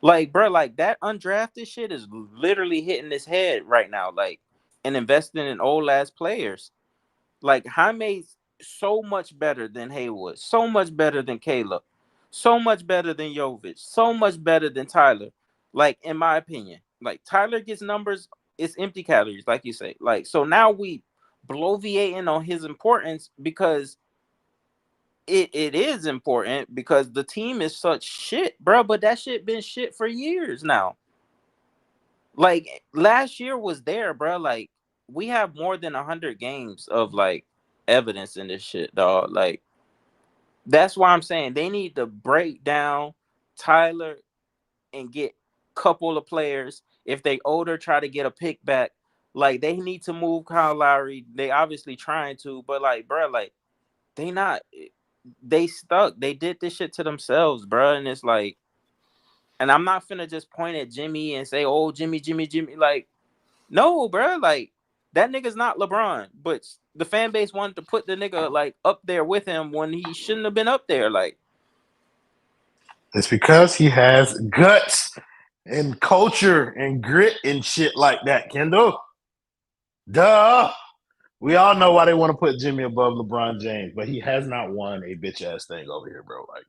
Like, bro, like that undrafted shit is literally hitting his head right now. Like, and investing in old ass players. Like Jaime's so much better than Haywood, so much better than Caleb, so much better than Jovic, so much better than Tyler. Like, in my opinion, like Tyler gets numbers, it's empty calories, like you say. Like, so now we bloviating on his importance because it is important because the team is such shit, bro. But that shit been shit for years now. Like last year was there, bro. Like we have more than 100 games of like evidence in this shit, dog. Like that's why I'm saying they need to break down Tyler and get a couple of players. If they older, try to get a pick back. Like they need to move Kyle Lowry. They obviously trying to, but like, bro, like they not. They stuck. They did this shit to themselves, bro. And it's like, and I'm not finna just point at Jimmy and say, "Oh, Jimmy, Jimmy, Jimmy." Like, no, bro. Like that nigga's not LeBron, but the fan base wanted to put the nigga like up there with him when he shouldn't have been up there. Like, It's because he has guts and culture and grit and shit like that, Kendall. Duh. We all know why they want to put Jimmy above LeBron James, but he has not won a bitch ass thing over here, bro. Like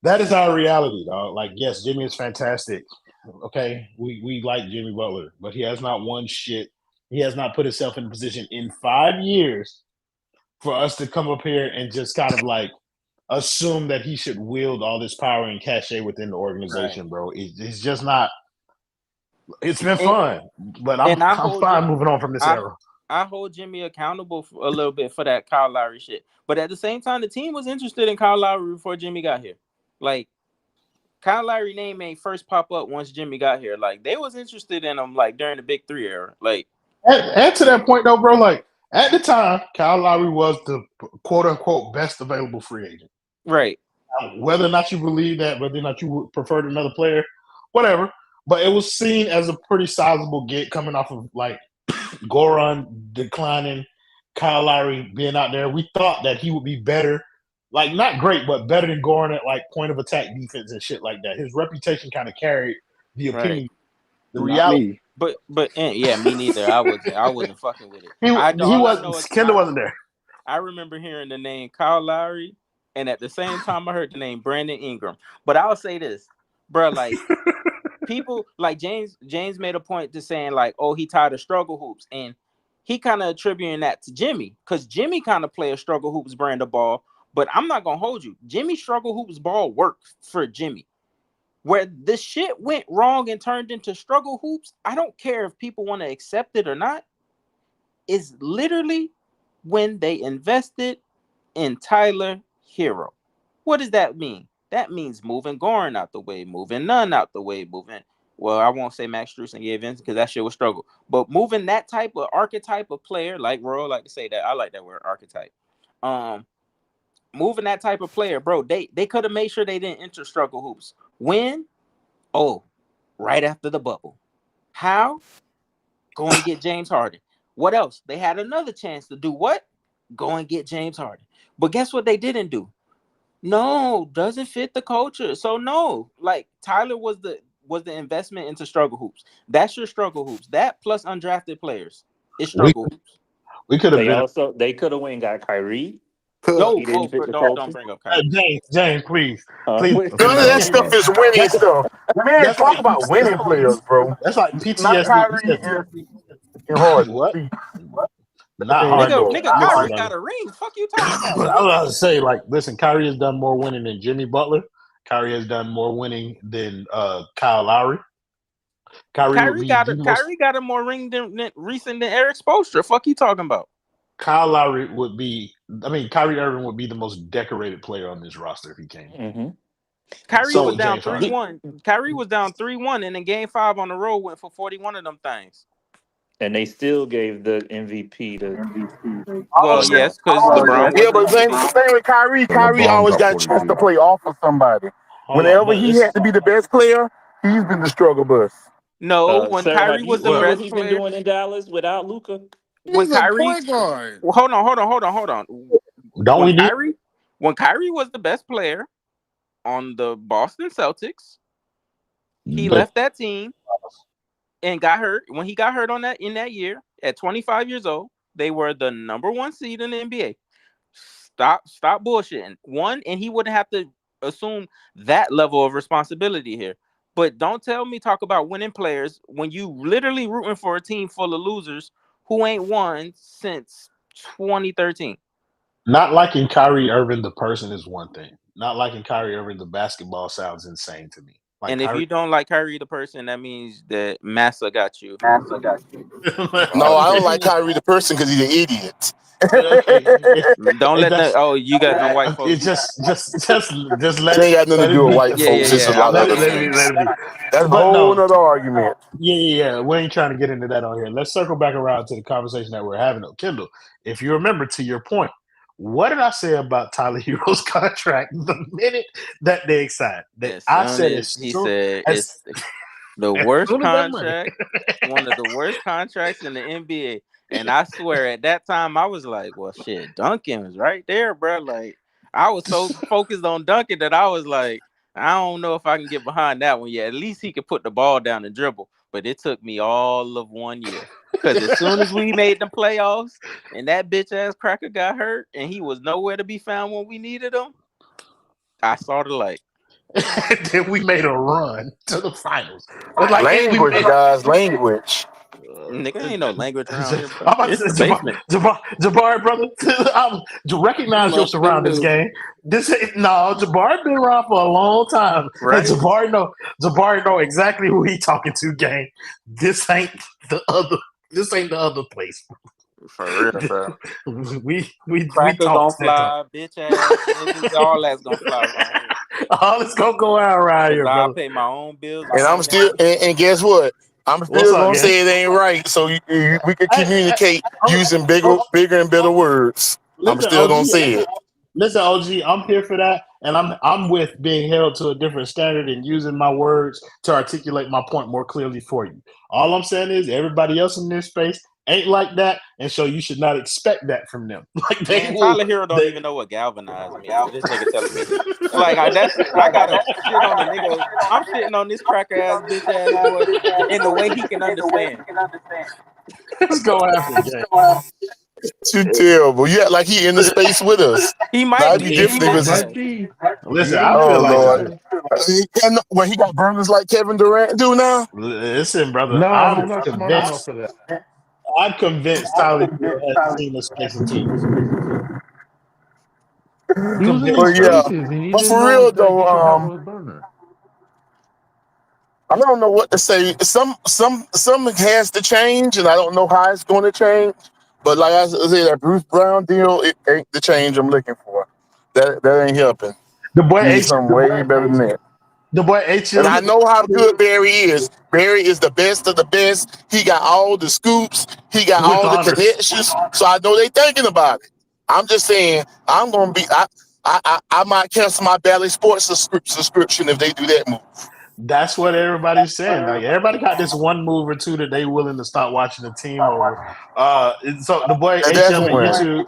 that is our reality, dog. Like, yes, Jimmy is fantastic. Okay, we like Jimmy Butler, but he has not won shit. He has not put himself in a position in 5 years for us to come up here and just kind of like assume that he should wield all this power and cachet within the right. organization, bro. It's just not. It's been And, fun, but I'm and I I'm hold fine moving on from this I era. I hold Jimmy accountable for a little bit for that Kyle Lowry shit. But at the same time, the team was interested in Kyle Lowry before Jimmy got here. Like Kyle Lowry name ain't first pop up once Jimmy got here. Like they was interested in him like during the Big Three era. Like And to that point, though, bro, like at the time, Kyle Lowry was the quote unquote best available free agent. right, Whether or not you believe that, whether or not you preferred another player, whatever. But it was seen as a pretty sizable get coming off of like Goran declining, Kyle Lowry being out there. We thought that he would be better, like not great, but better than Goran at like point of attack defense and shit like that. His reputation kind of carried the right. opinion. The Not reality, me. But yeah, me neither. I wasn't fucking with it. he All I was know is Kendall wasn't there. I remember hearing the name Kyle Lowry, and at the same time I heard the name Brandon Ingram. But I'll say this, bro, like people like James made a point to saying like, oh, he tired of struggle hoops, and he kind of attributing that to Jimmy because Jimmy kind of play a struggle hoops brand of ball. But I'm not gonna hold you. Jimmy struggle hoops ball worked for Jimmy. Where the shit went wrong and turned into struggle hoops, I don't care if people want to accept it or not. Is literally when they invested in Tyler Hero. What does that mean? That means moving Goran out the way, moving Nunn out the way, moving. Well, I won't say Max Strus and Gabe Vincent because that shit was struggle. But moving that type of archetype of player, like Royal like to say that. I like that word archetype. Um, moving that type of player, bro. They could have made sure they didn't enter struggle hoops. When? Oh, right after the bubble. How? Go and get James Harden. What else? They had another chance to do what? Go and get James Harden. But guess what they didn't do? No, doesn't fit the culture. So no, like Tyler was the investment into struggle hoops. That's your struggle hoops. That plus undrafted players is We struggle hoops. we could have been. They could have went and got Kyrie. No, He didn't fit the don't culture. bring up Kyrie. James, please, Huh? please. None of that No, stuff no. is winning That's stuff. The man that's like talk about winning players, bro. that's like Not PTSD. Kyrie and Harden. What? Please. Not Nigga, Harden. nigga, Listen, Kyrie brother. got a ring. Fuck you talking about, I was nigga. about to say, like, listen, Kyrie has done more winning than Jimmy Butler. Kyrie has done more winning than Kyle Lowry. Kyrie would be the most. Kyrie got a more ring than recent than Eric Spoelstra. Fuck you talking about. Kyle Lowry would be. I mean, Kyrie Irving would be the most decorated player on this roster if he came. Hmm. Kyrie So was would down James Harden. 3-1. Kyrie was down 3-1, and in game 5 on the road went for 41 of them things. And they still gave the MVP to. Well, yes, because LeBron Yeah, was the but same, MVP. same with Kyrie. And Kyrie LeBron always got got a chance to 42. play off of somebody. Hold on, Whenever but he it's had to be the best player, he's been the struggle bus. No, when Sir, Kyrie have you was the seen well. what best he's been player, doing in Dallas without Luca? when He's a Kyrie, point guard. well, hold on. Don't When we need? Kyrie was the best player on the Boston Celtics, he But left that team and got hurt. When he got hurt in that year at 25 years old, they were the number 1 seed in the NBA. Stop bullshitting. One, and he wouldn't have to assume that level of responsibility here. But don't tell me talk about winning players when you literally rooting for a team full of losers who ain't won since 2013. Not liking Kyrie Irving the person is one thing. Not liking Kyrie Irving the basketball sounds insane to me. Like And if Kyrie. you don't like Kyrie the person, that means that Massa got you. No, I don't like Okay. Kyrie the person because he's an idiot. Okay. Don't let that. That's Oh, you got them white okay. folks. Just It ain't got nothing let to it do with be. white Yeah, yeah, folks. It's a yeah. I lot of was other gonna Let it say. be. things. Let it be. That's a But whole no, nother argument. yeah. We ain't trying to get into that on here. Let's circle back around to the conversation that we're having. Kendall, if you remember, to your point, what did I say about Tyler Hero's contract the minute that they signed? That As I soon said as as he soon said as it's the as worst soon as that money. contract, one of the worst contracts in the NBA. And I swear at that time I was like, well shit, Duncan was right there, bro. Like I was so focused on Duncan that I was like, I don't know if I can get behind that one yet. At least he could put the ball down and dribble. But it took me all of 1 year. Because as soon as we made the playoffs and that bitch ass cracker got hurt and he was nowhere to be found when we needed him, I saw the light. Then we made a run to the finals. But like we Language, made. guys, language. Nigga, ain't no language around here, I'm bro. about to It's say the basement. Jabari, brother. To recognize your surroundings, Motherfucker, gang. This ain't no Jabari been around for a long time, and right? Jabari know exactly who he talking to, gang. This ain't the other. This ain't the other place. For real, bro. We Cracker talk gonna that talk. fly, bitch ass niggas, all that's gonna fly around here. All this gonna go out around Cause here, I brother. pay my own bills, my And I'm own still, insurance. and guess what? I'm What's still up, gonna gang? say it ain't right, so we can Hey, communicate oh, using oh, bigger and better words. I'm listen, still gonna OG. say it. Listen, OG, I'm here for that, and I'm with being held to a different standard and using my words to articulate my point more clearly for you. All I'm saying is everybody else in this space ain't like that, and so you should not expect that from them. Like they Man, will. Tyler Hero don't They, even know what galvanized means. So this nigga telling me like I gotta shit on a nigga. I'm shitting on this cracker ass bitch ass boy in the way he can understand. It's gonna happen, gang. Too terrible. You act like he in the space with us. He Now might it'd be be if he different if He it's. might listening. be. He Listen, I ain't feel Oh lying like Lord. either. He got burners like Kevin Durant do now. listen, brother. No, he's not smart enough for that. I'm convinced Tyler Hero has seen the space and teams. I'm He was in the But convinced, bro. yeah. spaces and he But didn't for know real that though, you could have a burner. I don't know what to say. Some has to change, and I don't know how it's going to change. But like I said, that Bruce Brown deal, it ain't the change I'm looking for. That ain't helping. The boy Need H, something way better than that. the boy And HM. I know how good Barry is. Barry is the best of the best. He got all the scoops. He got With all the honors. connections. So I know they thinking about it. I'm just saying, I'm gonna be. I might cancel my Bally Sports subscription if they do that move. That's what everybody's saying. Like everybody got this one move or two that they willing to stop watching the team over. So the boy And that's HM and when. YouTube,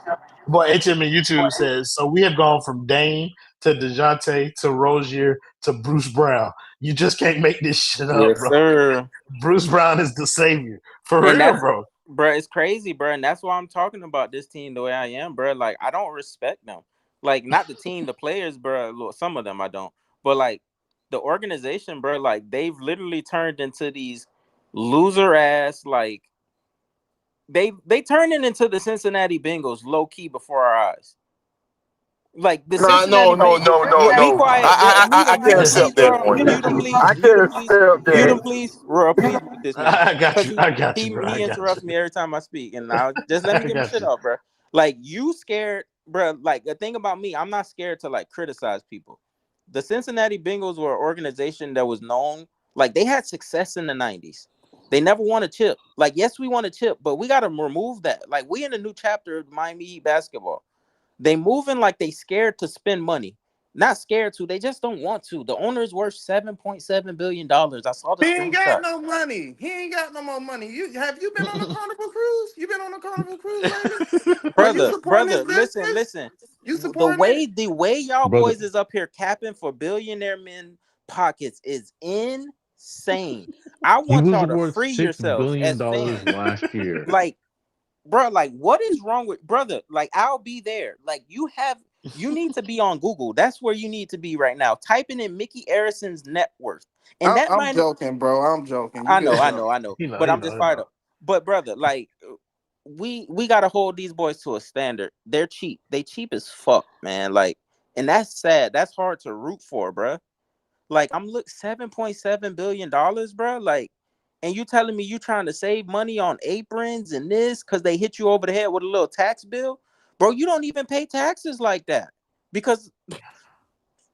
boy HM and YouTube says, so we have gone from Dame to DeJounte to Rozier to Bruce Brown. You just can't make this shit up, Yes, bro. sir. Bruce Brown is the savior for And real, that's bro. bro, it's crazy, bro. And that's why I'm talking about this team the way I am, bro. Like I don't respect them. Like not the team, the players, bro. Look, some of them I don't. But like the organization, bro, like they've literally turned into these loser ass like they turned it into the Cincinnati Bengals low key before our eyes. Like the No, Cincinnati what be no. quiet. I can't accept that one. I Mute him can't please. accept Mute him that. please. Roy, please mute this nigga. I got Cause you. he I got you, he bro. I he got interrupts you. me every time I speak. And now just let me I get my got shit you. off, bro. Like you scared, bro. Like the thing about me, I'm not scared to like criticize people. The Cincinnati Bengals were an organization that was known, like they had success in the 90s. They never won a chip. Like, yes, we won a chip, but we got to remove that. Like, we in a new chapter of Miami Heat basketball. They moving like they scared to spend money. Not scared to, they just don't want to. The owner is worth $7.7 billion. I saw the He ain't got screenshot. no money. He ain't got no more money. You been on a Carnival cruise? You been on a Carnival cruise lately? Are you supporting Brother, his business? listen. You The supporting it? way y'all Brother, boys is up here capping for billionaire men pockets is insane. I he want was y'all to worth free $6 yourselves billion as fans. last year. Like, bro, like what is wrong with brother? Like, I'll be there. Like, you need to be on Google. That's where you need to be right now. Typing in Mickey Arison's net worth. And that I'm might joking, bro. I'm joking. You I good know, I though? know, I know. He know. But He I'm just know. He fired know. up. But brother, like we gotta hold these boys to a standard. They're cheap. They cheap as fuck, man. Like, and that's sad. That's hard to root for, bruh. Like, I'm look $7.7 billion, bruh. Like, and you telling me you trying to save money on aprons and this because they hit you over the head with a little tax bill, bro? You don't even pay taxes like that because,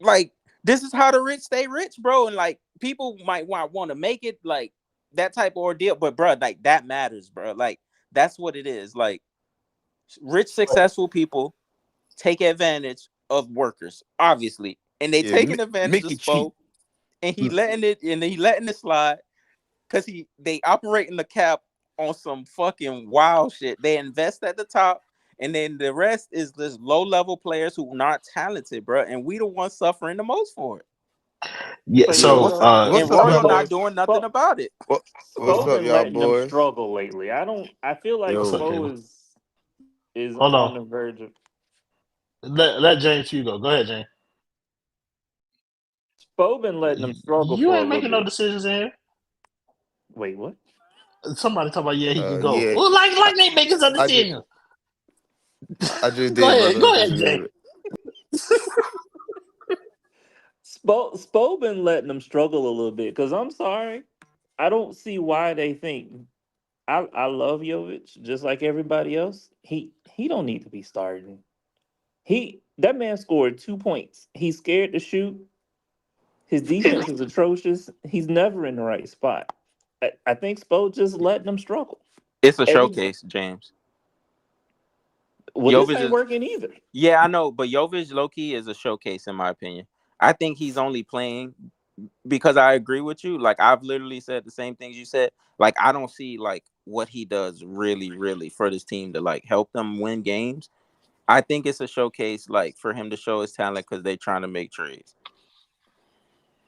like, this is how the rich stay rich, bro. And like, people might want to make it like that type of ordeal, but bro, like that matters, bro. Like, that's what it is. Like, rich, successful people take advantage of workers, obviously, and they Yeah, taking advantage make of it cheap. Spo, and he letting it slide because they operate in the cap on some fucking wild shit. They invest at the top, and then the rest is this low level players who not talented, bro. And we the ones suffering the most for it. Yeah. But Yeah, you So know, And what's up, y'all Royal not remember, boys? doing nothing Spo, about it. What what's Spo up, been y'all letting them boys? struggle lately. I feel like what's Yo, up, Spo Caleb? is Hold on on. the verge of Let James Hugo go ahead, James. Spo been letting them struggle You for a ain't little making no bit. decisions in here. Wait, what? Somebody talk about, yeah, he can go. yeah, Well, I, like they making some I just decisions. I just did, brother. I Go just ahead, did Jay. it. Spo been letting them struggle a little bit because I'm sorry, I don't see why they think I love Jovic just like everybody else. He don't need to be starting. That man scored 2 points. He's scared to shoot. His defense is atrocious. He's never in the right spot. I think Spo just letting them struggle. It's a Every showcase, James. well, this Jovic ain't is, working either. yeah, I know, but Jovic low-key is a showcase in my opinion. I think he's only playing because I agree with you. Like, I've literally said the same things you said. Like, I don't see like what he does really for this team to like help them win games. I think it's a showcase like for him to show his talent because they're trying to make trades.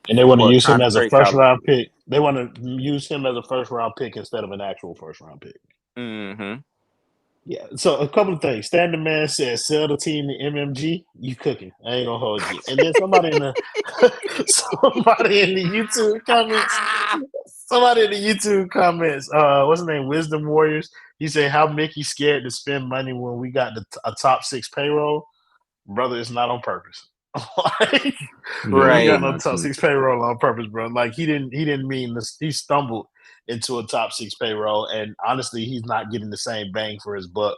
And they want to Well, use trying him to as a trade first Kyle round Lowry. pick. They want to use him as a first round pick instead of an actual first round pick. Mm-hmm. Yeah. So a couple of things. Standard Man says sell the team to MMG. You cooking? I ain't gonna hold you. And then somebody in the somebody in the YouTube comments. Somebody in the YouTube comments. What's his name? Wisdom Warriors. He said, "How Mickey scared to spend money when we got a top 6 payroll, brother? It's not on purpose." Like, we Yeah, ain't got Right. no not top too. 6 payroll on purpose, bro. Like, he didn't mean this. He stumbled into a top 6 payroll, and honestly, he's not getting the same bang for his buck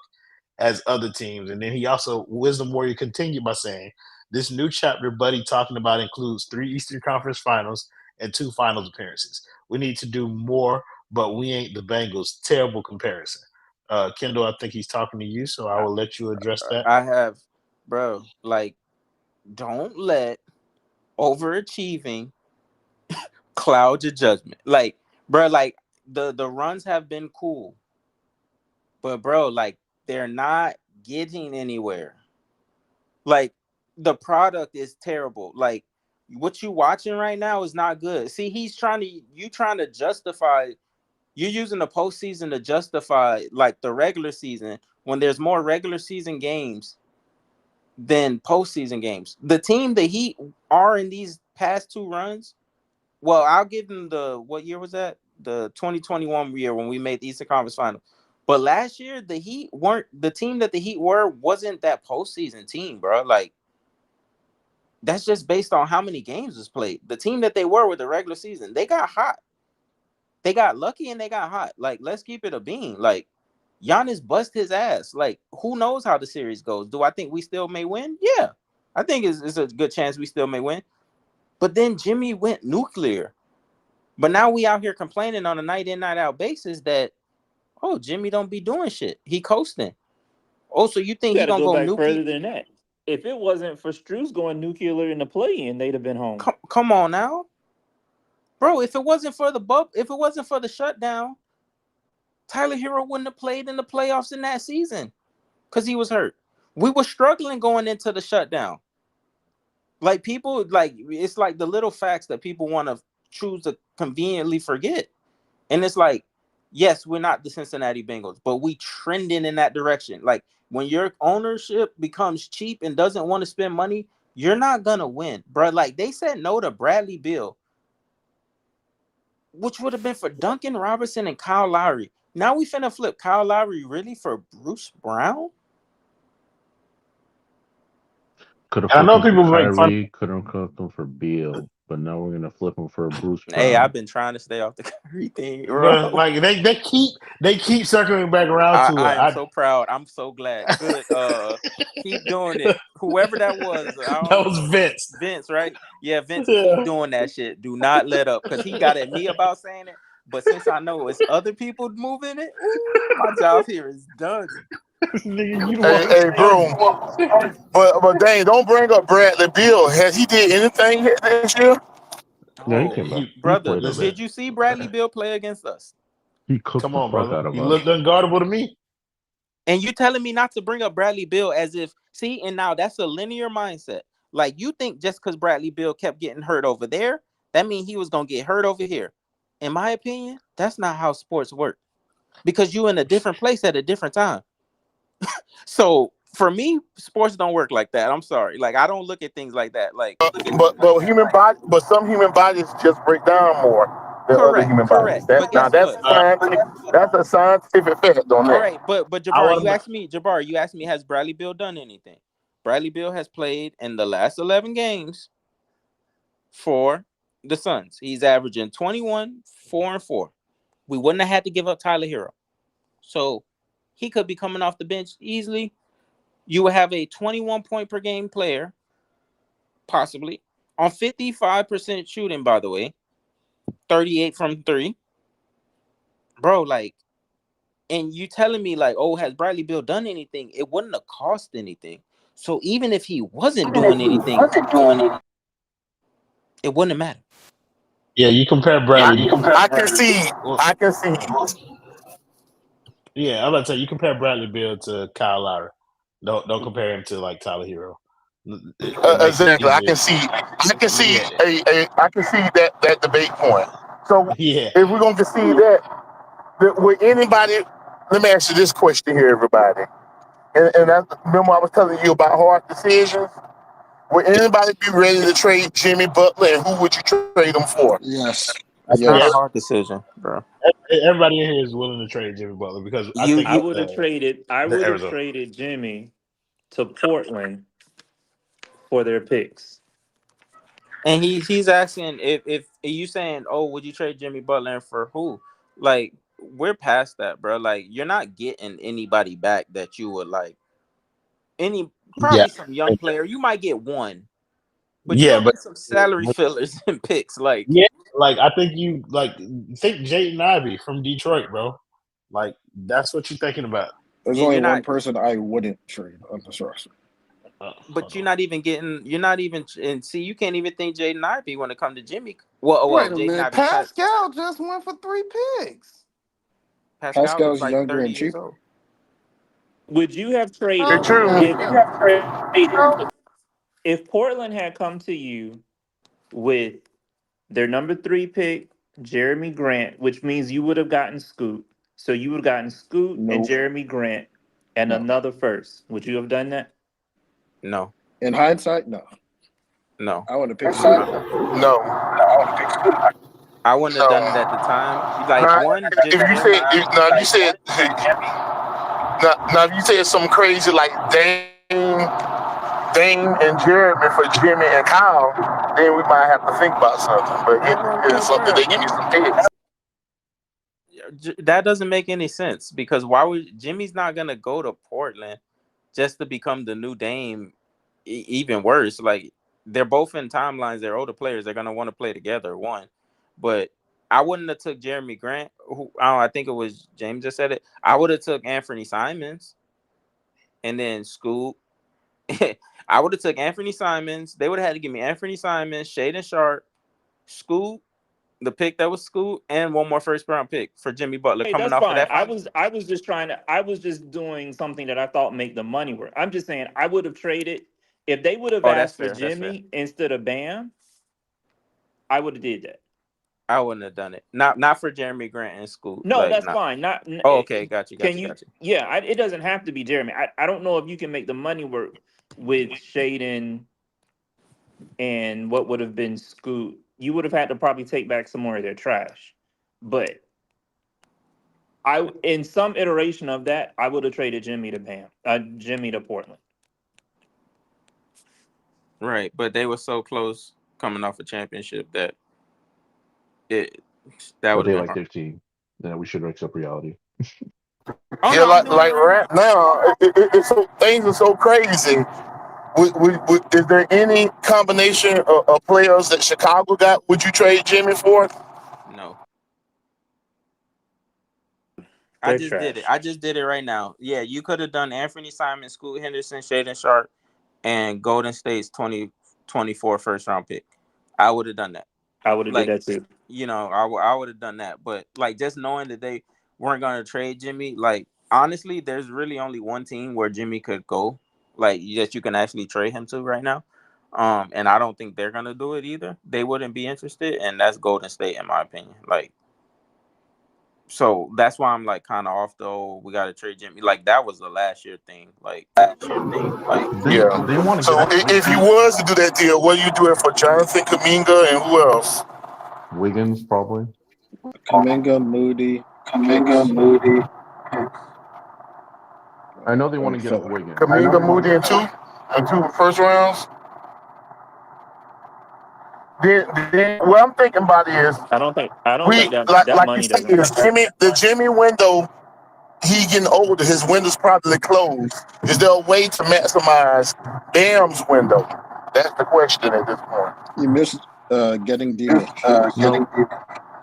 as other teams. And then he also, Wisdom Warrior continued by saying, "This new chapter Buddy talking about includes 3 Eastern Conference Finals and 2 Finals appearances. We need to do more, but we ain't the Bengals." Terrible comparison. Kendall, I think he's talking to you, so I I, will let you address that. I have, bro. Like, don't let overachieving cloud your judgment. Like, bro, like the runs have been cool, but bro, like they're not getting anywhere. Like, the product is terrible. Like, what you watching right now is not good. See, trying to justify. You're using the postseason to justify like the regular season when there's more regular season games than postseason games. The team the Heat are in these past 2 runs. Well, I'll give them what year was that? The 2021 year when we made the Eastern Conference Final. But last year, the Heat weren't the team that the Heat wasn't that postseason team, bro. Like, that's just based on how many games was played. The team that they were with the regular season, they got hot. They got lucky and they got hot. Like, let's keep it a bean. Like, Giannis bust his ass. Like, who knows how the series goes? Do I think we still may win? Yeah. I think it's a good chance we still may win. But then Jimmy went nuclear. But now we out here complaining on a night in, night out basis that, oh, Jimmy don't be doing shit. He coasting. Oh, so you You think got he to gonna go go back nuclear? further than that. If it wasn't for Struz going nuclear in the play-in, they'd have been home. Come on now, bro. If it wasn't for if it wasn't for the shutdown, Tyler Hero wouldn't have played in the playoffs in that season because he was hurt. We were struggling going into the shutdown. Like, people, like, it's like the little facts that people want to choose to conveniently forget. And it's like, yes, we're not the Cincinnati Bengals, but we trending in that direction. Like, when your ownership becomes cheap and doesn't want to spend money, you're not gonna win, bro. Like, they said no to Bradley Beal, which would have been for Duncan Robertson and Kyle Lowry. Now we finna flip Kyle Lowry really for Bruce Brown? Could have And I flipped know him for people make fun. Kyrie. Could have flipped him for Beal. But now we're gonna flip him for Bruce Hey, I've Brown. been trying to stay off the Kyrie thing, bro. But like they keep circling back around to I it. am so proud. I'm so glad. Good. Keep doing it. Whoever that was, I That don't was know. Vince. Vince, right? Yeah, Vince, keep Yeah. doing that shit. Do not let up. Cause he got at me about saying it. But since I know it's other people moving it, ooh, my job here is done. Nigga, you the one Hey, who hey, started bro. But dang, don't bring up Bradley Beal. Has he did anything this year? Yeah, he Oh, came back. it. He brother, played a Listen, bit. did you see Bradley Bill play against us? He cooked come the on, fuck brother. out of He us. looked unguardable to me. And you telling me not to bring up Bradley Bill as if see, and now that's a linear mindset. Like you think just because Bradley Bill kept getting hurt over there, that means he was gonna get hurt over here. In my opinion, that's not how sports work. Because you in a different place at a different time. So for me, sports don't work like that. I'm sorry. Like I don't look at things like that. Like But some human bodies just break down more than other correct, human bodies. correct. But guess That's what? that's a scientific fact on All that. right, but I Jabbar, want to. You asked me, has Bradley Bill done anything? Bradley Bill has played in the last 11 games for the Suns. He's averaging 21, 4 and 4. We wouldn't have had to give up Tyler Hero. So he could be coming off the bench easily. You would have a 21 point per game player, possibly, on 55% shooting, by the way, 38 from three. Bro, like, and you telling me, like, oh, has Bradley Bill done anything? It wouldn't have cost anything. So even if he wasn't doing anything, it wouldn't matter. Yeah, you compare I, Bradley. I can see. Well, I can see. yeah, I'm about to say you compare Bradley Bill to Kyle Lowry. Don't compare him to like Tyler Hero. It makes it Exactly. I can easier. see. I can see Yeah, I can see that debate point. So yeah, if we're gonna concede that would anybody? Let me ask you this question here, everybody. And remember I was telling you about hard decisions. Would anybody be ready to trade Jimmy Butler, and who would you trade him for? Yes. That's not yeah. a Yes. hard decision, bro. Everybody in here is willing to trade Jimmy Butler because I You think I you would have traded. I the would have Arizona. traded Jimmy to Portland for their picks. and he's asking if you saying, oh, would you trade Jimmy Butler for who? Like we're past that, bro. Like you're not getting anybody back that you would like any Yeah, probably some young player. You might get one, but you're yeah, gonna but get some salary fillers and picks. Like yeah, like I think you like think Jaden Ivey from Detroit, bro. Like that's what you're thinking about. There's only you're one not, person I wouldn't trade on this roster. but Hold you're on. not even getting. You're not even, and see, you can't even think Jaden Ivey when it comes to Jimmy. Well, Wait a Jaden minute. Ivey, Pascal just went for 3 picks. Pascal looks Pascal's like younger 30 and years cheaper. old. Would you have It's traded true. if Portland had come to you with their number 3 pick, Jeremy Grant, which means you would have gotten Scoot. So you would have gotten Scoot and Nope. Jeremy Grant and No. another first. Would you have done that? No, In hindsight, no. no. I would have picked Scoot. No. I wouldn't have done it at the time. Like one, just Jeremy. If you said now if you said something crazy like Dame and Jeremy for Jimmy and Kyle, then we might have to think about something. But it's something they give you some picks. That doesn't make any sense because why would Jimmy's not gonna go to Portland just to become the new Dame? Even worse, like they're both in timelines. They're older players. They're gonna want to play together. One, but I wouldn't have took Jeremy Grant. Who I think it was James just said it. I would have took Anthony Simons and then Scoot. I would have took Anthony Simons. They would have had to give me Anthony Simons, Shaden Sharp, Scoot, the pick that was Scoot, and one more first round pick for Jimmy Butler Hey, coming that's off of fine. that I final. was I was just trying to I was just doing something that I thought make the money work. I'm just saying I would have traded if they would have Oh, that's asked for fair. That's fair. Jimmy instead of Bam, I would have did that. I wouldn't have done it. Not for Jeremy Grant and Scoot. No, Like that's not. fine. Oh, okay. Got you. Can Got you. you? Got you. Yeah, it doesn't have to be Jeremy. I don't know if you can make the money work with Shaden and what would have been Scoot. You would have had to probably take back some more of their trash. But In some iteration of that, I would have traded Jimmy to Jimmy to Portland. Right, but they were so close coming off a championship that it that But would have they been like hard. their team. Yeah, we should accept reality. Oh Yeah, no, I'm doing like it right right now. now, it's so things are so crazy. Is there any combination of players that Chicago got? Would you trade Jimmy for? No, I They're just did it. trash. I just did it right now. Yeah, you could have done Anthony Simon, Scoot Henderson, Shaden Sharp, and Golden State's 2024 first round pick. I would have done that. I would have did Like, that too. I would have done that. But like, just knowing that they weren't going to trade Jimmy, like, honestly, there's really only one team where Jimmy could go, like, that you can actually trade him to right now. And I don't think they're gonna do it either. They wouldn't be interested, and that's Golden State, in my opinion. Like, so that's why I'm like kind of off though. We got to trade Jimmy. Like, that was the last year thing. Like, They Yeah. want to So get if you was to do that deal, what you do it for Jonathan Kaminga and who else? Wiggins probably. Kaminga, Moody, Kaminga, picks, Moody, I know they or want a to get up filler. Wiggins. Kaminga, Moody, and two first rounds. Then what I'm thinking about is I don't think we that that like you money say doesn't is work. The Jimmy window. He getting older. His window's probably closed. Is there a way to maximize Bam's window? That's the question at this point. You missed getting D Mitch. Getting No,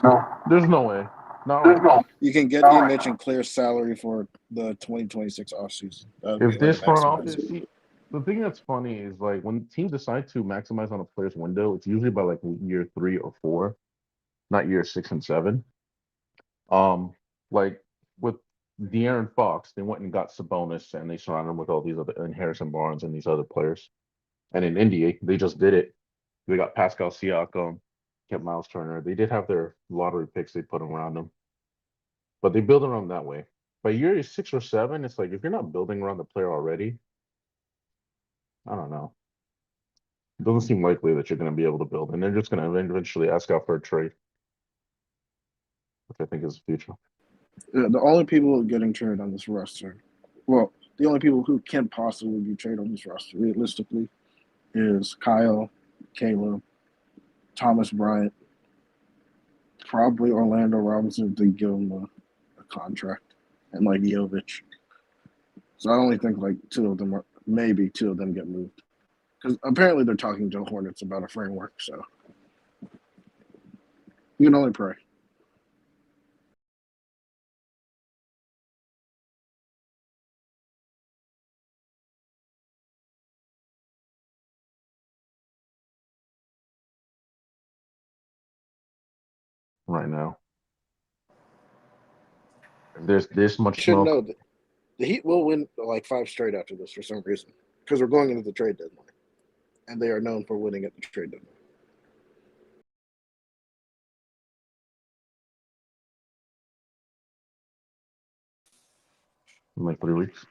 no, there's no way. Not there's right no, now. You can get D Mitch and clear salary for the 2026 offseason. That would be If a way to this front maximize office, it. see, the thing that's funny is like when teams decide to maximize on a player's window, it's usually by like year 3 or 4, not year 6 and 7. Um, like with De'Aaron Fox, they went and got Sabonis and they surrounded him with all these other and Harrison Barnes and these other players. And in India, they just did it. They got Pascal Siakam, kept Miles Turner. They did have their lottery picks they put around them, but they build around that way. By year 6 or 7, it's like if you're not building around the player already, I don't know. It doesn't seem likely that you're going to be able to build, and they're just going to eventually ask out for a trade, which I think is the future. The only people getting traded on this roster, well, the only people who can possibly be traded on this roster, realistically, is Kyle, Caleb, Thomas Bryant, probably Orlando Robinson if they give him a contract, and like Jovic. So I only think like maybe two of them get moved. Because apparently they're talking to Hornets about a framework, so you can only pray. Right now, if there's this You much should smoke, know that the Heat will win like five straight after this for some reason. Because we're going into the trade deadline. And they are known for winning at the trade deadline. in like 3 weeks,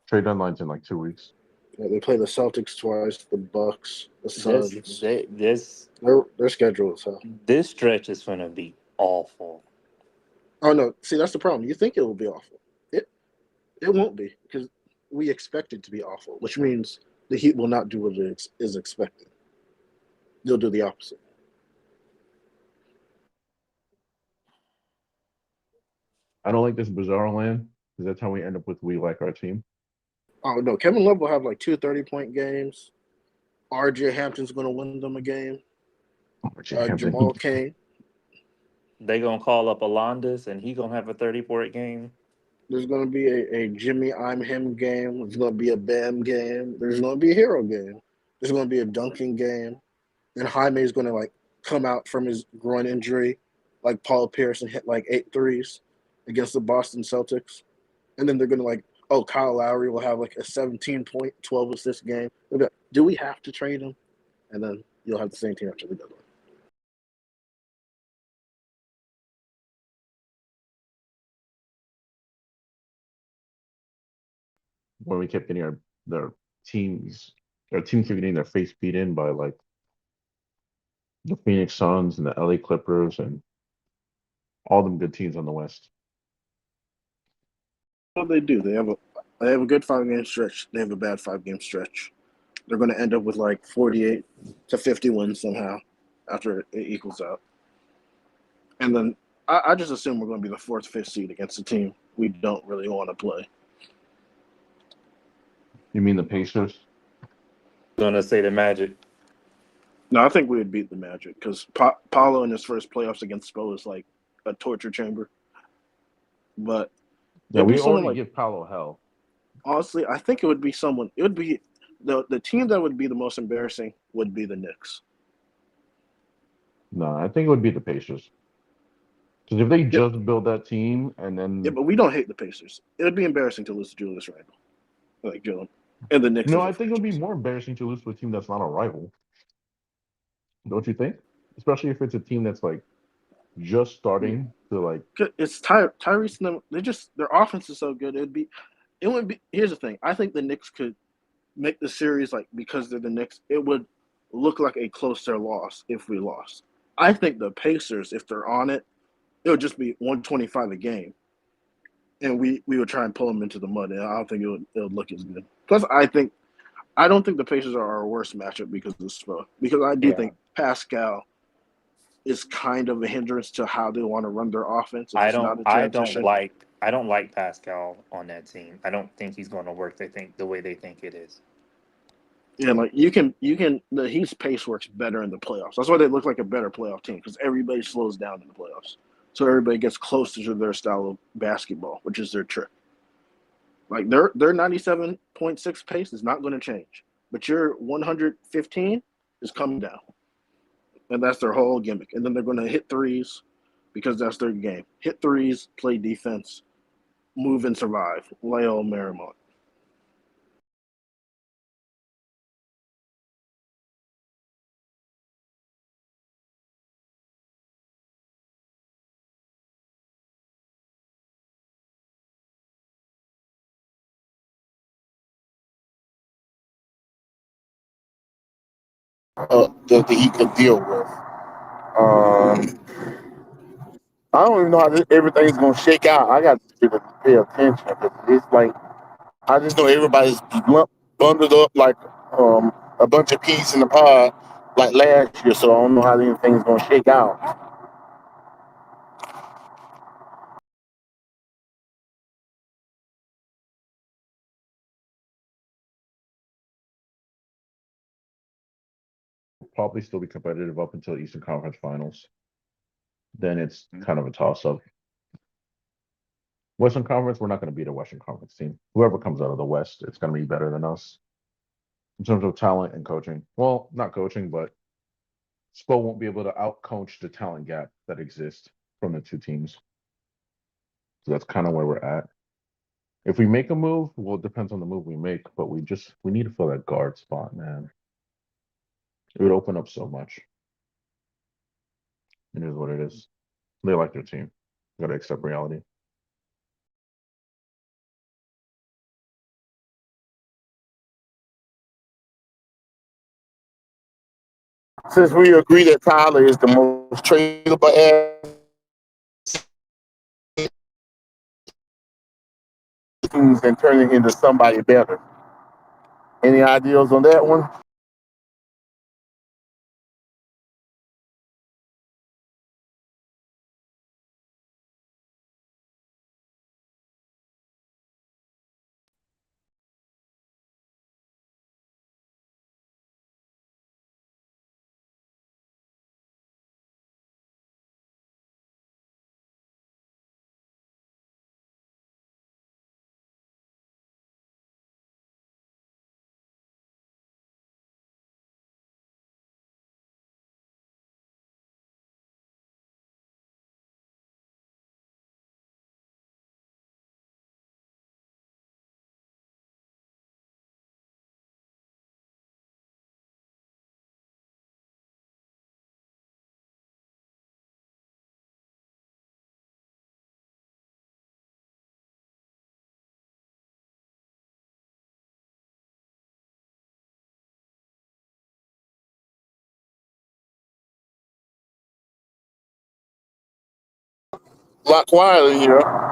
trade deadline's in like 2 weeks. Yeah, they play the Celtics twice, the Bucks, the This Suns. they, this Their schedule is hell. this stretch is gonna be awful. Oh no, see that's the problem. You think it will be awful. It won't be because we expect it to be awful, which means the Heat will not do what is expected. They'll do the opposite. I don't like this bizarre land because that's how we end up with we like our team. Oh no, Kevin Love will have like two 30-point games. RJ Hampton's going to win them a game. RJ Hampton. Jamal Kane. They gonna call up Alondas and he gonna have a 30-point game. There's going to be a Jimmy I'm him game. There's going to be a Bam game. There's going to be a hero game. There's going to be a dunking game. And Jaime's going to like come out from his groin injury, like Paul Pierce, and hit like 8 threes against the Boston Celtics. And then they're going to like, oh, Kyle Lowry will have like a 17-point, 12 assist game. Like, do we have to trade him? And then you'll have the same team after the deadline. When we kept getting their teams, our teams kept getting their face beat in by like the Phoenix Suns and the LA Clippers and All them good teams on the West. What they do? They have a good 5 game stretch. They have a bad 5 game stretch. They're going to end up with like 48 to 50 wins somehow after it equals out. And then I just assume we're going to be the fourth, fifth seed against a team we don't really want to play. You mean the Pacers? Gonna say the Magic. No, I think we would beat the Magic because Paulo in his first playoffs against Spo is like a torture chamber. But Yeah, it'd be we someone already like, give Paolo hell. honestly, I think it would be someone. It would be the team that would be the most embarrassing would be the Knicks. No, I think it would be the Pacers. Because if they Yeah, just build that team and yeah, then but we don't hate the Pacers. It would be embarrassing to lose to Julius Randle, like Jalen, and the Knicks no, as a I think it would be franchise. more embarrassing to lose to a team that's not a rival. Don't you think? Especially if it's a team that's like just Yeah, starting to like. it's Tyrese and them. They just their offense is so good. It would be. Here's the thing. I think the Knicks could make the series like because they're the Knicks. It would look like a closer loss if we lost. I think the Pacers, if they're on it, it would just be 125 a game, and we would try and pull them into the mud. And I don't think it would look as good. Plus, I don't think the Pacers are our worst matchup because of Spo. Because I do Yeah. think Pascal is kind of a hindrance to how they want to run their offense if I it's don't not a I don't transition. like I don't like Pascal on that team. I don't think he's gonna work the way they think it is. Yeah, like the Heat's pace works better in the playoffs. That's why they look like a better playoff team because everybody slows down in the playoffs. So everybody gets closer to their style of basketball, which is their trick. Like their 97.6 pace is not going to change, but your 115 is coming down, and that's their whole gimmick. And then they're going to hit threes because that's their game. Hit threes, play defense, move and survive. Leo Marymount. That he could deal with. I don't even know how everything's gonna shake out. I got to pay attention because it's like I just know everybody's bundled up like a bunch of peas in the pod like last year. So I don't know how anything's gonna shake out. Probably still be competitive up until Eastern Conference Finals. Then it's kind of a toss up. Western Conference, we're not going to beat a Western Conference team. Whoever comes out of the West, it's going to be better than us in terms of talent and coaching. Well, not coaching, but Spo won't be able to out coach the talent gap that exists from the two teams. So that's kind of where we're at. If we make a move, well, it depends on the move we make, but we need to fill that guard spot, man. It would open up so much. It is what it is. They like their team. Got to accept reality. Since we agree that Tyler is the most tradable teams and turning into somebody better. Any ideas on that one? A lot quieter in here.